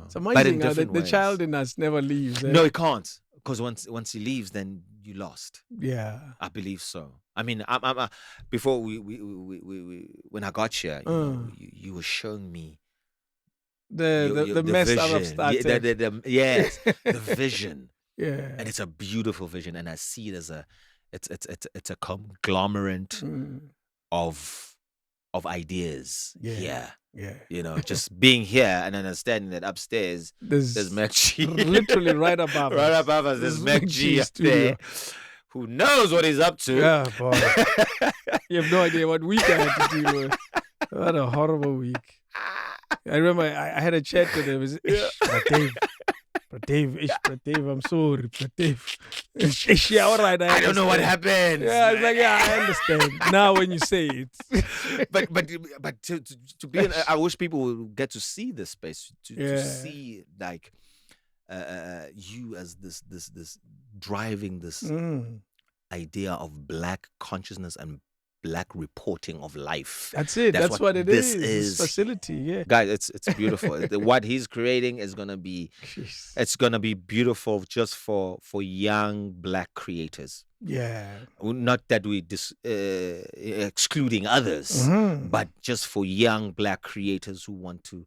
It's amazing how the child in us never leaves. No, it can't. Because once he leaves, then you lost. Yeah, I believe so. I mean, I'm before we when I got here, you were showing me the mess vision. I've started. Yes, the vision. Yeah, and it's a beautiful vision, and I see it as it's a conglomerate of ideas. Yeah. Just being here and understanding that upstairs there's Mtshali. Literally right above us. Right above us, there's Mtshali up there. Who knows what he's up to? Yeah, boy. You have no idea what week I had to deal with. What a horrible week. I remember I had a chat with him. Dave, I'm sorry, Dave. Yeah, all right. I don't know what happened. Yeah, I was like, yeah, I understand. Now when you say it. but to be I wish people would get to see this space, to see you as this driving this idea of Black consciousness and Black reporting of life. That's it. That's what it is. This facility, yeah. Guys, it's beautiful. What he's creating is gonna be beautiful just for young Black creators. Yeah. Not that we excluding others, but just for young Black creators who want to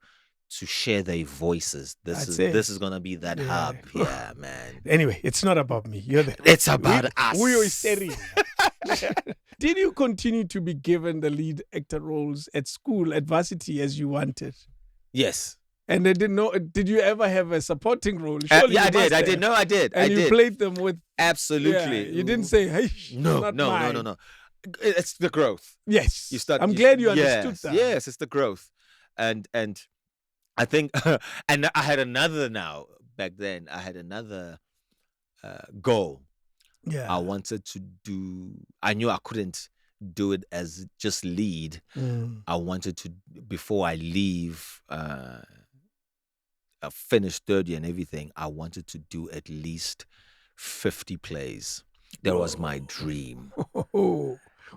share their voices. This is gonna be that hub. Yeah, man. Anyway, it's not about me. It's about us. We are staring. Did you continue to be given the lead actor roles at school, at varsity, as you wanted? Yes. And they didn't know. Did you ever have a supporting role? Yeah, I did. I did. No, I did. And you played them with. Absolutely. Yeah, you didn't say, "Hey, no. It's the growth. Yes. I'm glad you understood that. Yes, it's the growth, and I think, and I had another now. Back then, I had another goal. Yeah. I wanted to do. I knew I couldn't do it as just lead. I wanted to, before I leave, finish third year and everything, I wanted to do at least 50 plays. That was my dream.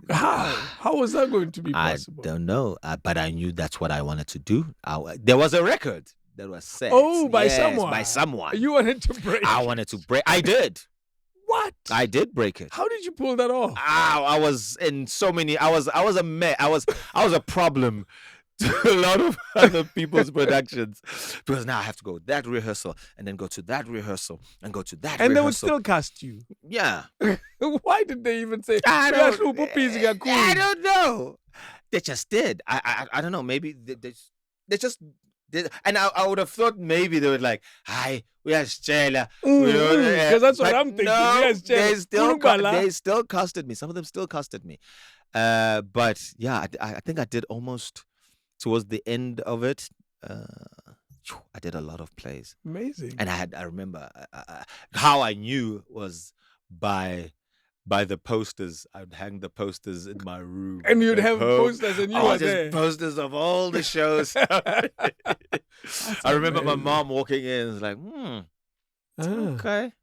How was that going to be possible? I don't know, but I knew that's what I wanted to do. There was a record that was set. By someone. By someone. You wanted to break. I wanted to break. I did. What? I did break it. How did you pull that off? I was in so many. I was a mess. I was a problem to a lot of other people's productions, because now I have to go that rehearsal and then go to that rehearsal and go to that rehearsal. And they would still cast you. Yeah. Why did they even say? I don't know. They just did. I don't know. Maybe they just did. And I would have thought maybe they would like, hi, we are Mtshali. Because that's what I'm thinking. No, they still casted me. Some of them still casted me. But yeah, I think I did almost towards the end of it. I did a lot of plays. Amazing. And I remember how I knew was by the posters. I would hang the posters in my room. And you'd have posters and you were there. Posters of all the shows. I remember my mom walking in and was like, okay.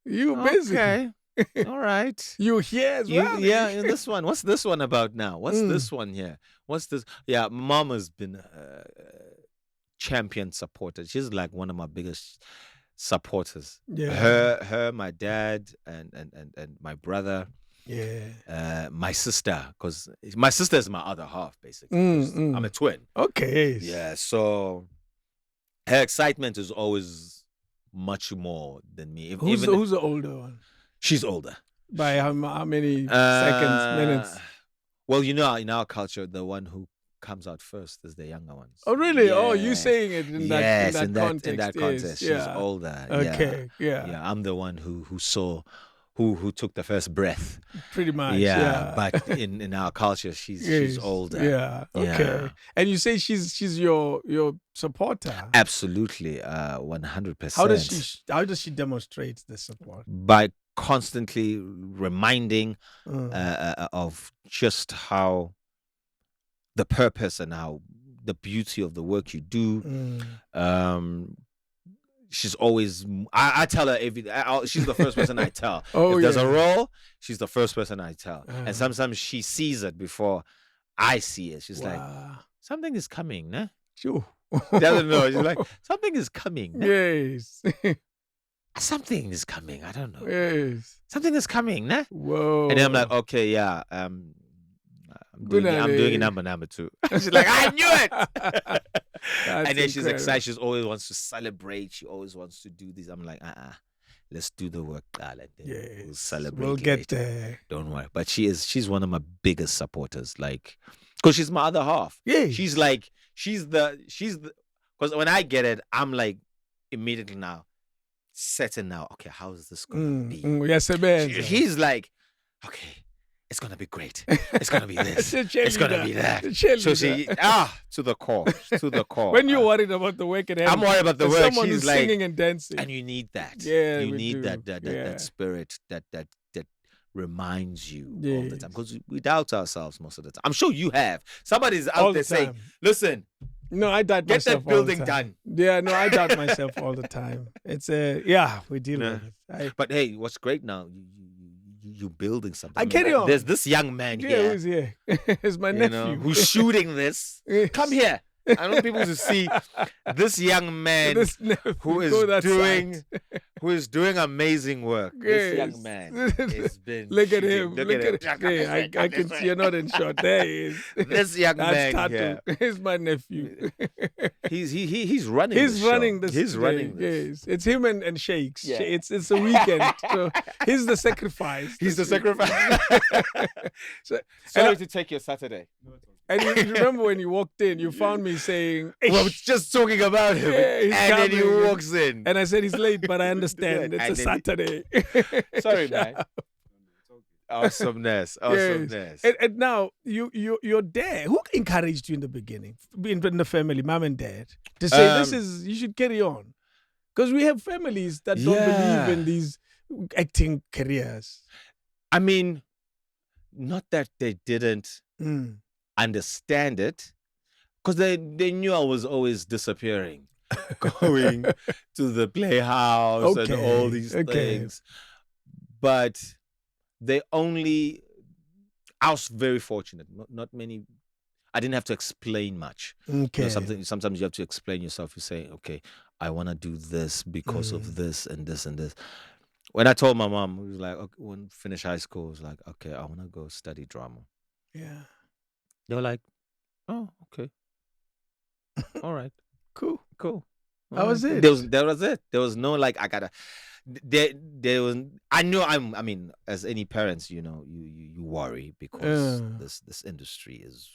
You busy. Okay. All right. You here as well? Yeah, in this one. What's this one about now? What's this one here? What's this? Yeah, mom has been a champion supporter. She's like one of my biggest supporters. Yeah. Her, my dad, and my brother. Yeah. My sister, because my sister is my other half, basically. I'm a twin. Okay. Yeah, so her excitement is always much more than me. Who's the older one? She's older. By how many seconds, minutes? Well, in our culture, the one who comes out first is the younger ones. Oh, really? Yeah. Oh, you saying it in that context? In that context, she's older. Okay, yeah. I'm the one who saw, who took the first breath. Pretty much. Yeah. But in our culture, she's older. Yeah. Okay. Yeah. And you say she's your supporter. Absolutely, 100%. How does she demonstrate the support? By constantly reminding of just how the purpose and how the beauty of the work you do. She's always, I tell her she's the first person I tell. If there's a role, she's the first person I tell. And sometimes she sees it before I see it. She's like, something is coming, nah? Sure. Doesn't know. She's like, something is coming. Nah? Yes. Something is coming. I don't know. Yes. Something is coming, nah? Whoa. And then I'm like, okay, yeah. I'm doing it number 2. She's like, I knew it. And then she's excited. She always wants to celebrate. She always wants to do this. I'm like, let's do the work, darling. We'll celebrate. We'll get there. Don't worry. But she's one of my biggest supporters. Like, because she's my other half. Yeah. She's the because when I get it, I'm like immediately now setting now. Okay, how is this gonna be? Yes, man. He's like, okay. It's gonna be great. It's gonna be this. It's gonna be that. So she to the core. When you're worried about the work at hand, I'm worried about the work. Someone She's who's like singing and dancing, and you need that. Yeah, you need that spirit that reminds you all the time, because we doubt ourselves most of the time. I'm sure you have. Somebody's out there saying, "Listen, no, I doubt get myself that building done." Yeah, no, I doubt myself all the time. It's we deal with it. But hey, what's great now? You building something. I carry on. There's this young man here. Who's here? It's my nephew. Who's shooting this. Come here. I want people to see this young man who is doing amazing work. Yes. This young man has been. Look at him. Look at him. I can see you're not in shot. There he is. This young man here. He's my nephew. He's running. He's running this. He's running this. Yes, it's him and Shakes. Yeah. It's a weekend. So he's the sacrifice. He's the sacrifice. Sorry to take your Saturday. And you remember when you walked in, you found me saying, we're just talking about him. And then he walks in. And I said, he's late, but I understand. It's a Saturday. Sorry, man. Awesomeness. Yes. And now, you're there. Who encouraged you in the beginning, in the family, mom and dad, to say, you should carry on? Because we have families that don't believe in these acting careers. I mean, not that they didn't understand it, because they knew I was always disappearing, going to the playhouse and all these things. But they only, I was very fortunate. Not many, I didn't have to explain much. Okay. You know, sometimes you have to explain yourself. You say, okay, I want to do this because of this and this and this. When I told my mom, it was like, okay, when I finished high school, it was like, okay, I want to go study drama. Yeah. They were like, oh, okay. All right. Cool. That was it. That was it. There was no like, I gotta, there was, I know I mean, as any parents, you know, you worry because this industry is,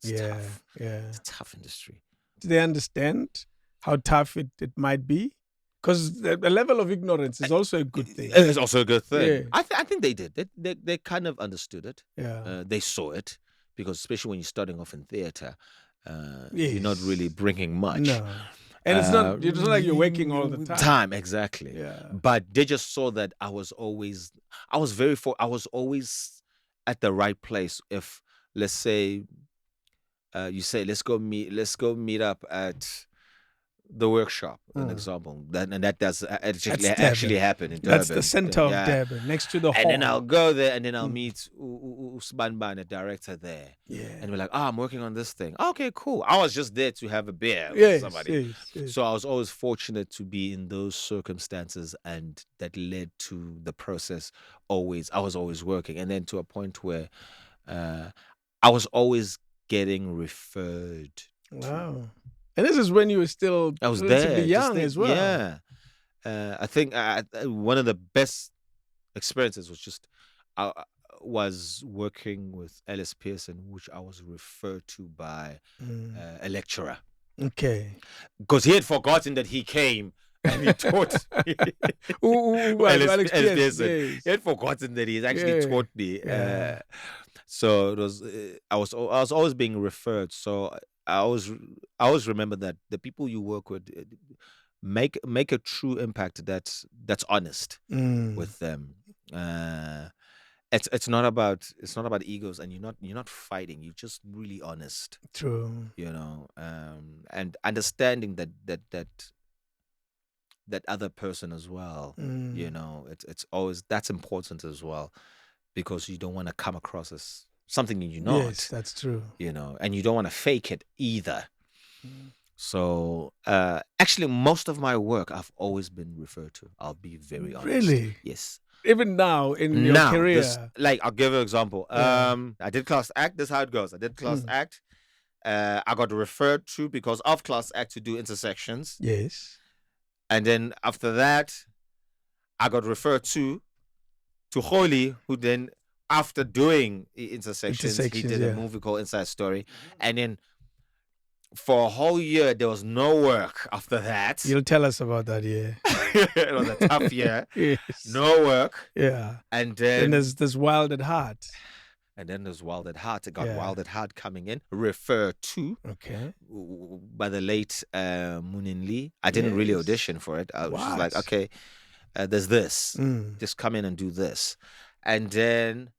it's tough. Yeah. It's a tough industry. Do they understand how tough it might be? Because the level of ignorance is also a good thing. It's also a good thing. Yeah. I think they did. They kind of understood it. Yeah. They saw it, because especially when you're starting off in theater, Yes. you're not really bringing much. No. And it's not like you're working all the time. Exactly. Yeah. But they just saw that I was always at the right place. If, let's say, you say, let's go meet up at the workshop, an example. That does actually happen in Durban. That's the center of Durban, next to the hall. And then I'll go there, and then I'll meet Usbanban, the director there. Yeah. And we're like, I'm working on this thing. Okay, cool. I was just there to have a beer with somebody. Yes. So I was always fortunate to be in those circumstances, and that led to the process. I was always working. And then to a point where I was always getting referred to. Wow. And this is when you were still relatively young as well. Yeah. I think one of the best experiences was just, I was working with Ellis Pearson, which I was referred to by a lecturer. Okay. Because he had forgotten that he came and he taught Ellis Pearson. Yes. He had forgotten that he actually taught me. Yeah. So it was, I was always being referred. So I always remember that the people you work with make a true impact that's honest with them. It's not about egos, and you're not fighting. You're just really honest. True. You know, and understanding that other person as well. You know, it's always, that's important as well, because you don't want to come across as something you're not. Yes, that's true. You know, and you don't want to fake it either. So actually, most of my work I've always been referred to. I'll be very honest. Really? Yes. Even now in your career. Like, I'll give you an example. I did class act. This is how it goes. I did class act. I got referred to because of class act to do intersections. Yes. And then after that, I got referred to Holy, who then, after doing intersections, he did a movie called Inside Story. And then for a whole year, there was no work after that. You'll tell us about that, yeah. It was a tough year. Yes. No work. Yeah. And then there's Wild at Heart. And then there's Wild at Heart. It got Wild at Heart coming in, referred to by the late Moonin Lee. I didn't really audition for it. I was just like, okay, there's this. Just come in and do this. And then,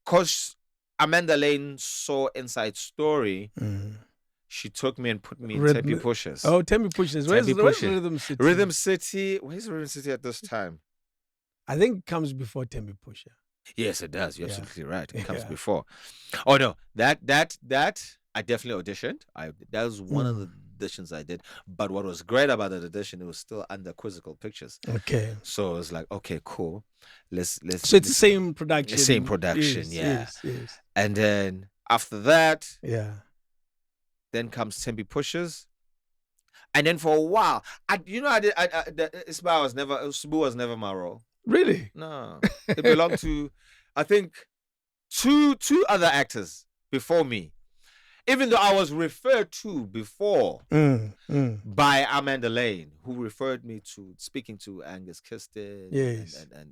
because Amanda Lane saw Inside Story, she took me and put me in Tempe Pushers. Oh, Tempe Pushers. Where's Rhythm City? Rhythm City. Where's Rhythm City at this time? I think it comes before Tempe Pusher. Yes, it does. You're absolutely right. It comes before. Oh no, that I definitely auditioned. That was one of the auditions I did. But what was great about that audition, it was still under Quizzical Pictures. Okay. So it was like, okay, cool. Let's. So it's the same production. Same production, yes. And then after that, then comes Tempe Pushers. And then for a while, Sbu was never my role. Really? No. It belonged to, I think, two other actors before me. Even though I was referred to before by Amanda Lane, who referred me to speaking to Angus Kirsten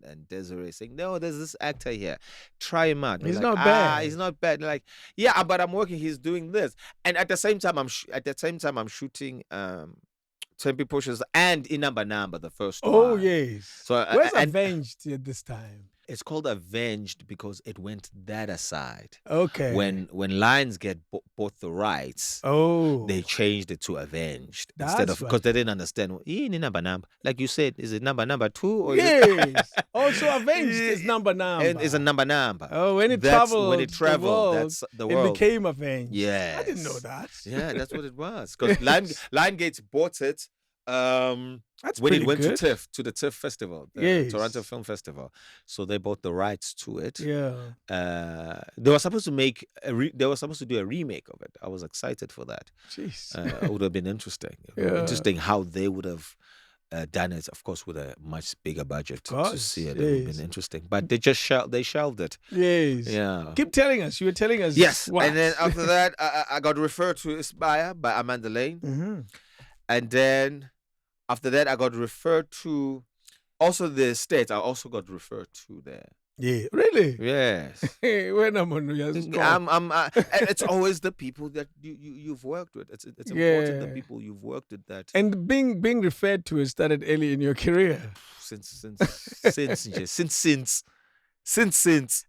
and Desiree, saying, no, there's this actor here. Try him out. He's not bad. He's not bad. They're like, yeah, but I'm working. He's doing this. And at the same time, I'm shooting Tempe Pushers and Inamba Namba, the first one. Oh, yes. So where's Avenged at this time? It's called Avenged because it went that aside. Okay. When Lions get both the rights, they changed it to Avenged instead of, because they didn't understand. Like you said, is it number 2 or yes? Also, Avenged is number. And it's a number. Oh, when it traveled, that's the world. It became Avenged. Yes. I didn't know that. Yeah, that's what it was. Because Lionsgate bought it. That's when it went good. to TIFF, to the TIFF festival, the Toronto Film Festival, so they bought the rights to it. Yeah. They were supposed to make they were supposed to do a remake of it. I was excited for that. Jeez. It would have been interesting. Interesting how they would have done it. Of course, with a much bigger budget to see it. It would have been interesting, but they just shelved it. Yes. Yeah. Keep telling us. You were telling us. Yes. What? And then after that, I got referred to Aspire by Amanda Lane, Mm-hmm. and then. After that, I got referred to also the States. I also got referred to there. Yeah, really? Yes. When it's always the people that you've worked with. It's important the people you've worked with that. And being referred to has started early in your career. Since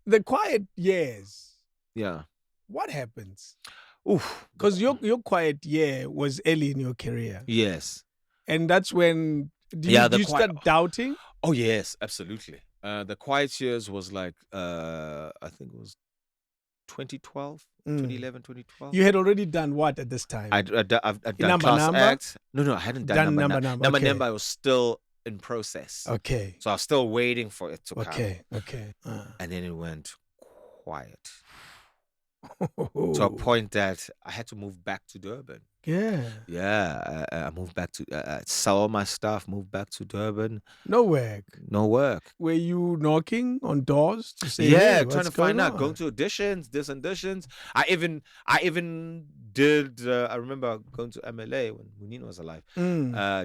the quiet years. Yeah. What happens? Oof. Because your quiet year was early in your career. Yes. And that's when you start doubting? Oh, yes, absolutely. The quiet years was like, I think it was 2012, 2011, 2012. You had already done what at this time? I'd done Class Act. No, I hadn't done Number. Number was still in process. Okay. So I was still waiting for it to come. Okay. And then it went quiet. To a point that I had to move back to Durban. Yeah. I moved back to sell all my stuff. Moved back to Durban. No work. Were you knocking on doors to say, trying to find out, going to auditions, I even did. I remember going to MLA when Munino was alive,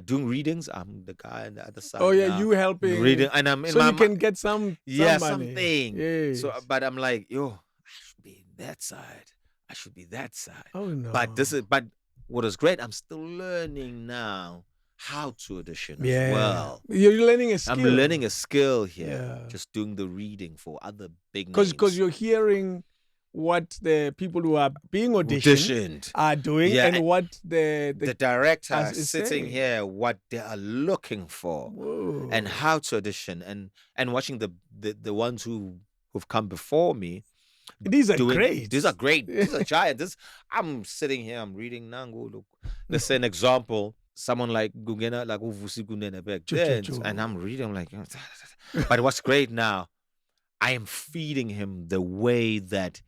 doing readings. I'm the guy on the other side. Oh yeah, now, you helping reading, and I'm in so my you can get some money. something. Yes. So, but I'm like, I should be that side. I should be that side. Oh no. But what is great, I'm still learning now how to audition as well. You're learning a skill. I'm learning a skill here. Just doing the reading for other big names. Because you're hearing what the people who are being auditioned are doing and what the director is sitting here, what they are looking for. Whoa. And how to audition and watching the ones who've come before me. These are great. These are great. These are giant. I'm sitting here, I'm reading Nango. Look, let's say an example. Someone like Gugena, like Uvusi Gunene back then, and I'm reading, I'm like, but what's great now, I am feeding him the way that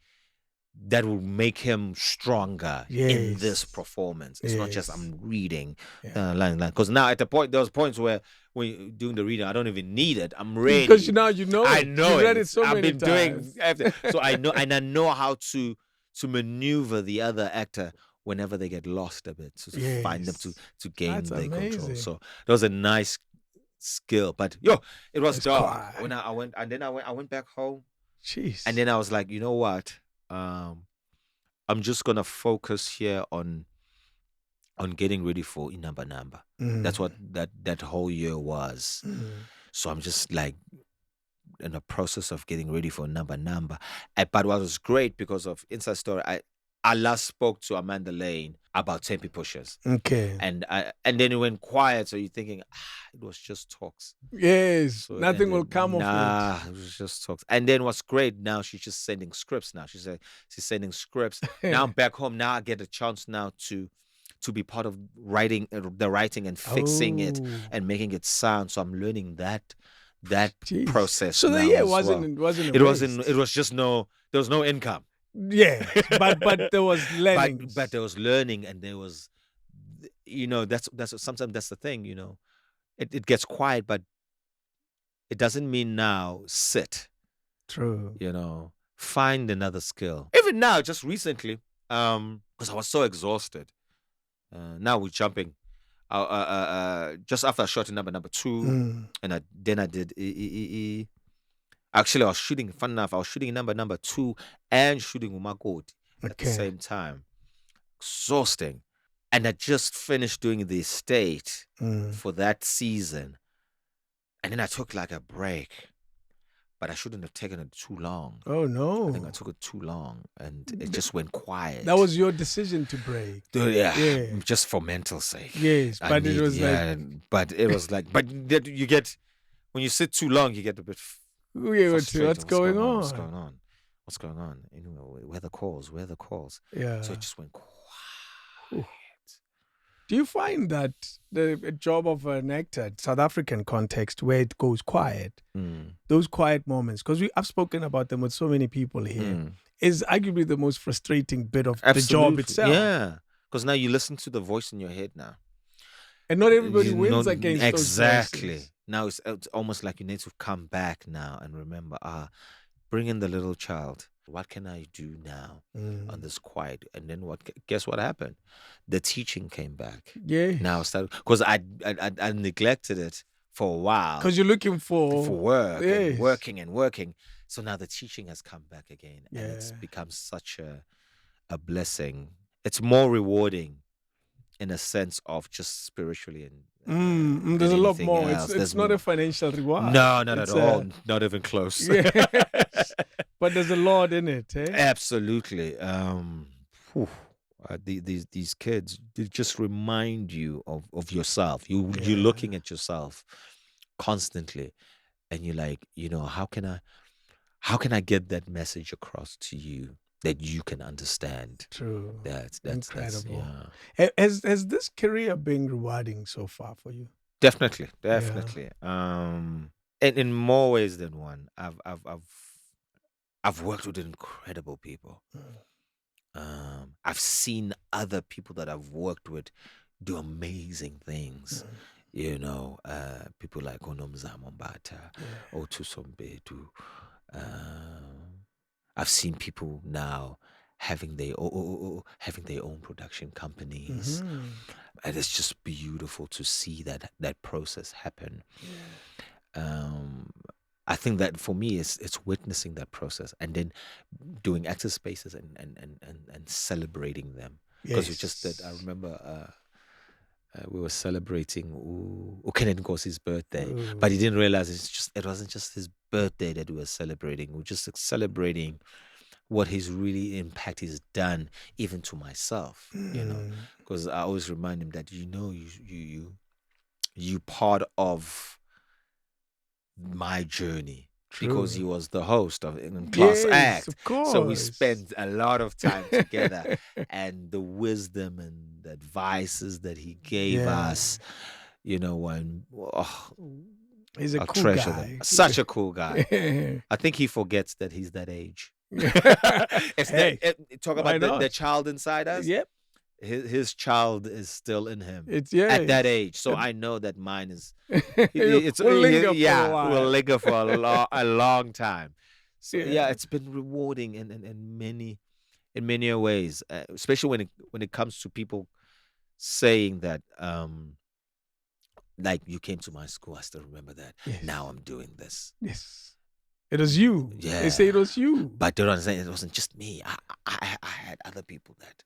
will make him stronger in this performance. It's not just I'm reading line. Because now there was points where when you're doing the reading, I don't even need it. I'm ready. Because now you know. I know You've read it so many times. I've been doing everything. So I know, and I know how to maneuver the other actor whenever they get lost a bit, to find them to gain their control. So that was a nice skill. But it was dark when I went, and then I went back home. Jeez. And then I was like, you know what? I'm just gonna focus here on getting ready for Inamba. That's what that whole year was. So I'm just like in the process of getting ready for Namba. But what was great, because of Inside Story, I last spoke to Amanda Lane about Tempe Pushers. Okay. And then it went quiet, so you're thinking, it was just talks. Yes. So nothing will come of it. It was just talks. And then what's great now, she's just sending scripts now. She's sending scripts. Now I'm back home. Now I get a chance now to be part of writing and fixing it and making it sound. So I'm learning that process. So the year wasn't it was just there was no income. Yeah, but there was learning. But there was learning, and there was, that's sometimes that's the thing, it gets quiet, but it doesn't mean now sit. True. Find another skill. Even now, just recently, because I was so exhausted. Now we're jumping. Just after I shot in number 2, and then I did. Actually, I was shooting. Fun enough, I was shooting number 2 and shooting Umakoti at the same time. Exhausting, and I just finished doing the estate for that season, and then I took like a break. but I shouldn't have taken it too long. Oh no! I think I took it too long, and it just went quiet. That was your decision to break. Yeah, just for mental sake. Yes, but it was but it was like, but you get, when you sit too long, you get a bit frustrated. What's going on? What's going on? What's going on? Anyway, where are the calls? Yeah. So it just went quiet. Do you find that the job of an actor, South African context, where it goes quiet, those quiet moments, because I've spoken about them with so many people here, is arguably the most frustrating bit of the job itself. Yeah, because now you listen to the voice in your head now. And not everybody wins against exactly. those voices. Now it's almost like you need to come back now and remember, bring in the little child. What can I do now on this quiet? And then guess what happened? The teaching came back. Yeah. Now because I neglected it for a while. Because you're looking for work, and working. So now the teaching has come back again, and it's become such a blessing. It's more rewarding in a sense of just spiritually and there's a lot more. It's not a financial reward. No, not at all. Not even close. Yes. But there's a lot in it. Absolutely. These kids, they just remind you of yourself. You're looking at yourself constantly, and you're like, how can I get that message across to you that you can understand? True. That's incredible. Has this career been rewarding so far for you? Definitely. And in more ways than one. I've worked with incredible people. I've seen other people that I've worked with do amazing things. People like Onomzamo Mbata, Otusombedu. I've seen people now having their own production companies, and it's just beautiful to see that process happen. I think that for me, it's witnessing that process and then doing actor spaces and celebrating them. Because it's just that I remember we were celebrating Ukenet Nkosi's birthday, but he didn't realize it wasn't just his birthday that we were celebrating. We were just celebrating what his really impact he's done, even to myself. Because I always remind him that you part of my journey. True. Because he was the host of Class Act. Of course. So we spent a lot of time together, and the wisdom and the advices that he gave us, when he's a I'll cool treasure guy. Them. Such a cool guy. I think he forgets that he's that age. Talk about the child inside us. Yep. His child is still in him at that age. So I know that mine is. Will linger for a long time. So it's been rewarding in many ways, especially when it comes to people saying that, like, you came to my school. I still remember that. Yes. Now I'm doing this. Yes. It was you. Yeah. They say it was you. But they don't understand, it wasn't just me. I had other people that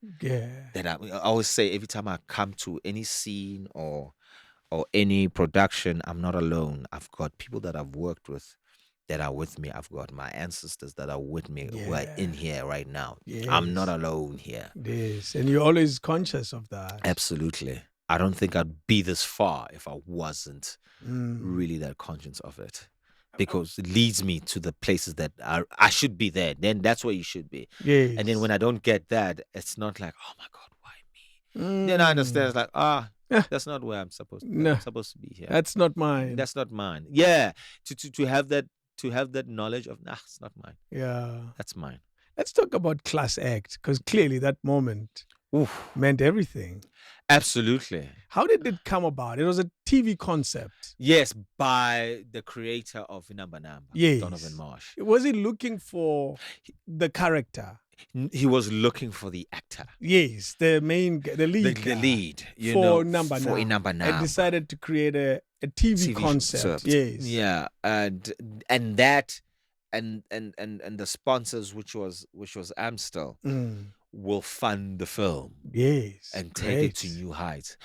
I always say, every time I come to any scene or any production, I'm not alone. I've got people that I've worked with that are with me. I've got my ancestors that are with me who are in here right now. Yes. I'm not alone here. Yes. And you're always conscious of that. Absolutely. I don't think I'd be this far if I wasn't really that conscious of it. Because it leads me to the places that I should be there. Then that's where you should be. Yes. And then when I don't get that, it's not like, oh my God, why me? Then I understand, it's like, that's not where I'm supposed to be. No. I'm supposed to be here. That's not mine. That's not mine. Yeah. To have that knowledge of, it's not mine. Yeah. That's mine. Let's talk about Class Act, because clearly that moment meant everything. Absolutely. How did it come about? It was a TV concept. Yes, by the creator of Namba Namba, yes. Donovan Marsh. Was he looking for the character? He was looking for the actor. Yes, the lead. The lead. For Namba Namba. And decided to create a TV concept. Yes. Yeah, and that and the sponsors, which was Amstel, will fund the film. Yes. And take it to new heights.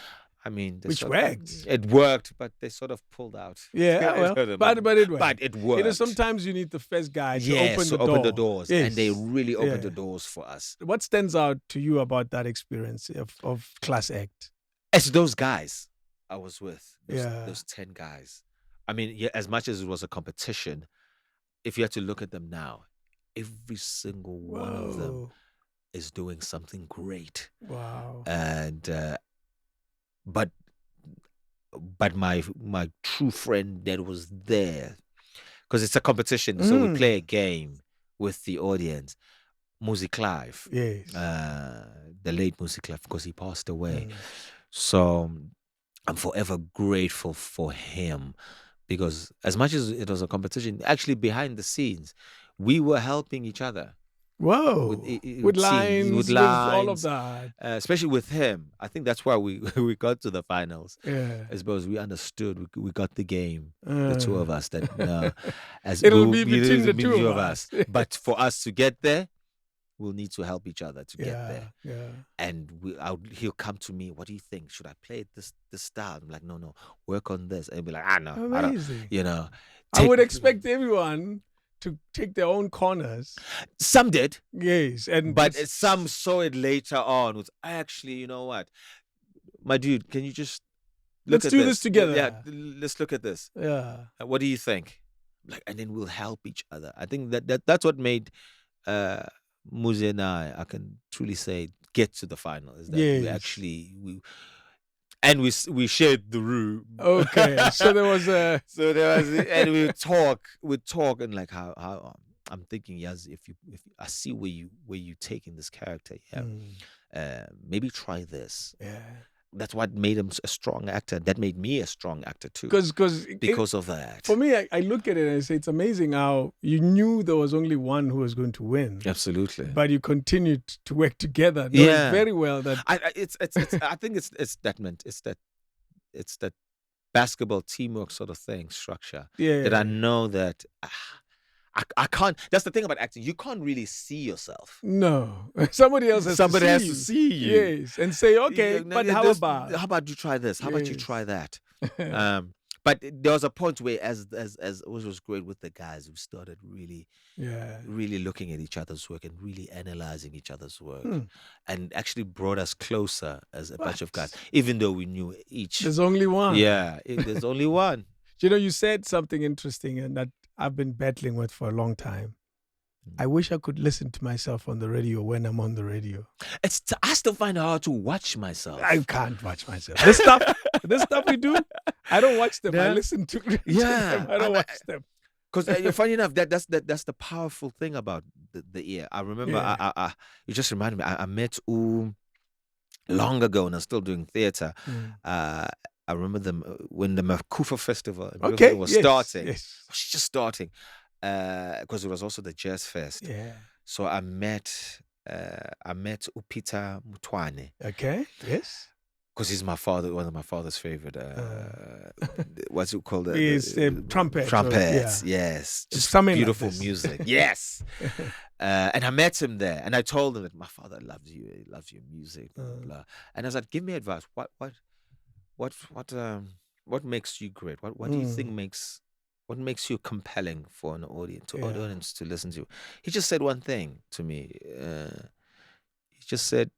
I mean, which worked. It worked, but they sort of pulled out. Yeah, well, but it worked. But it worked. Sometimes you need the first guy to open the doors. Yes. And they really opened the doors for us. What stands out to you about that experience of Class Act? It's those guys I was with. Those 10 guys. I mean, as much as it was a competition, if you had to look at them now, every single one of them is doing something great. Wow. And but my true friend that was there, because it's a competition, so we play a game with the audience. Muzi Clive, yes, the late Muzi Clive, because he passed away. So I'm forever grateful for him, because as much as it was a competition, actually behind the scenes, we were helping each other. Whoa, with lines, with all of that. Especially with him. I think that's why we got to the finals. Yeah. I suppose we understood. We got the game, the two of us. That it'll be between the two of us. But for us to get there, we'll need to help each other to get there. Yeah. And he'll come to me. What do you think? Should I play it this style? I'm like, no. Work on this. And he'll be like, no. Amazing. I don't, I would expect everyone to take their own corners. Some did. Yes. But some saw it later on. Actually, you know what? My dude, can you just let's do this together. Yeah, let's look at this. Yeah. What do you think? And then we'll help each other. I think that's what made Muzi and I can truly say, get to the final. Is that we shared the room. Okay, so there was and we talk and like how I'm thinking, yes, if I see where you taking this character, maybe try this. Yeah. That's what made him a strong actor. That made me a strong actor too. Because of that. For me, I look at it and I say it's amazing how you knew there was only one who was going to win. Absolutely. But you continued to work together, knowing very well that I think it's that basketball teamwork sort of thing, structure. Yeah. That I know that I can't. That's the thing about acting. You can't really see yourself. No, somebody else has to see you. Yes, and say, okay, but how about you try this? How about you try that? But there was a point where, as which was great with the guys, who started really looking at each other's work and really analyzing each other's work, and actually brought us closer as a bunch of guys, even though we knew each. There's only one. Yeah, there's only one. You said something interesting, and that I've been battling with for a long time. I wish I could listen to myself on the radio when I'm on the radio. I still find it hard to watch myself. I can't watch myself. This stuff we do, I don't watch them. I listen to them. I don't watch them. Because funny enough, that's the powerful thing about the ear. I remember, you just reminded me, I met long ago, and I'm still doing theatre. I remember them when the Makufa Festival was starting. Yes. It was just starting. Because it was also the Jazz Fest. Yeah. So I met Upita Mutwane. Okay. Yes. Because he's one of my father's favorite. What's it called? Trumpets. Trumpets. Yes. Just beautiful like music. Yes. And I met him there, and I told him that my father loves you. He loves your music. Blah, blah. And I was like, give me advice. What makes you great? What do you think makes? What makes you compelling for an audience to listen to? He just said one thing to me. He just said,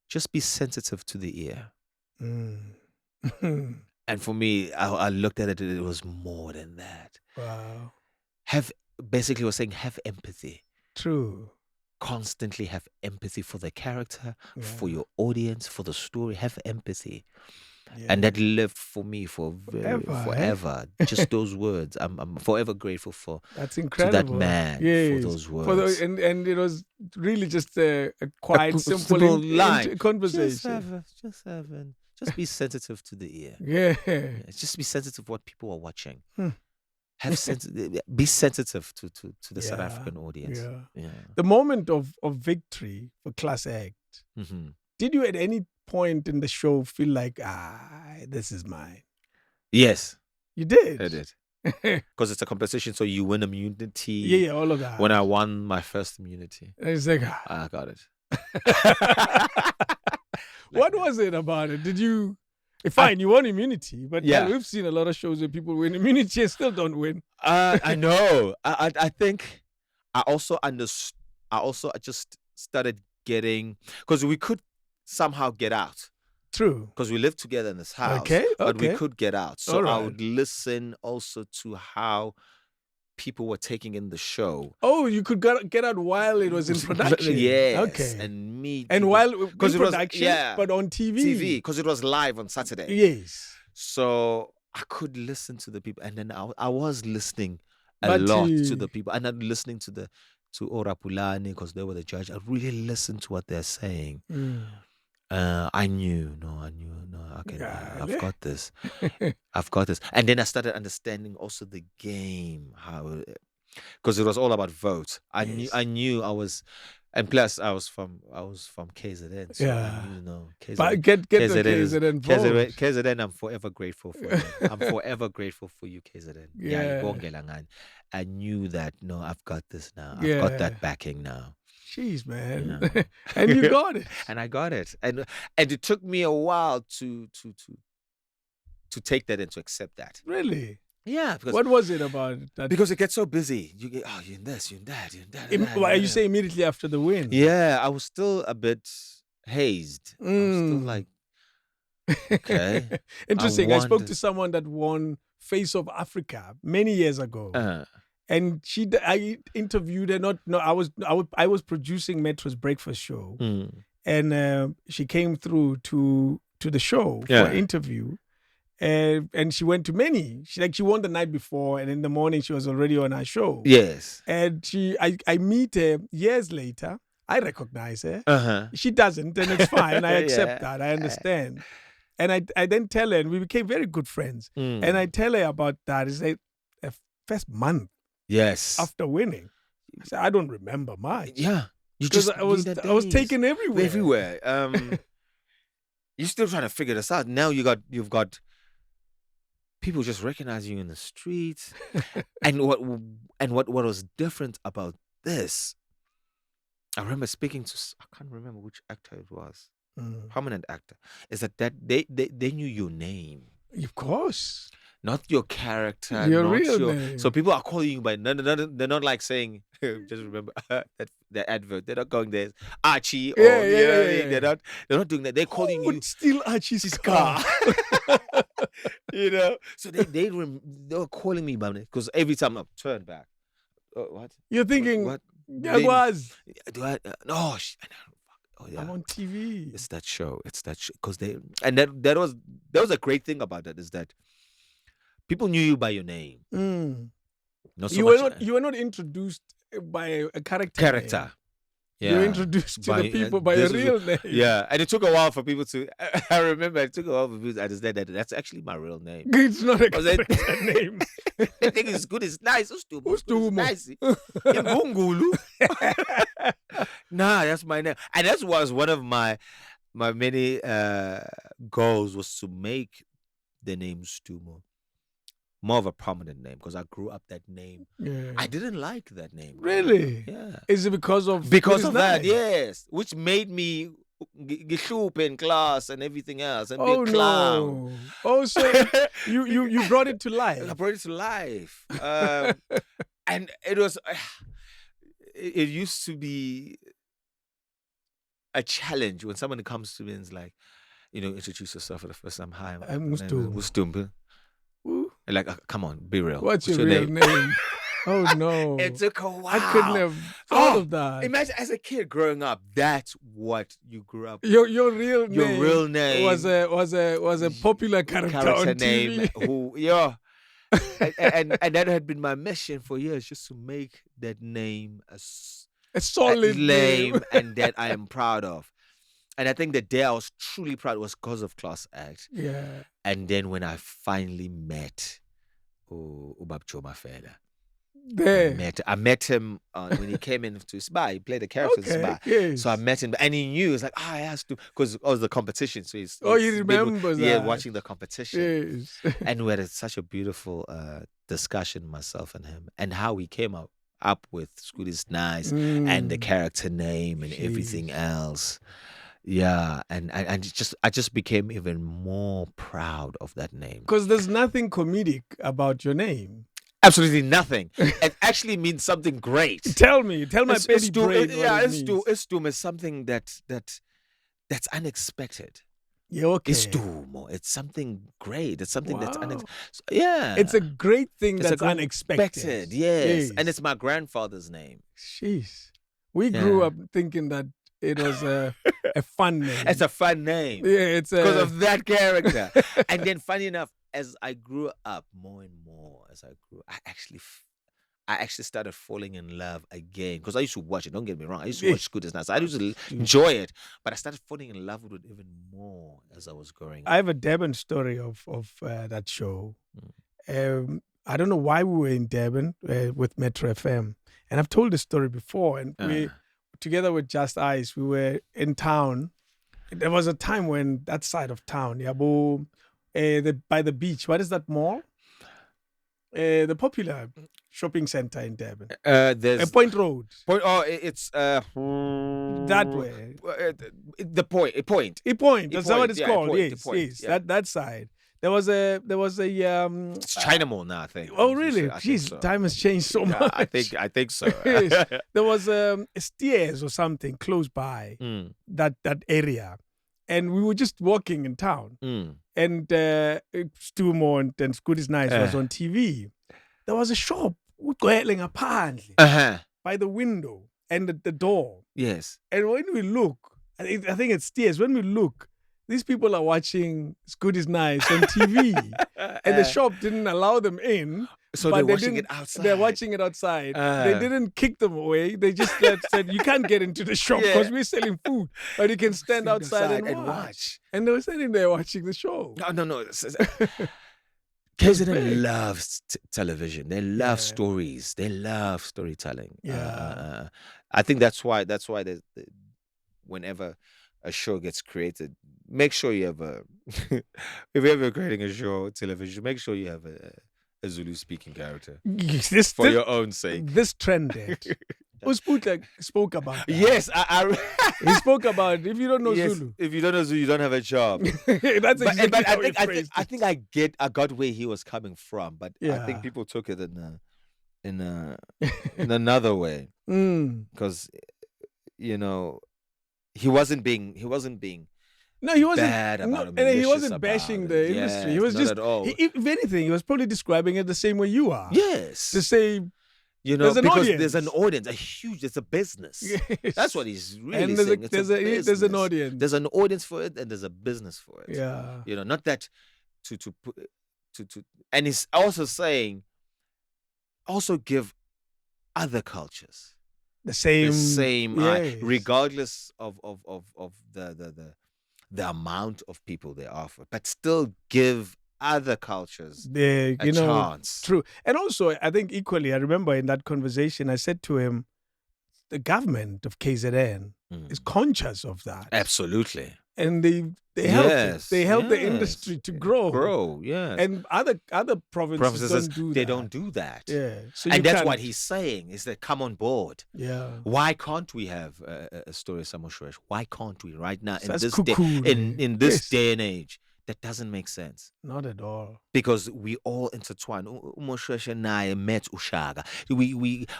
just be sensitive to the ear. And for me, I looked at it, and it was more than that. Wow. Basically was saying, have empathy. True. Constantly have empathy for the character, for your audience, for the story. Have empathy. Yeah. And that lived for me forever. Just those words. I'm forever grateful for. That's incredible. To that man for those words. And it was really just a quiet, simple line. Conversation. Just be sensitive to the ear. Yeah. Just be sensitive to what people are watching. Be sensitive to the South African audience. Yeah. The moment of victory for Class Act. Did you at any point in the show feel like, this is mine? Yes. You did? I did. Because it's a competition, so you win immunity. Yeah, all of that. When I won my first immunity, it's like, I got it. What was it about it? Did you Fine, you won immunity, but we've seen a lot of shows where people win immunity and still don't win. I know. I think I also understood. I also just started getting, because we could somehow get out. True. Because we lived together in this house. Okay. But we could get out. So All I right. would listen also to how people were taking in the show. Oh, you could get out while it was in production. Yes. Okay. And meet and people. while in it was, production, but on TV. Because it was live on Saturday. Yes. So I could listen to the people, and then I was listening a lot to the people, and I'm listening to Orapulani because they were the judge. I really listened to what they're saying. I knew, okay, I've got this. I've got this. And then I started understanding also the game, how, because it was all about vote. I knew I was, and plus I was from KZN, so I knew, KZN. But get the KZN vote. KZN, I'm forever grateful for you. I'm forever grateful for you, KZN. I knew that, I've got this now. I've got that backing now. Jeez, man. And you got it. And I got it. And it took me a while to take that and to accept that. Really? Yeah. Because, what was it about that? Because it gets so busy. You get, you're in this, you're in that, you're in that. You say immediately after the win? Yeah, I was still a bit hazed. I was still like, okay. Interesting. I spoke to someone that won Face of Africa many years ago. And I interviewed her. I was producing Metro's breakfast show, and she came through to the show for an interview, and she went to many. She won the night before, and in the morning she was already on our show. Yes, and I meet her years later. I recognize her. She doesn't, and it's fine. I accept that. I understand. And I then tell her, and we became very good friends. And I tell her about that. It's like the first month. Yes. After winning. I said, I don't remember much. Yeah. I was taken everywhere. Everywhere. You're still trying to figure this out. Now you've got people just recognizing you in the streets. and what was different about this, I remember speaking to, I can't remember which actor it was. Prominent actor. Is that they knew your name. Of course. Not your character. Your real name. So people are calling you by they're not like saying, just remember that the advert. They're not going there, Archie, or they're not doing that. They're calling you steal Archie's car. So they were calling me by name because every time I turn back. What? You're thinking what? I was. Do I? No. Oh, yeah. I'm on TV. It's that show. Because that was a great thing about that, is that people knew you by your name. Not so you were not introduced by a character. Character. Yeah. You were introduced to the people by your real name. Yeah, and it took a while for people to. I remember it took a while for people to understand that that's actually my real name. It's not a character name. They think it's good. It's nice. It's nice. Nah, that's my name, and that was one of my many goals, was to make the name Stumo more of a prominent name, because I grew up that name. Yeah. I didn't like that name. Really? Yeah. Is it because of that? Yes, which made me gishoop in class and everything else and be a clown. No. Oh, so you brought it to life. I brought it to life, and it was. It used to be a challenge when someone comes to me and is like, introduce yourself for the first time. Hi, I'm Mustumbu. Like, come on, be real. What's your real name? Oh no! It took a while. I couldn't have thought of that. Imagine as a kid growing up, that's what you grew up. Your real name was a popular character on name. TV. And that had been my mission for years, just to make that name a solid name and that I am proud of. And I think the day I was truly proud was because of Class Act. Yeah. And then when I finally met Ubabcho Mafela. I met him when he came in to Spa. He played the character in Spa. Yes. So I met him, and he knew. He was like, I has to, because it was the competition. So he remembers that. Yeah, watching the competition. Yes. And we had such a beautiful discussion, myself and him, and how he came up with School is Nice and the character name and everything else. Yeah, and I just became even more proud of that name. Because there's nothing comedic about your name. Absolutely nothing. It actually means something great. Tell my petty brain yeah, what it means. Istum is something that's unexpected. Yeah, okay. Istumo. It's something great. It's something that's Wow. unexpected. Yeah. It's a great thing It's that's unexpected. Yes. And it's my grandfather's name. Jeez. We grew up thinking that it was a fun name. It's a fun name. Yeah, it's because of that character. And then, funny enough, as I grew up more and more, I actually started falling in love again, because I used to watch it. Don't get me wrong. I used to watch Good Is Nice. I used to enjoy it, but I started falling in love with it even more as I was growing up. I have a Durban story of that show. I don't know why we were in Durban with Metro FM, and I've told the story before. And we, together with Just Ice, we were in town. There was a time when that side of town, Yabo, by the beach. What is that mall? The popular shopping center in Durban. There's Point Road. It's that way. The point. That's what it's called. Yes. Yeah. That side. There was a It's China Mall now, I think. Oh, really? I think Jeez, so. time has changed so much. I think so. Yes. There was stairs or something close by that area, and we were just walking in town, and Stumo and Good Is Nice was on TV. There was a shop by the window and the door. Yes. And when we look, I think it's stairs. When we look, these people are watching Good Is Nice on TV, and the shop didn't allow them in. So they're watching it outside. They're watching it outside. They didn't kick them away. They just said, you can't get into the shop because we're selling food, but you can stand outside and watch. And they were sitting there watching the show. No. KZN loves television. They love stories. They love storytelling. Yeah. I think that's why whenever a show gets created, make sure you have if you're ever creating a show, television, make sure you have a Zulu speaking character for your own sake. This trended. Usputa spoke about that. Yes, he spoke about, if you don't know Zulu. If you don't know Zulu, you don't have a job. That's exactly how he phrased I think I got where he was coming from, but I think people took it in another way. Because he wasn't being no, he wasn't bad about and he wasn't bashing the industry. He was not just at all. If anything, he was probably describing it the same way you are. Yes. To say, there's an audience, there's a business. Yes. That's what he's really and saying. There's an audience. There's an audience for it, and there's a business for it. Yeah. Not that to and he's also saying, also give other cultures the same regardless of the amount of people they offer, but still give other cultures a chance. True. And also, I think equally, I remember in that conversation, I said to him, the government of KZN is conscious of that. Absolutely. And they help it. They help the industry to grow. Yes. And other provinces don't do that. They don't do that. Yeah. So and that's what he's saying, is that come on board. Yeah. Why can't we have a story of Samoshwesh? Why can't we right now in this day and age? That doesn't make sense. Not at all. Because we all intertwine. Umoshwesh and I met Ushaga.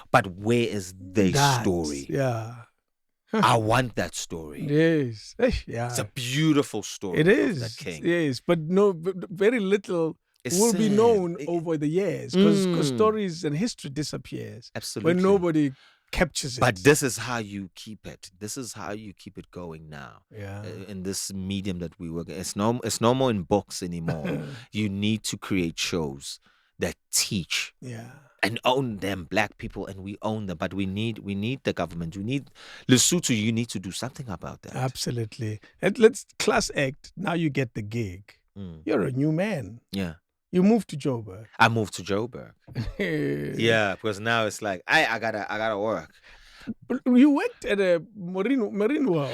But where is their story? Yeah. I want that story. Yes. Yeah. It's a beautiful story. It is. That king. Yes. But very little will be known over the years, because stories and history disappears. Absolutely. When nobody captures it. But this is how you keep it. This is how you keep it going now. Yeah. In this medium that we work in. It's no more in books anymore. You need to create shows that teach. Yeah. And own them, black people, and we own them. But we need the government. We need Lesotho. You need to do something about that. Absolutely. And let's class act. Now you get the gig. You're a new man. Yeah. You moved to Joburg. I moved to Joburg. Yeah, because now it's like I gotta work. But you worked at a Marine World.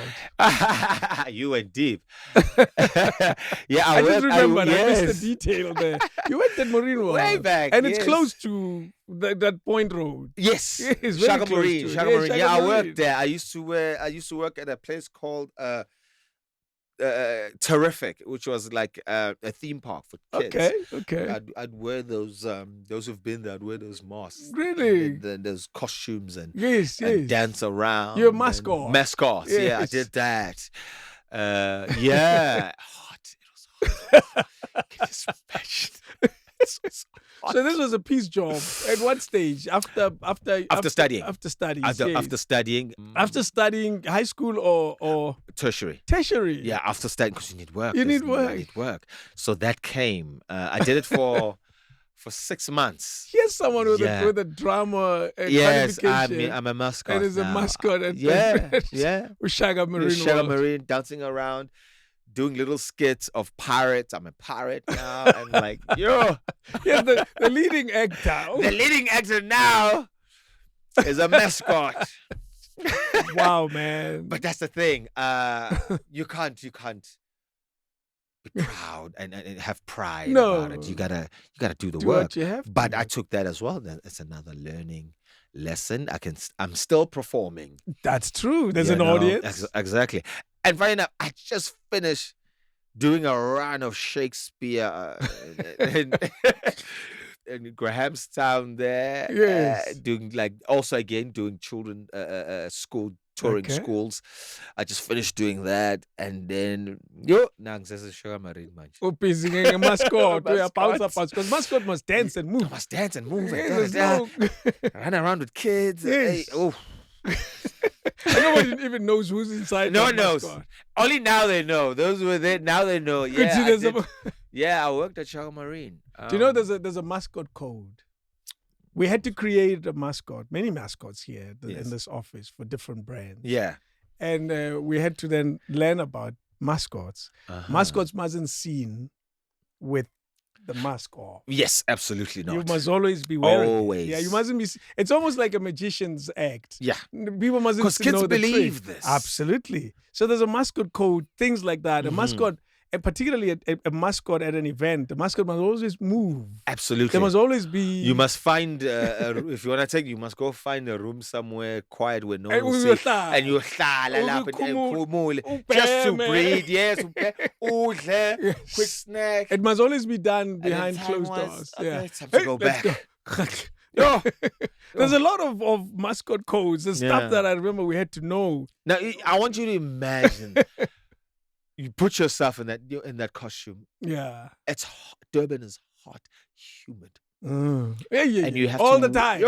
You went deep. Yeah, I just remember. I missed the detail there. You went at Marine World. Way back, and it's close to that Point Road. Yes, Shaka Marine. Yeah, I worked there. I used to work at a place called terrific, which was like a theme park for kids. Okay. I'd wear those who've been there, I'd wear those masks. Really? And those costumes and Yes. dance around. You're a mascot. Mascots. Yes. Yeah, I did that. Hot. It was hot. Can you just imagine? It's so hot. So this was a piece job. At what stage? After studying. After studies. After studying. After studying high school or tertiary. Tertiary. Yeah, after studying, because you need work. You need I need work. So that came. I did it for 6 months. Here's someone with a drama qualification. I'm a mascot. And is a mascot. And yeah. With Shaka Marine. Shaka Marine, dancing around, doing little skits of pirates. I'm a pirate now. And like, yo. Yeah, the leading actor. The leading actor now is a mascot. Wow, man. But that's the thing. You can't be proud and have pride about it. You gotta do the work. What you have to but do. I took that as well. It's another learning lesson. I'm still performing. That's true. There's an audience. Exactly. And funny enough, I just finished doing a run of Shakespeare in Grahamstown there. Yes. Doing children school touring schools. I just finished doing that, and then now I'm just a Sugar Marine man. Busy a mascot. Because mascot must dance and move. Must dance and move. Yes, Run around with kids. Yes. Nobody even knows who's inside. No one knows. Only now they know. Those who were there, now they know. Yeah, I worked at Sugar Marine. Do you know there's a mascot code? We had to create a mascot, many mascots here in this office for different brands. Yeah. And we had to then learn about mascots. Mascots mustn't seen with the mask off. Yes, absolutely not. You must always be wearing Always. it. Yeah, you mustn't be. It's almost like a magician's act. Yeah. People mustn't Because kids know the believe trick. this. Absolutely. So there's a mascot code, things like that. A mascot, and particularly a mascot at an event, the mascot must always move. Absolutely. There must always be. You must find, if you want to take, you must go find a room somewhere quiet where no one will see. And you just to breathe. Yes. Quick snack. It must always be done behind closed doors. Okay, time to go back. There's a lot of mascot codes and stuff that I remember we had to know. Now, I want you to imagine. You put yourself in that costume. Yeah. It's hot. Durban is hot, humid. Yeah. And you have all to, the time.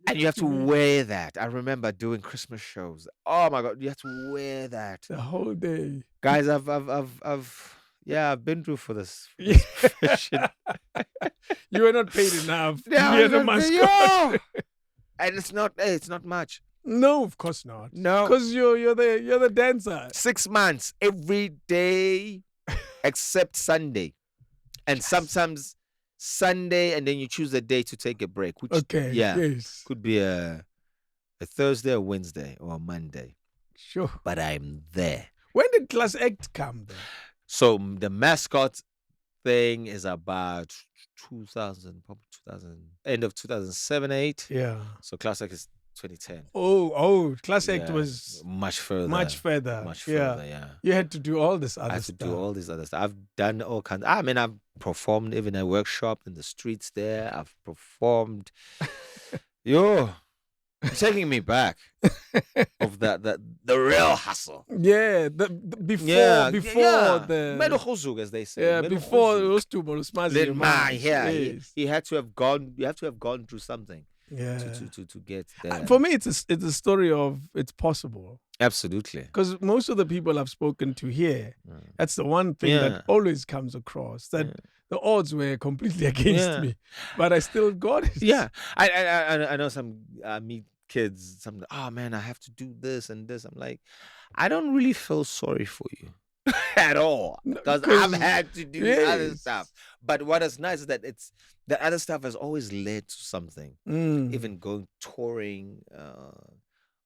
And you have to wear that. I remember doing Christmas shows. Oh my God, you have to wear that the whole day. Guys, I've been through for this profession. You were not paid enough. You're the mascot. And it's not much. No, of course not. No, because you're the dancer. 6 months every day, except Sunday, and sometimes Sunday, and then you choose a day to take a break. Which could be a Thursday, or Wednesday, or a Monday. Sure, but I'm there. When did Class Act come then? So the mascot thing is about 2000, probably 2000, end of 2007-8. Yeah. So Class Act is 2010. Oh, Class Act was much further. Yeah. You had to do all this other stuff. I had to do all this other stuff. I've done all kinds. I've performed even a workshop in the streets there. I've performed. You're taking me back of the real hustle. Yeah, before the Medochuzug, as they say. Yeah, before those two he had to have gone. You have to have gone through something. Yeah. To get there. For me, it's a story of it's possible. Absolutely. Because most of the people I've spoken to here, that's the one thing that always comes across, that the odds were completely against me, but I still got it. Yeah. I know some meet kids, some, oh man, I have to do this and this. I'm like, I don't really feel sorry for you. At all, because I've had to do other stuff. But what is nice is that the other stuff has always led to something. Even going touring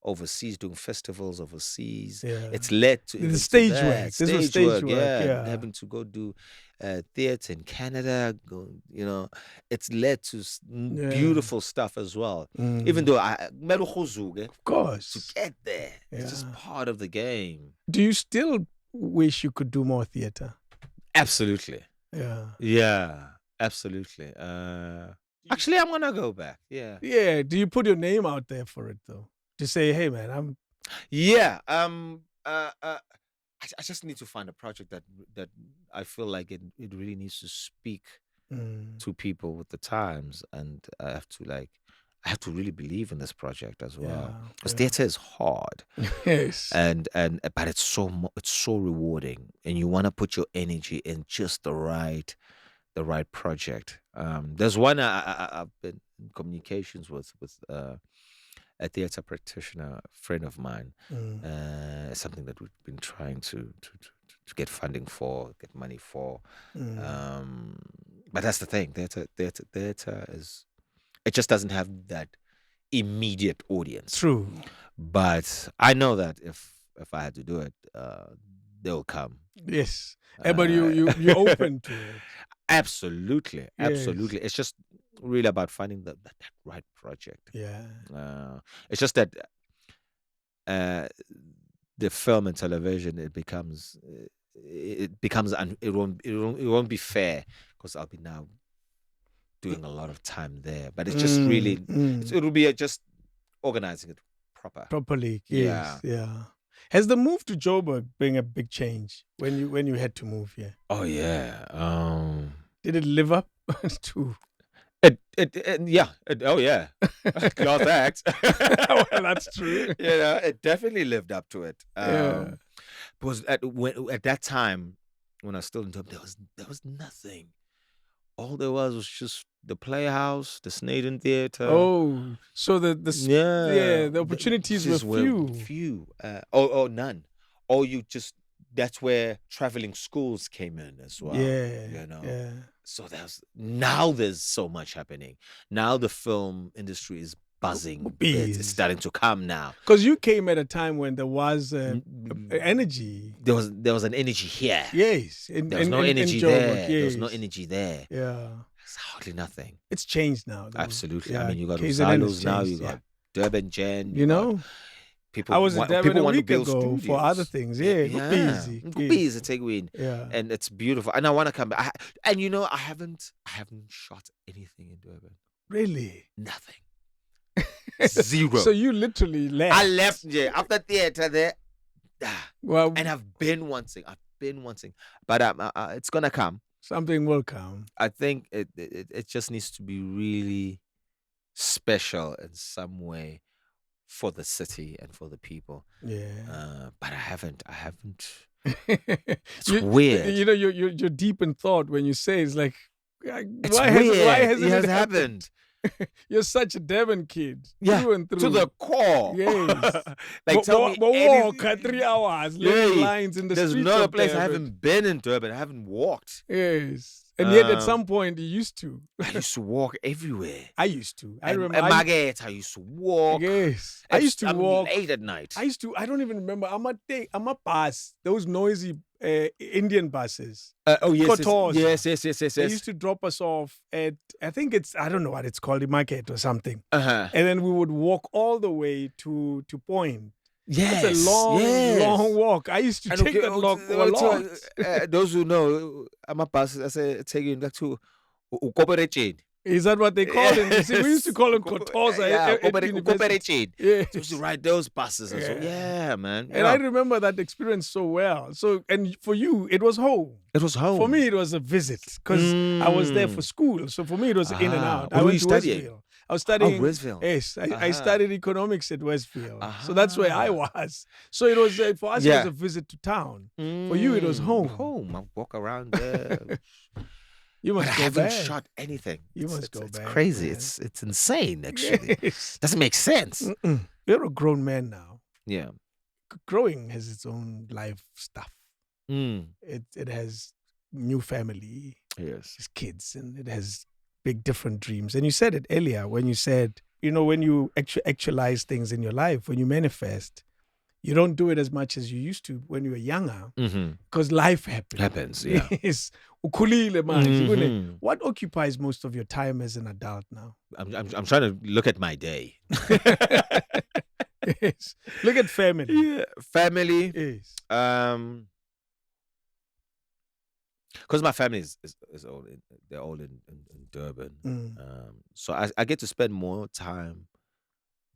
overseas, doing festivals overseas. It's led to the stage work. This was stage work. Having to go do theatre in Canada. It's led to beautiful stuff as well. Even though of course, to get there, it's just part of the game. Do you still wish you could do more theater? Absolutely. Yeah. Yeah, absolutely. Actually, I'm gonna go back. Yeah. Yeah. Do you put your name out there for it though? To say, hey man, I'm. Yeah. I just need to find a project that I feel like it really needs to speak to people with the times, and I have to really believe in this project as well, because theater is hard. Yes. And but it's so rewarding, and you want to put your energy in just the right project. There's one I've been in communications with a theater practitioner, a friend of mine. Something that we've been trying to get funding for, get money for. But that's the thing. Theater is, it just doesn't have that immediate audience. True. But I know that if I had to do it, they'll come. Yes. But you're open to it. Absolutely. Yes. Absolutely. It's just really about finding that right project. Yeah. It's just that the film and television, it won't be fair, because I'll be now doing a lot of time there. But it's just really it'll be just organizing it properly. Yes. Yeah. Has the move to Joburg been a big change when you had to move here? Oh yeah. Did it live up to? Oh yeah. Class act. Well, that's true. It definitely lived up to it. Yeah. Because at that time, when I was still in Durban, there was nothing. All there was just the Playhouse, the Snaden Theatre. Oh, so the opportunities were few. Few. None. That's where traveling schools came in as well. Yeah. Yeah. So there's so much happening. Now the film industry is buzzing. It's starting to come now. Because you came at a time when there was energy. There was an energy here. Yes. There was no energy there. Yes. There was no energy there. Yeah. It's hardly nothing. It's changed now, though. Absolutely. Yeah, I mean, you got KZN silos now. You got Durban Gen. You know? People I was in Durban a week ago studios. for other things. Yeah. Busy. Busy take win. Yeah. And it's beautiful. And I want to come back. I haven't shot anything in Durban. Really? Nothing. Zero. So you literally left. I left, after theater there. Well, and I've been wanting. But it's gonna come. Something will come. I think it just needs to be really special in some way for the city and for the people. Yeah. But I haven't. It's weird. You know, you're deep in thought when you say it's like, it's why weird. hasn't it happened? You're such a Durban kid. Yeah, through and through. To the core. Yes. Like, tell me walk 3 hours, learning lines in the streets. There's not a place Durban. I haven't been in Durban. I haven't walked. Yes. And yet at some point you used to. I used to walk everywhere. I used to. I remember. At Margate, I used to walk. Yes. I used to walk. Late at night. I don't even remember. I'm a bus. Those noisy Indian buses. Yes. They used to drop us off at, I think I don't know what it's called, the market or something. Uh-huh. And then we would walk all the way to Point. Yes. It's a long walk. I used to take that walk a lot. Those who know, I'm a bus, I say, take you back to Ukoberechid. Is that what they call him? You see, we used to call him Kotoza. Ukoberechid. Yeah. Used to ride those buses as well. Yeah, man. And I remember that experience so well. So, and for you, it was home. It was home. For me, it was a visit because I was there for school. So for me, it was in and out. I went to Westfield. I was studying. Westfield. Yes, I studied economics at Westfield. So that's where I was. So it was, for us, it was a visit to town. For you, it was home. Home. I walk around there. You must but go I haven't back. shot anything. You must go back. It's crazy. Man. It's insane, actually. Yes. Doesn't make sense. You're a grown man now. Yeah. Growing has its own life stuff. It has new family. Yes. It's kids, and it has big different dreams. And you said it earlier when you said, when you actualize things in your life, when you manifest, you don't do it as much as you used to when you were younger because life happens. Yeah. Yes. Ukhulile manje. What occupies most of your time as an adult now? I'm trying to look at my day. Yes. Look at family. Yeah. Family. Yes. because my family is all they're all in Durban. So I get to spend more time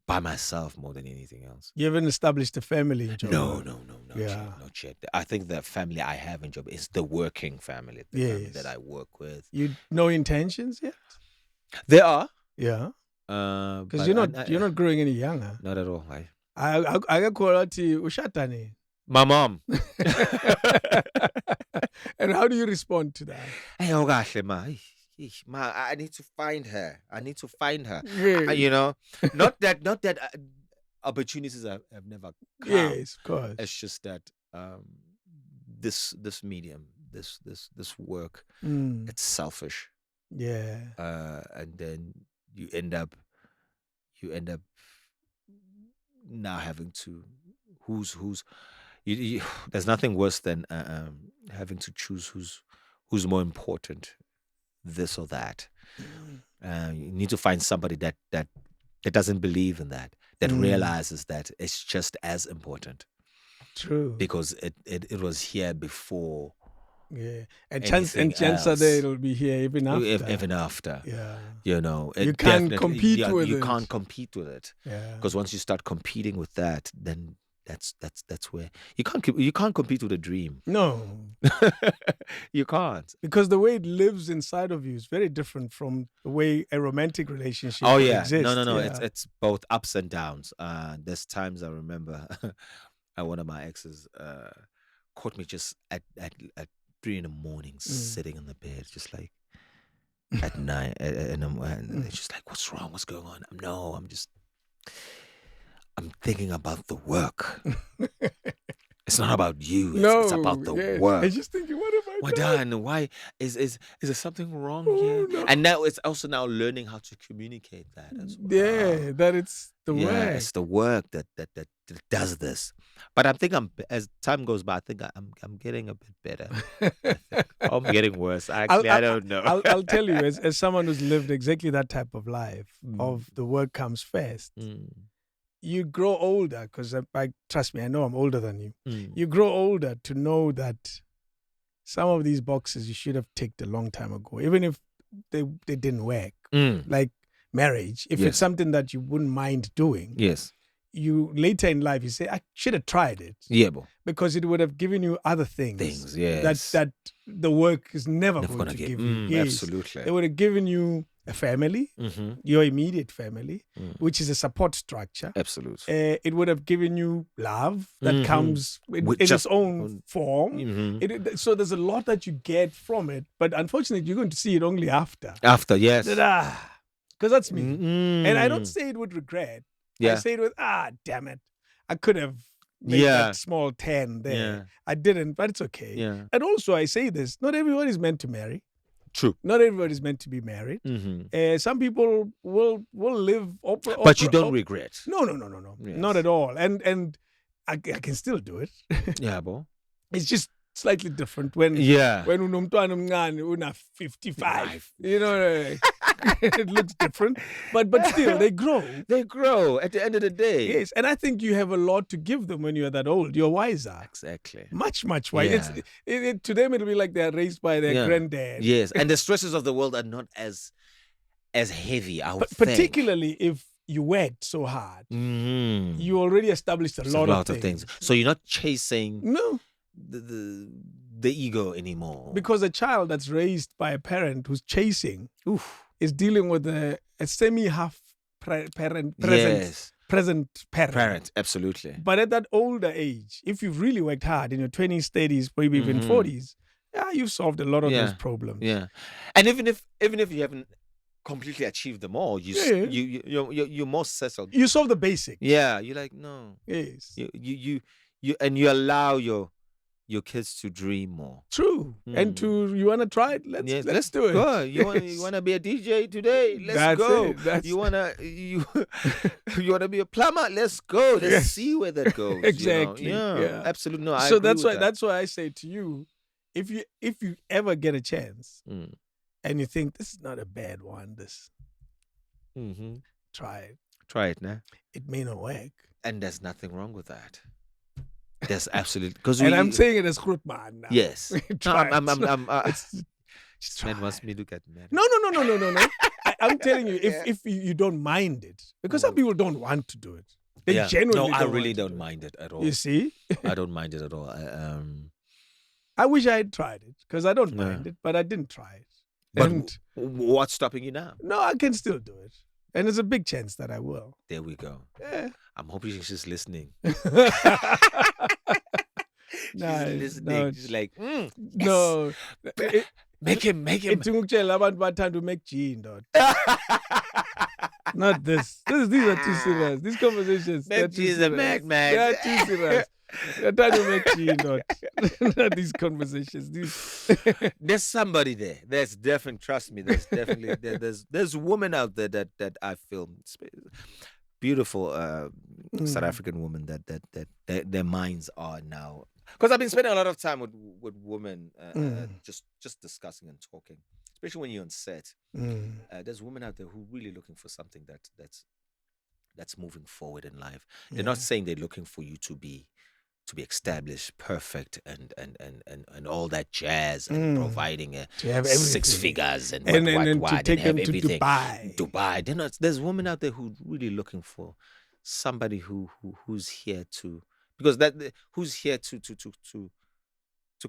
by myself more than anything else. You haven't established a family in No, Joburg? not yet. I think the family I have in Joburg is the working family, the family that I work with. You no intentions yet? There are. Yeah. Because Because you're not growing any younger. Not at all. I got quality ushatani. My mom. And how do you respond to that? Hey, oh gosh, ma. Ma, I need to find her. Yeah. You know, not that opportunities have never come. Yes, of course. It's just that this medium, this work, it's selfish. Yeah. And then you end up now having to there's nothing worse than having to choose who's more important, this or that. You need to find somebody that doesn't believe in that realizes that it's just as important. True. Because it was here before. Yeah, and chances there it'll be here even after. Even after. Yeah. You know, you can't compete with it. You can't compete with it. Yeah. Because once you start competing with that, then that's where you can't compete with a dream. No. You can't. Because the way it lives inside of you is very different from the way a romantic relationship exists. No. Yeah. It's both ups and downs. There's times I remember one of my exes caught me just at 3 a.m, sitting in the bed, just like at night, and it's just like, what's wrong? What's going on? I'm thinking about the work. It's not about you. It's about the work. I'm just thinking, what have I done? Why is there something wrong here? No. And now it's also now learning how to communicate that as well. Yeah, that it's the work. Yeah, it's the work that does this. But I think as time goes by, I think I'm getting a bit better. I'm getting worse. Actually, I don't know. I'll tell you, as someone who's lived exactly that type of life, of the work comes first. You grow older, because trust me, I know I'm older than you. You grow older to know that some of these boxes you should have ticked a long time ago, even if they didn't work. Like marriage, if it's something that you wouldn't mind doing. Yes. You later in life, you say, I should have tried it. Yeah, bro. Because it would have given you other things. Yes. That the work is never going to give you. Yes. Absolutely. It would have given you a family, your immediate family, which is a support structure. Absolutely. It would have given you love that comes in its own form. So there's a lot that you get from it. But unfortunately, you're going to see it only after. After, yes. Because that's me. And I don't say it with regret. I say it with, damn it. I could have made that small 10 there. Yeah. I didn't, but it's okay. Yeah. And also I say this, not everyone is meant to marry. True. Not everybody is meant to be married. Some people will live. But you don't regret. No. Yes. Not at all. And I can still do it. Yeah, bro. It's just slightly different when unomntwana omncane una 55. You know, it looks different. But still, they grow. They grow at the end of the day. Yes, and I think you have a lot to give them when you're that old. You're wiser. Exactly. Much wiser. To them, it'll be like they're raised by their granddad. Yes, and the stresses of the world are not as heavy, I would think. Particularly if you worked so hard. You already established a lot of things. So you're not chasing no the ego anymore. Because a child that's raised by a parent who's chasing is dealing with a semi-half present parent. Absolutely. But at that older age, if you've really worked hard in your 20s, 30s, maybe even 40s, you've solved a lot of those problems. Yeah. And even if you haven't completely achieved them all, you're more settled. You solve the basics. Yeah. You're like, no. Yes. You allow your kids to dream more. True. And you want to try it? Let's do it. Go. You want to be a DJ today? Let's go. You want to be a plumber? Let's go. Let's see where that goes. Exactly. You know? Yeah. Absolutely. No, I so agree that's why I say to you, if you ever get a chance and you think this is not a bad one, try it. Try it now. It may not work. And there's nothing wrong with that. There's absolutely because And I'm saying it as Grootman now. yes. No, I'm Just man try. wants me to get married. No. I'm telling you, if you don't mind it, because some people don't want to do it. They genuinely no, I don't really want to don't do mind it at all. You see? I don't mind it at all. I wish I had tried it because I don't mind it, but I didn't try it. But And what's stopping you now? no, I can still do it. And there's a big chance that I will. There we go. Yeah. I'm hoping she's listening. Nah, She's listening. no, She's like, yes. no. Make him. Ithi ngikutshela abantu bathanda umake G ndoda. Not this. These are too serious. These conversations. Make G is a madman. They are too serious. They're trying to make G not these conversations. There's somebody there. There's definitely, trust me, there's definitely there's women out there that I feel beautiful South African women that their minds are now. Because I've been spending a lot of time with women just discussing and talking, especially when you're on set. There's women out there who are really looking for something that's moving forward in life. They're not saying they're looking for you to be established, perfect, and all that jazz, and providing to have 6 figures and to take them to everything. Dubai. They're not. There's women out there who really looking for somebody who's here to who's here to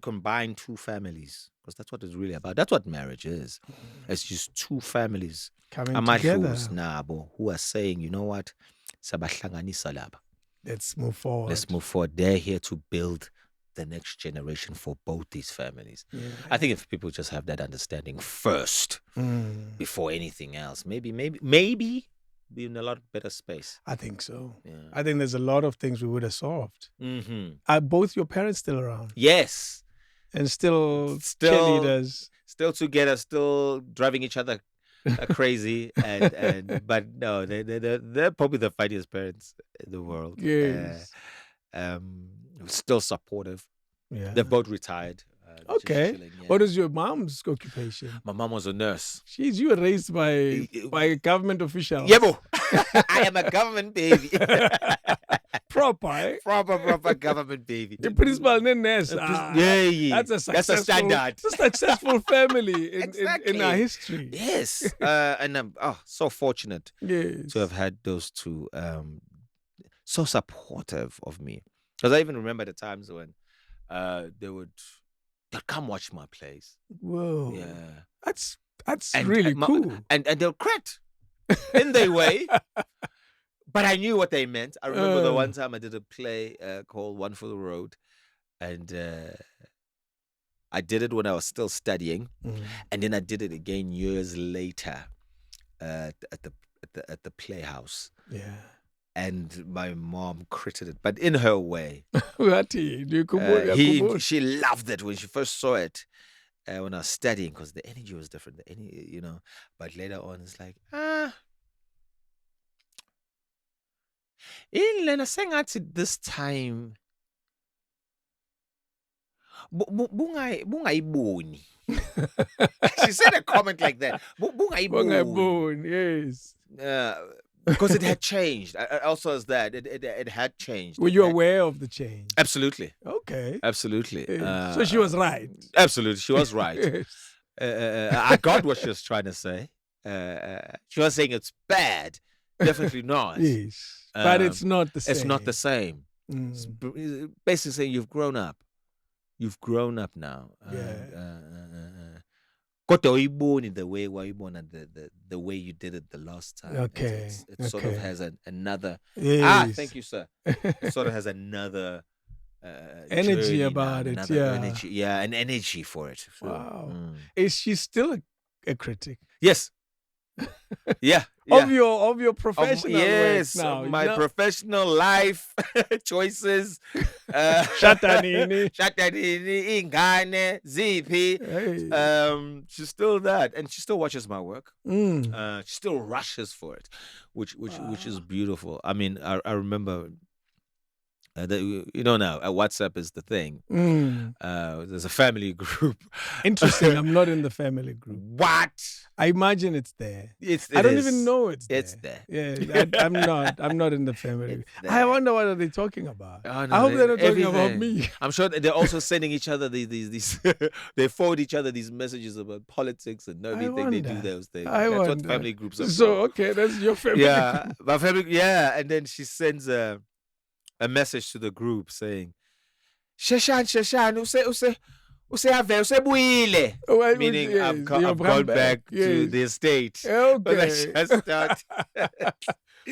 combine 2 families, because that's what it's really about. That's what marriage is. It's just 2 families Coming together. who are saying, you know what, sabahlanganisa laba. Let's move forward. Let's move forward. They're here to build the next generation for both these families. Yeah. I think if people just have that understanding first before anything else, maybe be in a lot better space. I think so. Yeah. I think there's a lot of things we would have solved. Mm-hmm. Are both your parents still around? Yes. And still cheerleaders? Still together, still driving each other crazy, but no, they're probably the funniest parents in the world. Yes. Still supportive. Yeah. They've both retired. Okay. Chilling, yeah. What is your mom's occupation? My mom was a nurse. Jeez, you were raised by a government official. Yebo. I am a government baby. Proper, eh? Proper government baby. The principal and nurse. Yeah. That's a standard. It's a successful family Exactly. in our history. Yes. And I'm so fortunate Yes. to have had those 2 so supportive of me. Because I even remember the times when they'd come watch my plays. Whoa. Yeah. That's really cool. And they'll crit in their way. But I knew what they meant. I remember the one time I did a play called One for the Road. And I did it when I was still studying. And then I did it again years later at the Playhouse. Yeah. And my mom critted it, but in her way. She loved it when she first saw it when I was studying, because the energy was different. But later on, it's like, Lena sengathi this time bungayiboni. She said a comment like that. Bungayiboni, yes. Because it had changed. Also as that, it had changed. Were you aware of the change? Absolutely. Okay. Absolutely. So she was right. Absolutely. She was right. I got what she was trying to say. She was saying it's bad. Definitely not. Yes. But it's not the same. It's not the same. It's basically saying you've grown up. You've grown up now. Kodwa uyiboni the way wayibona the way you did it the last time. Okay. It sort of has another. Yes. Thank you, sir. It sort of has another energy about it. Yeah. Energy, yeah, an energy for it. So, wow. Is she still a critic? Yes. Yeah. Of your professional work now. My professional life choices. Shatanini, ingane, zipi. She's still that, and she still watches my work. She still rushes for it, which is beautiful. I mean, I remember Now WhatsApp is the thing. There's a family group. Interesting. I'm not in the family group. What? I imagine it's there. It I don't is. even know it's there. It's there. Yeah, I'm not. I'm not in the family. I wonder what are they talking about. Oh, no, I hope they're not talking everything. about me. I'm sure they're also sending each other these they forward each other these messages about politics and everything. They do those things. That's what family groups are. So okay, that's your family. Yeah, my family. Yeah, and then she sends a message to the group saying, "Sheshan, buyile," meaning yes, I've gone back to the estate. Okay.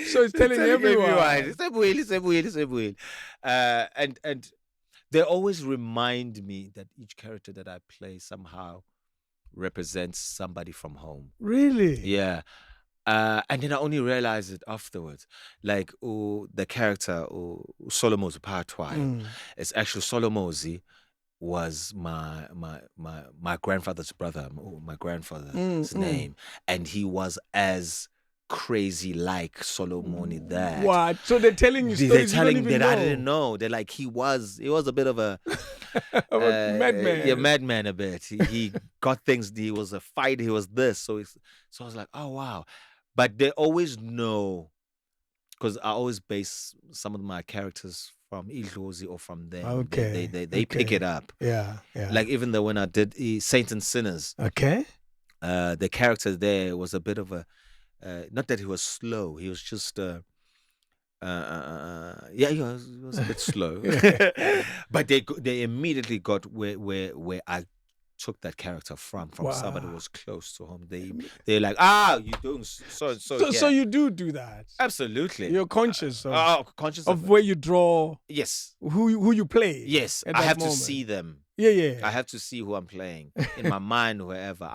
So it's telling everyone. And they always remind me that each character that I play somehow represents somebody from home. Really? Yeah. And then I only realized it afterwards. Like, the character, Solomozi Patwai, it's actually Solomozi was my grandfather's brother, my grandfather's name. And he was as crazy like Solomoni that. What? So they're telling you stories They're telling you don't even that know. I didn't know. They're like, he was a bit of a madman. Yeah, madman a bit. He got things. He was a fighter. He was this. So I was like, oh wow. But they always know, because I always base some of my characters from Idlozi or from them. Okay. They pick it up. Yeah. Like even though when I did Saints and Sinners, Okay. The character there was a bit of a, not that he was slow. He was just he was a bit slow. But they immediately got where I took that character from somebody who was close to home. They're like, you're doing so. So you do that. Absolutely. You're conscious of where you draw. Yes. Who you play. Yes. I have to see them. Yeah. I have to see who I'm playing in my mind, wherever.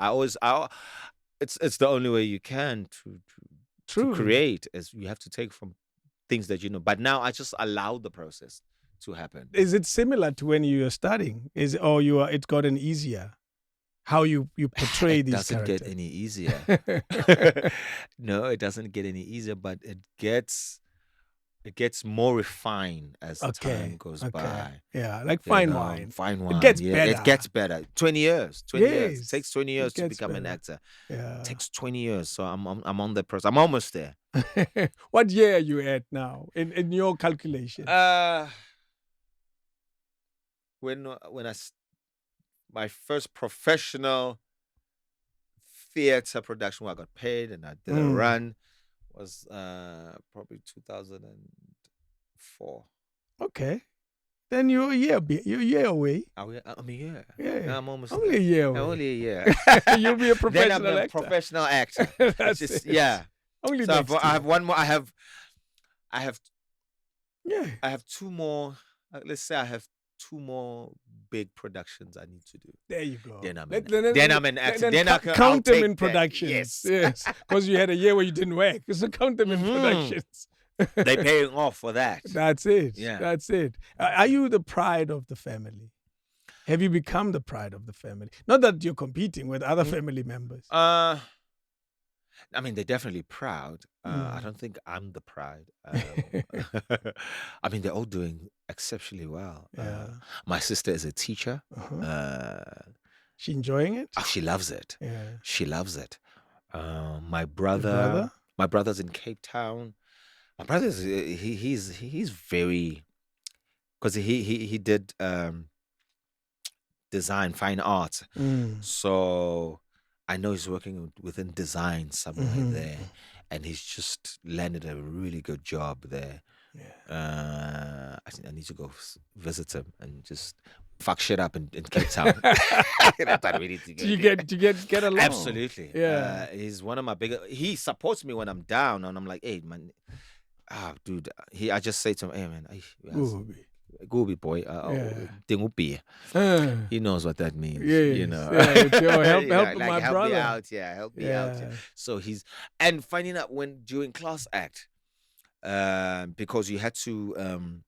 It's the only way you can to create, is you have to take from things that you know. But now I just allow the process to happen. Is it similar to when you were studying? It's gotten easier? How you portray these characters? It doesn't get any easier. No, it doesn't get any easier, but it gets more refined as time goes by. Yeah, like fine wine. Fine wine. It gets better. It gets better. 20 years. 20 years. It takes 20 years to become an actor. Yeah. It takes 20 years. So I'm on the process. I'm almost there. What year are you at now in your calculation? My first professional theater production where I got paid and I did a run was probably 2004. Okay. Then you're a year away. I'm a year. Yeah. I'm almost only a year away. Only a year. You'll be a professional then I'm a actor. professional actor. That's it. Yeah. Only so next year. I have one more. I have Yeah. I have two more. Let's say I have two more big productions I need to do. There you go. Then I'm an actor. Then I can count them in productions. Yes. Because you had a year where you didn't work. So count them in productions. They're paying off for that. That's it. Yeah. That's it. Are you the pride of the family? Have you become the pride of the family? Not that you're competing with other family members. I mean, they're definitely proud. I don't think I'm the pride. I mean, they're all doing exceptionally well. My sister is a teacher. She enjoying it? Oh, she loves it. Yeah. She loves it. My brother? My brother's in Cape Town. My brother's he's very, because he did design, fine art. So I know he's working within design somewhere there, and he's just landed a really good job there. Yeah. I think I need to go visit him and just fuck shit up in Cape Town. That's what we need to get. Do you get along? Absolutely. Yeah. He's one of my biggest. He supports me when I'm down, and I'm like, hey man, dude. I just say to him, hey man, Gooby boy, he knows what that means. You know, help my help brother me out. Yeah, help me out. Yeah. So and finding out when during class act, because you had to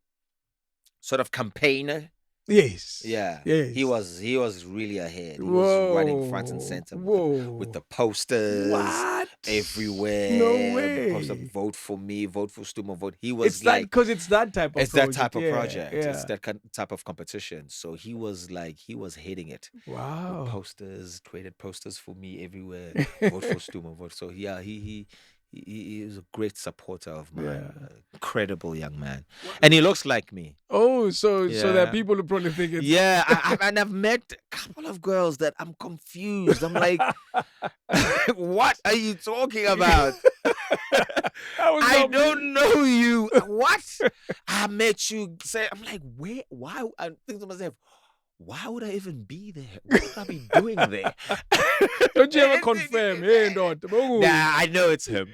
sort of campaign Yes. Yeah. Yes. He was really ahead. He was running front and center with the posters. What? Everywhere. No way. Poster, vote for me, vote for Stuma, vote. He was It's like because it's that type of it's project. that type of Yeah, project. Yeah. It's that type of competition. So he was hitting it. Wow. With posters, created posters for me everywhere. Vote for Stuma, vote. So yeah, he is a great supporter of mine. Yeah. Incredible young man. And he looks like me. Oh, so there are Yeah. people who probably think it's... Yeah, and I've met a couple of girls that I'm confused. I'm like, what are you talking about? I don't know you. What? I met you. I'm like, where? Why? I think to myself, why would I even be there? What would I be doing there? Don't you ever confirm? Hey, not. Nah, I know it's him.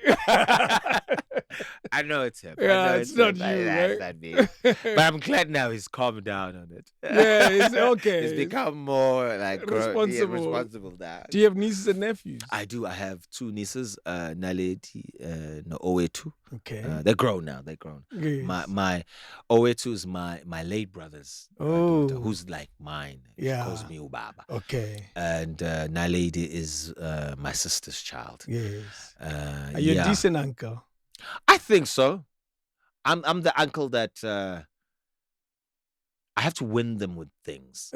I know it's him. Yeah, it's not him. you, That's right? not me. But I'm glad now he's calmed down on it. Yeah, it's okay. He's become more like responsible now. Do you have nieces and nephews? I do. I have two nieces, Naledi, Owetu. Okay. They're grown now. They're grown. Yes. My Owetu is my late brother's daughter, who's like mine. Yeah. She calls me Ubaba. Okay. And Naledi is my sister's child. Yes. Are you a decent uncle? I think so. I'm the uncle that I have to win them with things.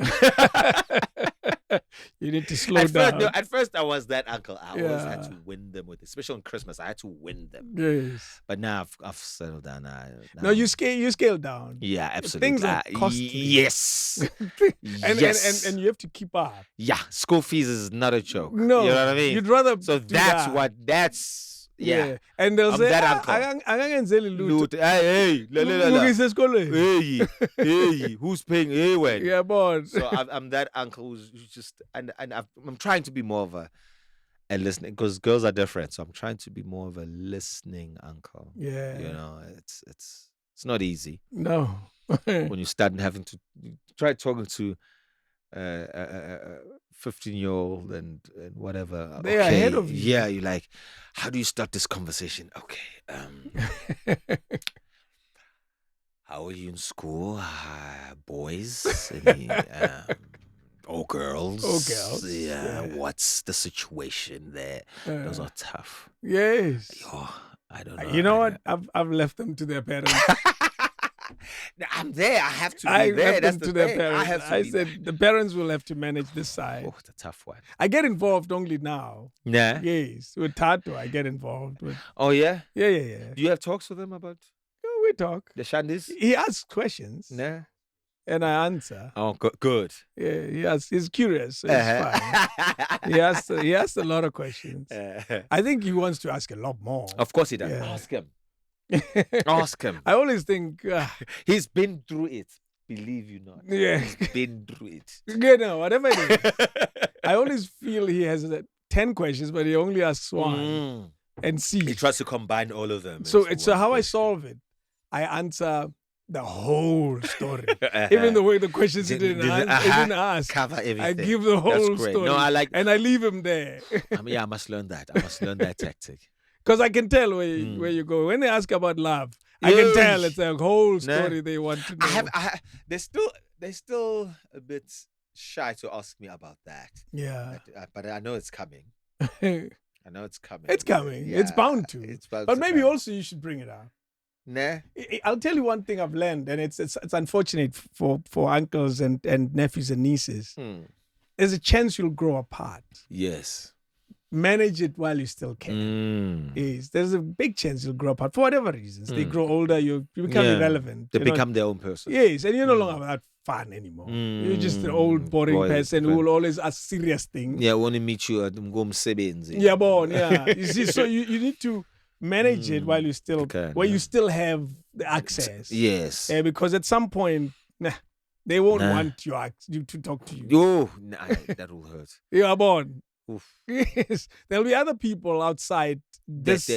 You need to slow down. At first, I was that uncle. I always had to win them with, especially on Christmas. I had to win them. Yes. But now I've settled down. No, you scale down. Yeah, absolutely. Things are costly. Yes. and you have to keep up. Yeah, school fees is not a joke. No, you know what I mean. You'd rather. So that's. Yeah. And they'll say, that uncle. Hey, who's paying? Hey, when? Yeah, but so I'm that uncle who's just and I'm trying to be more of a listening, because girls are different. So I'm trying to be more of a listening uncle. Yeah, you know, it's not easy. No, when you start having to try talking to 15-year-old and whatever. They are ahead of you. Yeah, you're like, how do you start this conversation? Okay. How are you in school? Boys? Or girls? Yeah. What's the situation there? Those are tough. Yes. I don't know. You know what? I've left them to their parents. I'm there. I have to be there. That's to their parents. I said the parents will have to manage this side. Oh, it's a tough one. I get involved only now. Yeah. Yes. With Tato, I get involved with. Oh yeah? Yeah. Do you have talks with them about? Yeah, we talk. The Shandis? He asks questions. Yeah. And I answer. Oh, good. Yeah, he's curious. So it's fine. He asked a lot of questions. I think he wants to ask a lot more. Of course he does. Yeah. Ask him. Ask him. I always think he's been through it. Believe you not. Yeah. He's been through it. You know, whatever it is. I always feel he has 10 questions, but he only asks one. And see. He tries to combine all of them. So how I solve it, I answer the whole story. Even the way the questions he didn't ask. Cover everything. I give the whole story. No, and I leave him there. I must learn that. I must learn that tactic. Because I can tell where you go. When they ask about love, I can tell it's a whole story they want to know. They're still a bit shy to ask me about that. Yeah. But I know it's coming. I know it's coming. It's coming. Yeah. It's bound to. But maybe also you should bring it up. Nah. I'll tell you one thing I've learned, and it's unfortunate for uncles and nephews and nieces. There's a chance you'll grow apart. Yes. Manage it while you still can. Yes, there's a big chance you'll grow apart for whatever reasons. They grow older, you become irrelevant. They become their own person. Yes, and you're no longer that fun anymore. You're just an old, boring person who will always ask serious things. Yeah, I want to meet you at Mtshali. Yeah, born. Yeah, you see, so you need to manage it while you still you still have the access. Yes, because at some point, they won't want you to talk to you. Oh, that will hurt. Yeah, born. Oof. Yes, there'll be other people outside this.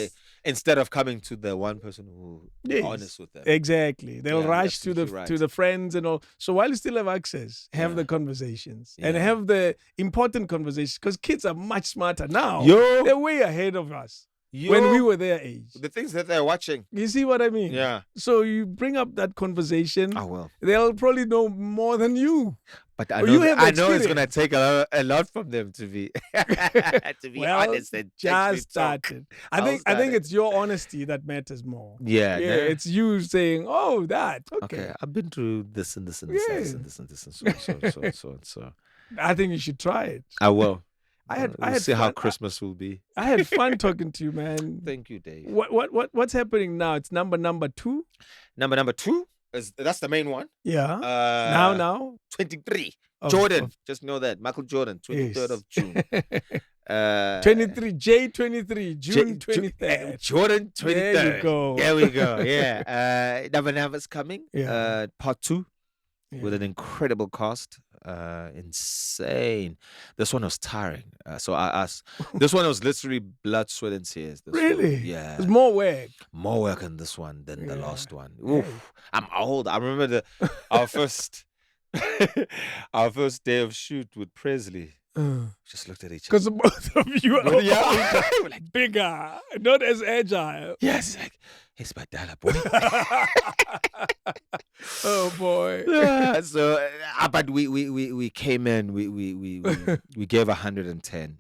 Instead of coming to the one person who is honest with them. Exactly. They'll rush to the friends and all. So while you still have access, have the conversations and have the important conversations, because kids are much smarter now. They're way ahead of us. when we were their age. The things that they're watching. You see what I mean? Yeah. So you bring up that conversation. Oh, well. They'll probably know more than you. But I Well, know, you have I know it's experience. going to take a lot from them to be, to be Well, honest. And actually just talk. started. I think it's your honesty that matters more. Yeah. Yeah, it's you saying, "Oh, that okay." I've been through this and this and this and this and this and this and so. I think you should try it. I will. I had see how fun. Christmas will be. I had fun talking to you, man. Thank you, Dave. What's happening now? It's number 2. Number 2 that's the main one. Yeah. Now 23. Jordan. Just know that Michael Jordan, 23rd of June. 23 J23 June 23rd. Jordan 23rd. There you go. There we go. Yeah. Number's coming. Yeah. Part 2 with Yeah. an incredible cast. Insane. This one was tiring. So I asked. This one was literally blood, sweat, and tears. This Really? one. Yeah. There's more work. More work in this one than the Yeah. last one. Yeah. Oof. I'm old. I remember our first our first day of shoot with Presley. Just looked at each other. Because both of you are Yeah. older, bigger, not as agile. Yes, like it's my dollar boy. Oh boy. Yeah, so, but we came in. We gave 110.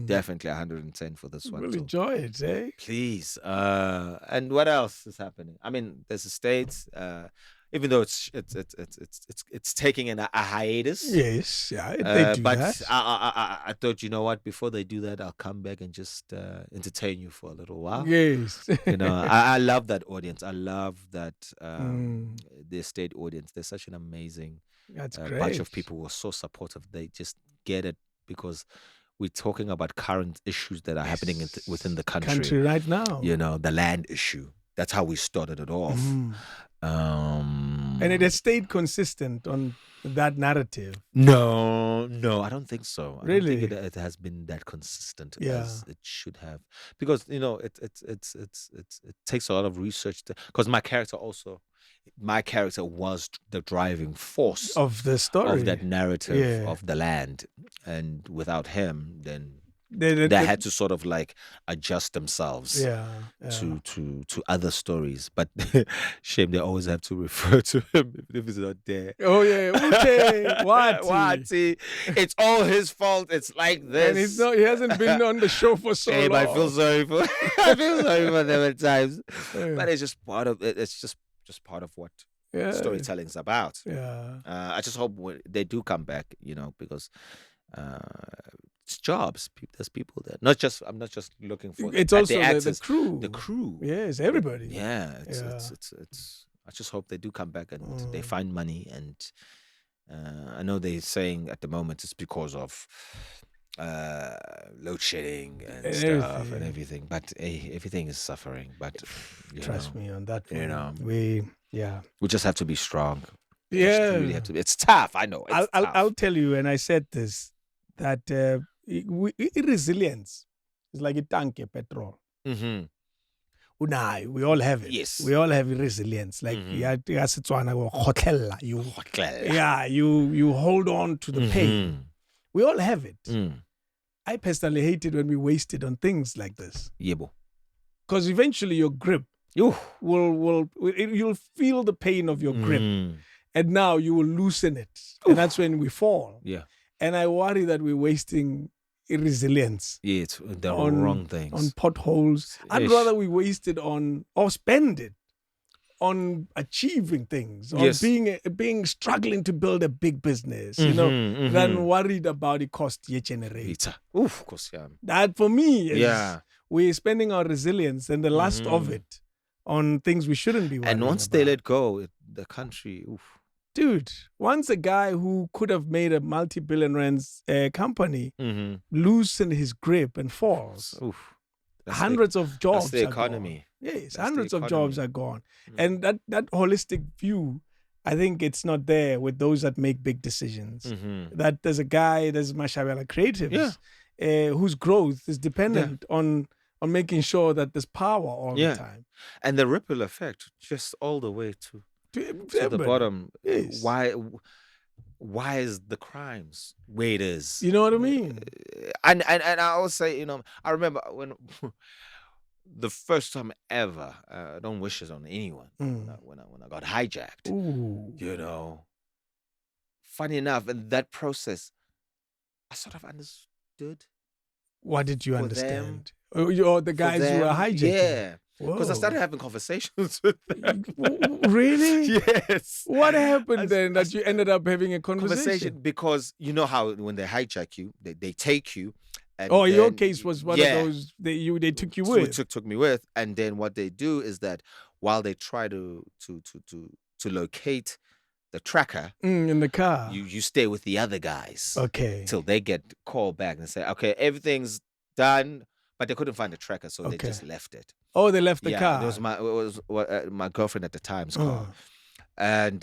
Definitely 110 for this one. We'll too. enjoy it, eh? Please. And what else is happening? I mean, there's the States. Even though it's taking a hiatus. Yes, yeah, they do but that. I thought, you know what? Before they do that, I'll come back and just entertain you for a little while. Yes. You know, I love that audience. I love that the state audience. They're such an amazing That's great. bunch of people who are so supportive. They just get it because we're talking about current issues that are happening within the country. right now. You know, the land issue. That's how we started it off. And it has stayed consistent on that narrative. No, I don't think so. I Really? don't think it has been that consistent Yeah. as it should have, because you know it takes a lot of research. Because my character was the driving force Of the story. of that narrative Yeah. of the land, and without him, then They they had to sort of like adjust themselves. Yeah. To other stories, but shame they always have to refer to him if he's not there. Oh yeah. Ute. What? Wati. It's all his fault. It's like this. And he hasn't been on the show for so Shame, long. I feel sorry for them at times. But it's just part of it. It's just part of what storytelling's about. Yeah. I just hope they do come back, you know, because it's jobs. There's people there. I'm not just looking for. It's the also actors, the crew. The crew. Yes, everybody. Yeah. It's. I just hope they do come back and they find money. And I know they're saying at the moment it's because of load shedding and stuff and everything. But everything is suffering. But Trust me on that one. You know, we just have to be strong. Yeah. Just really have to be. It's tough. I know. It's tough. I'll tell you, and I said this, that resilience is like a tank of petrol. Mm-hmm. Unai, we all have it. Yes. We all have resilience. Like you hold on to the pain. We all have it. I personally hate it when we waste it on things like this. Yebo. Because eventually your grip you'll feel the pain of your grip. And now you will loosen it. And that's when we fall. Yeah. And I worry that we're wasting resilience. Yeah, it's the wrong things. On potholes. I'd rather we waste it on, or spend it on achieving things, on being struggling to build a big business, you know, than worried about the cost you generate. Of course, yeah. That for me is we're spending our resilience and the last of it on things we shouldn't be worrying And once about. they let go, the country, Dude, once a guy who could have made a multi-billion rands company loosen his grip and falls, hundreds of jobs that's the are economy. Gone. Yes, That's hundreds the of jobs are gone. And that holistic view, I think it's not there with those that make big decisions. That there's Mashabela Creatives whose growth is dependent on making sure that there's power all the time. And the ripple effect, just all the way to the bottom. Yes. Why is the crimes where it is? You know what I mean? And I always say, you know, I remember the first time ever, I don't wish it on anyone when I got hijacked. Ooh. You know, funny enough, in that process, I sort of understood. What did you For understand? them, Or the guys who were hijacking? Yeah. Because I Whoa. started having conversations with them. Really? Yes. What happened then that you ended up having a conversation? Because you know how when they hijack you, they take you. And your case was one of those they took you with. Took me with, and then what they do is that while they try to locate the tracker in the car, you stay with the other guys. Okay. Till they get called back and say, okay, everything's done, but they couldn't find the tracker, so they just left it. Oh, they left the car. It was my girlfriend at the time's car, and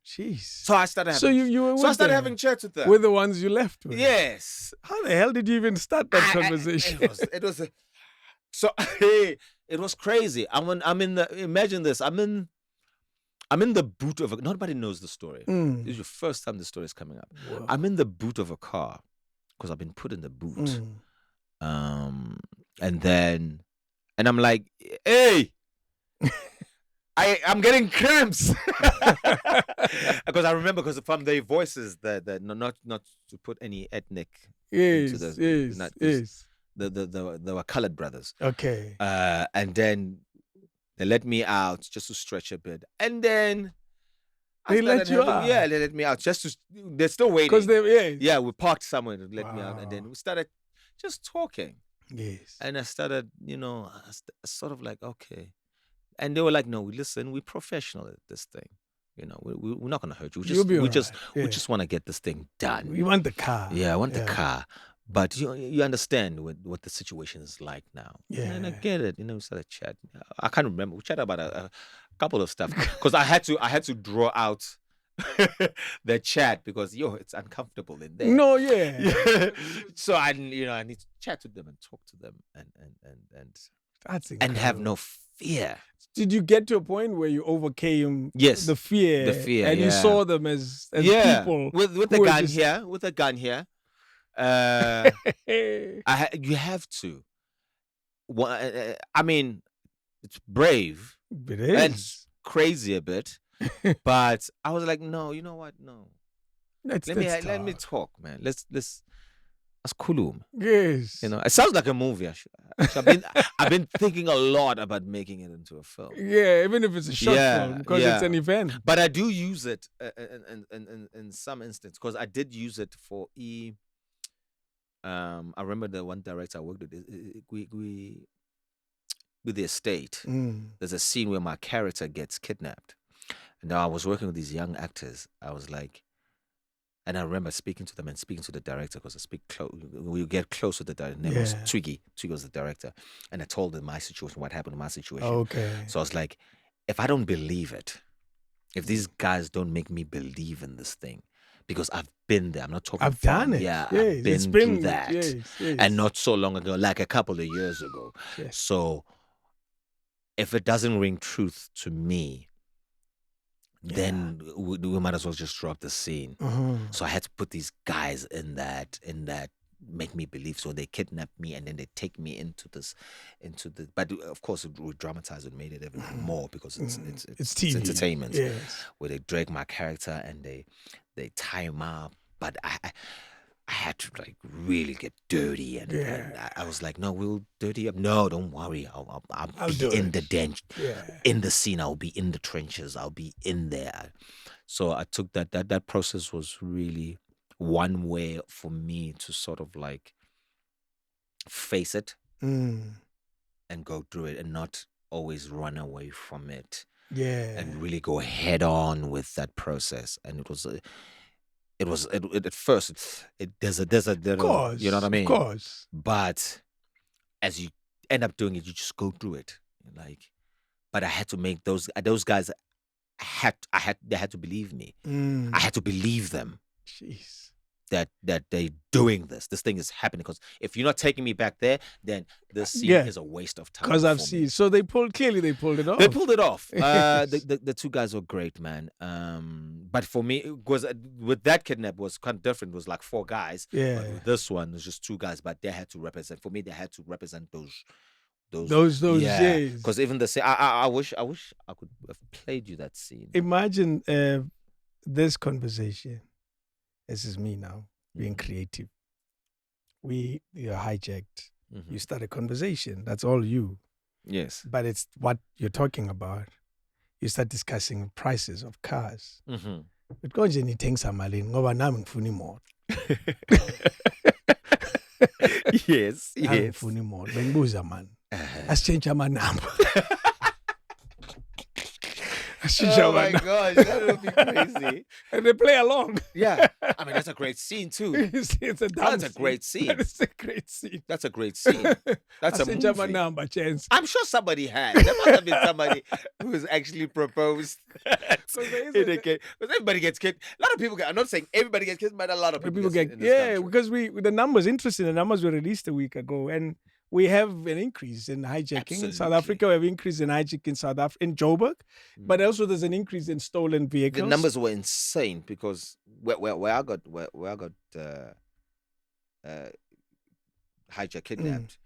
jeez. so I started. So you were. So I started having chats with them. With the ones you left with. Yes. How the hell did you even start that conversation? It was it was crazy. Imagine this. I'm in the boot of a. Nobody knows the story. This is your first time the story is coming up. Whoa. I'm in the boot of a car because I've been put in the boot. And I'm like, hey, I'm getting cramps. Because I remember, because from their voices, that not to put any ethnic into this. Yes. They were colored brothers. Okay. And then they let me out just to stretch a bit, and then they let you out. Yeah, they let me out just to. They're still waiting because yeah, we parked somewhere to let me out, and then we started just talking. Yes. And I started, sort of like, okay. And they were like, no, listen, we're professional at this thing. We're not going to hurt you. We just want to get this thing done. We want the car. Yeah, I want the car. But you understand what the situation is like now. Yeah. And I get it. We started chatting. I can't remember. We chatted about a couple of stuff. Because I had to draw out the chat because it's uncomfortable in there. No, yeah. So I need to chat with them and talk to them and that's incredible. And have no fear. Did you get to a point where you overcame the fear? The fear, and you saw them as people with the gun here, with a gun here. You have to. I mean, it's brave. It is. And it's crazy a bit. But I was like, no, you know what? No. Let me talk, man. Let's kulum. Yes. It sounds like a movie. I've been thinking a lot about making it into a film. Yeah, even if it's a short film, because it's an event. But I do use it in some instances, because I did use it for I remember the one director I worked with, with the estate. There's a scene where my character gets kidnapped. And now I was working with these young actors. I was like, and I remember speaking to them and speaking to the director, because I speak close. We get close with the director. Name was Twiggy. Twiggy was the director, and I told him my situation, what happened in my situation. Okay. So I was like, if I don't believe it, if these guys don't make me believe in this thing, because I've been there. I'm not talking. I've done it. Yeah, yes. I've been through that, yes. And not so long ago, like a couple of years ago. Yes. So if it doesn't ring truth to me, then we might as well just drop the scene. So I had to put these guys in that make me believe. So they kidnapped me, and then they take me into the. But of course, we dramatized and made it even more, because it's TV. It's entertainment. Yes. Where they drag my character and they tie him up, but I had to like really get dirty, and I was like, no, we'll dirty up. No, don't worry, I'll be in the den, in the scene. I'll be in the trenches. I'll be in there. So I took that process was really one way for me to sort of like face it and go through it, and not always run away from it. Yeah. And really go head on with that process. And it was at first there's a of course, you know what I mean? Of course. But as you end up doing it, you just go through it. Like, but I had to make those guys they had to believe me. I had to believe them. Jeez. That they doing this. This thing is happening, because if you're not taking me back there, then the scene is a waste of time. Because I've seen. So they pulled it off. They pulled it off. The two guys were great, man. But for me, it was with that kidnap was kind of different. It was like 4 guys. Yeah. But with this one, it was just 2 guys. But they had to represent. For me, they had to represent Those days. Because even the scene, I wish I could have played you that scene. Imagine this conversation. This is me now being creative. You're hijacked. You start a conversation. That's all you. Yes. But it's what you're talking about. You start discussing prices of cars. But konje nithengisa malini ngoba nami ngifuna imoto. Yes. Ngifuna imoto. Bengibuza man. Asichange amanamba. Oh my gosh, that would be crazy. And they play along. Yeah. I mean, that's a great scene too. That's a great scene. That's a great scene. That's a great scene. That's a movie. Number, chance. I'm sure somebody had. There must have been somebody who's actually proposed. Because everybody gets kicked. A lot of people get. I'm not saying everybody gets kicked, but a lot of people get. Because the numbers. Interesting. The numbers were released a week ago, and we have an increase in hijacking. Absolutely. In South Africa, we have an increase in hijacking in Joburg, but also there's an increase in stolen vehicles. The numbers were insane because where I got hijacked, kidnapped,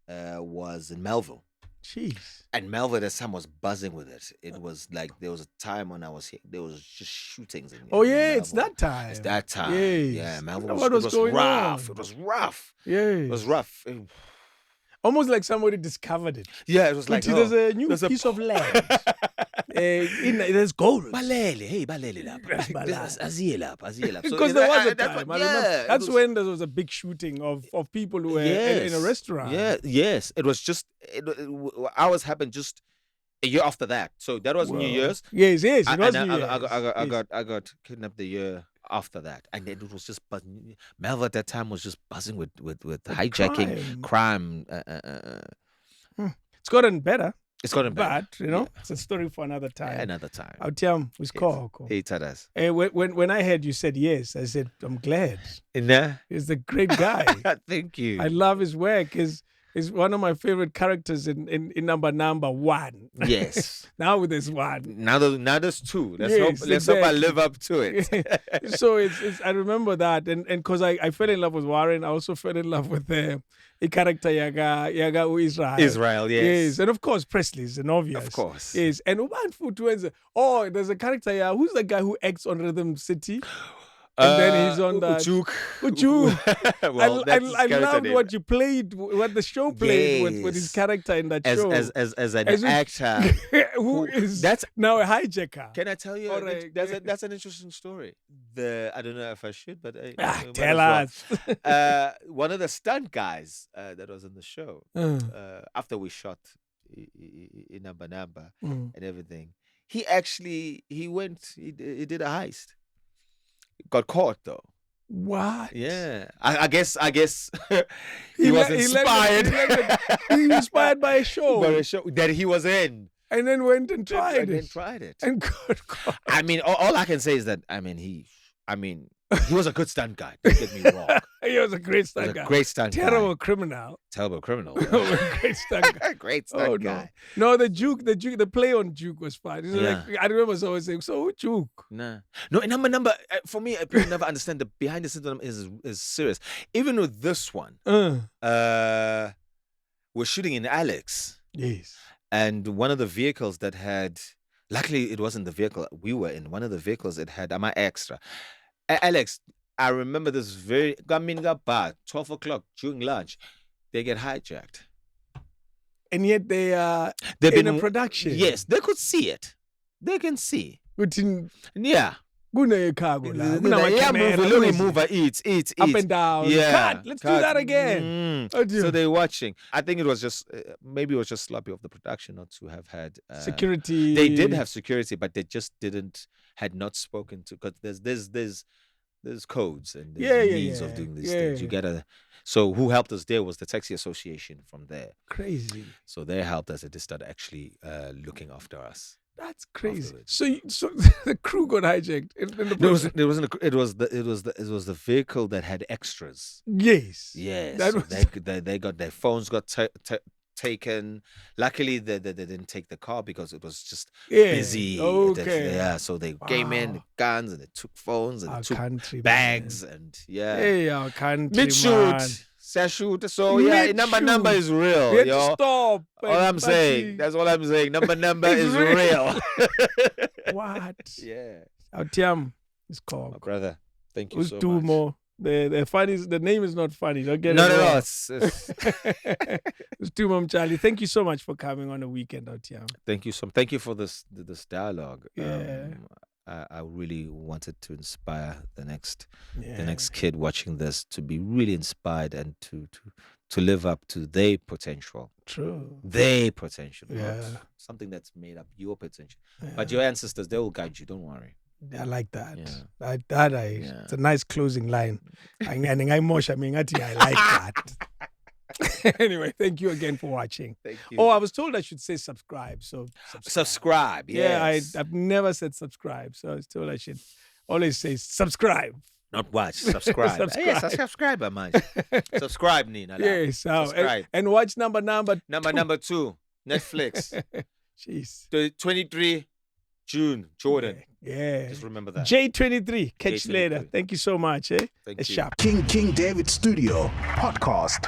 was in Melville. Jeez. And Melville, the sun was buzzing with it. It was like there was a time when I was here, there was just shootings. In it's that time. It's that time. Yes. Yeah, Melville What was going rough. on? It was rough. Yeah. It was rough. Almost like somebody discovered it. Yeah, it was like there's a new piece of land. There's gold. Balele lapha. Aziyelapha. Because there was a time. That's when there was a big shooting of people who were in a restaurant. Yeah, yes. It was just ours happened just a year after that. So that was New Year's. Yes. It was New Year's. I got kidnapped the year after that, and then it was just buzzing. Melville at that time was just buzzing with hijacking, crime. It's gotten better. It's gotten better. But it's a story for another time. Yeah, another time. I'll tell him it's called. Hey, Tadas. When I heard you said yes, I said I'm glad. Nah. He's a great guy. Thank you. I love his work. He's one of my favorite characters in number one. Yes. Now there's one. Now there's two. Let's hope I live up to it. So I remember that, and because I fell in love with Warren, I also fell in love with the character Yaga Israel. Israel, yes. And of course Presley's an obvious. Of course. Yes. And one foot there's a character here. Who's the guy who acts on Rhythm City? And then he's on that. Ujuk. Well, I loved what you played, what the show played with his character in that show. As an actor who is now a hijacker. Can I tell you? That's an interesting story. I don't know if I should, but tell us. One of the stunt guys that was in the show after we shot in Namba and everything, he did a heist. Got caught though. What? Yeah, I guess he was inspired. He was inspired by a show. That he was in, and then went and tried it. And got caught. I mean, all I can say is that he was a good stunt guy. Don't get me wrong. He was a great stunt guy. Terrible criminal. Great stunt guy. Great stunt guy. No, the play on Juke was fine. I remember someone saying, "So who Juke?" No, number. For me, people never understand the behind the scenes is serious. Even with this one, we're shooting in Alex. Yes. And one of the vehicles that had, luckily it wasn't the vehicle we were in. One of the vehicles it had my extra. Alex, I remember this 12 o'clock during lunch, they get hijacked. And yet they've been in a production. Yes, they could see it. They can see. Yeah. Move Eat. Up and down. Yeah. Cut. Let's do that again. So they're watching. I think it was just, maybe it was just sloppy of the production not to have had security. They did have security, but they just had not spoken to, because there's codes and there's means of doing these things. You gotta. So who helped us there was the taxi association from there. Crazy. So they helped us. They started actually looking after us. That's crazy. So the crew got hijacked. It was the vehicle that had extras. Yes. So they got their phones got taken. Luckily, they didn't take the car because it was just busy. Okay. So they came in with guns and they took phones and they took bags and Hey, our country, mid-shoot. Siyashoot. So yeah, number is real. We had to stop. All I'm saying. That's all I'm saying. Number is real. What? Yeah. Autiam is called. My brother. Thank you so much. Two more. The name is not funny. Don't get it No. wrong. It's It's too Mtshali. Thank you so much for coming on the weekend, Autiam. Thank you Thank you for this dialogue. Yeah. I really wanted to inspire the next kid watching this to be really inspired and to live up to their potential. True. Their potential. Yeah. Not something that's made up your potential. Yeah. But your ancestors, they will guide you. Don't worry. I like that. Yeah. It's a nice closing line. I like that. Anyway, thank you again for watching. Thank you. Oh, I was told I should say subscribe. So subscribe. Yes. Yeah, I've never said subscribe. So I was told I should always say subscribe. Not watch. Subscribe. Subscribe. Yes, subscribe, man. Subscribe, Nina. Yes. Subscribe. And watch number two. Netflix. Jeez. 23 June. Jordan. Yeah. Just remember that. J23. Catch you later. Thank you so much. Thank you. Sharp. King David Studio Podcast.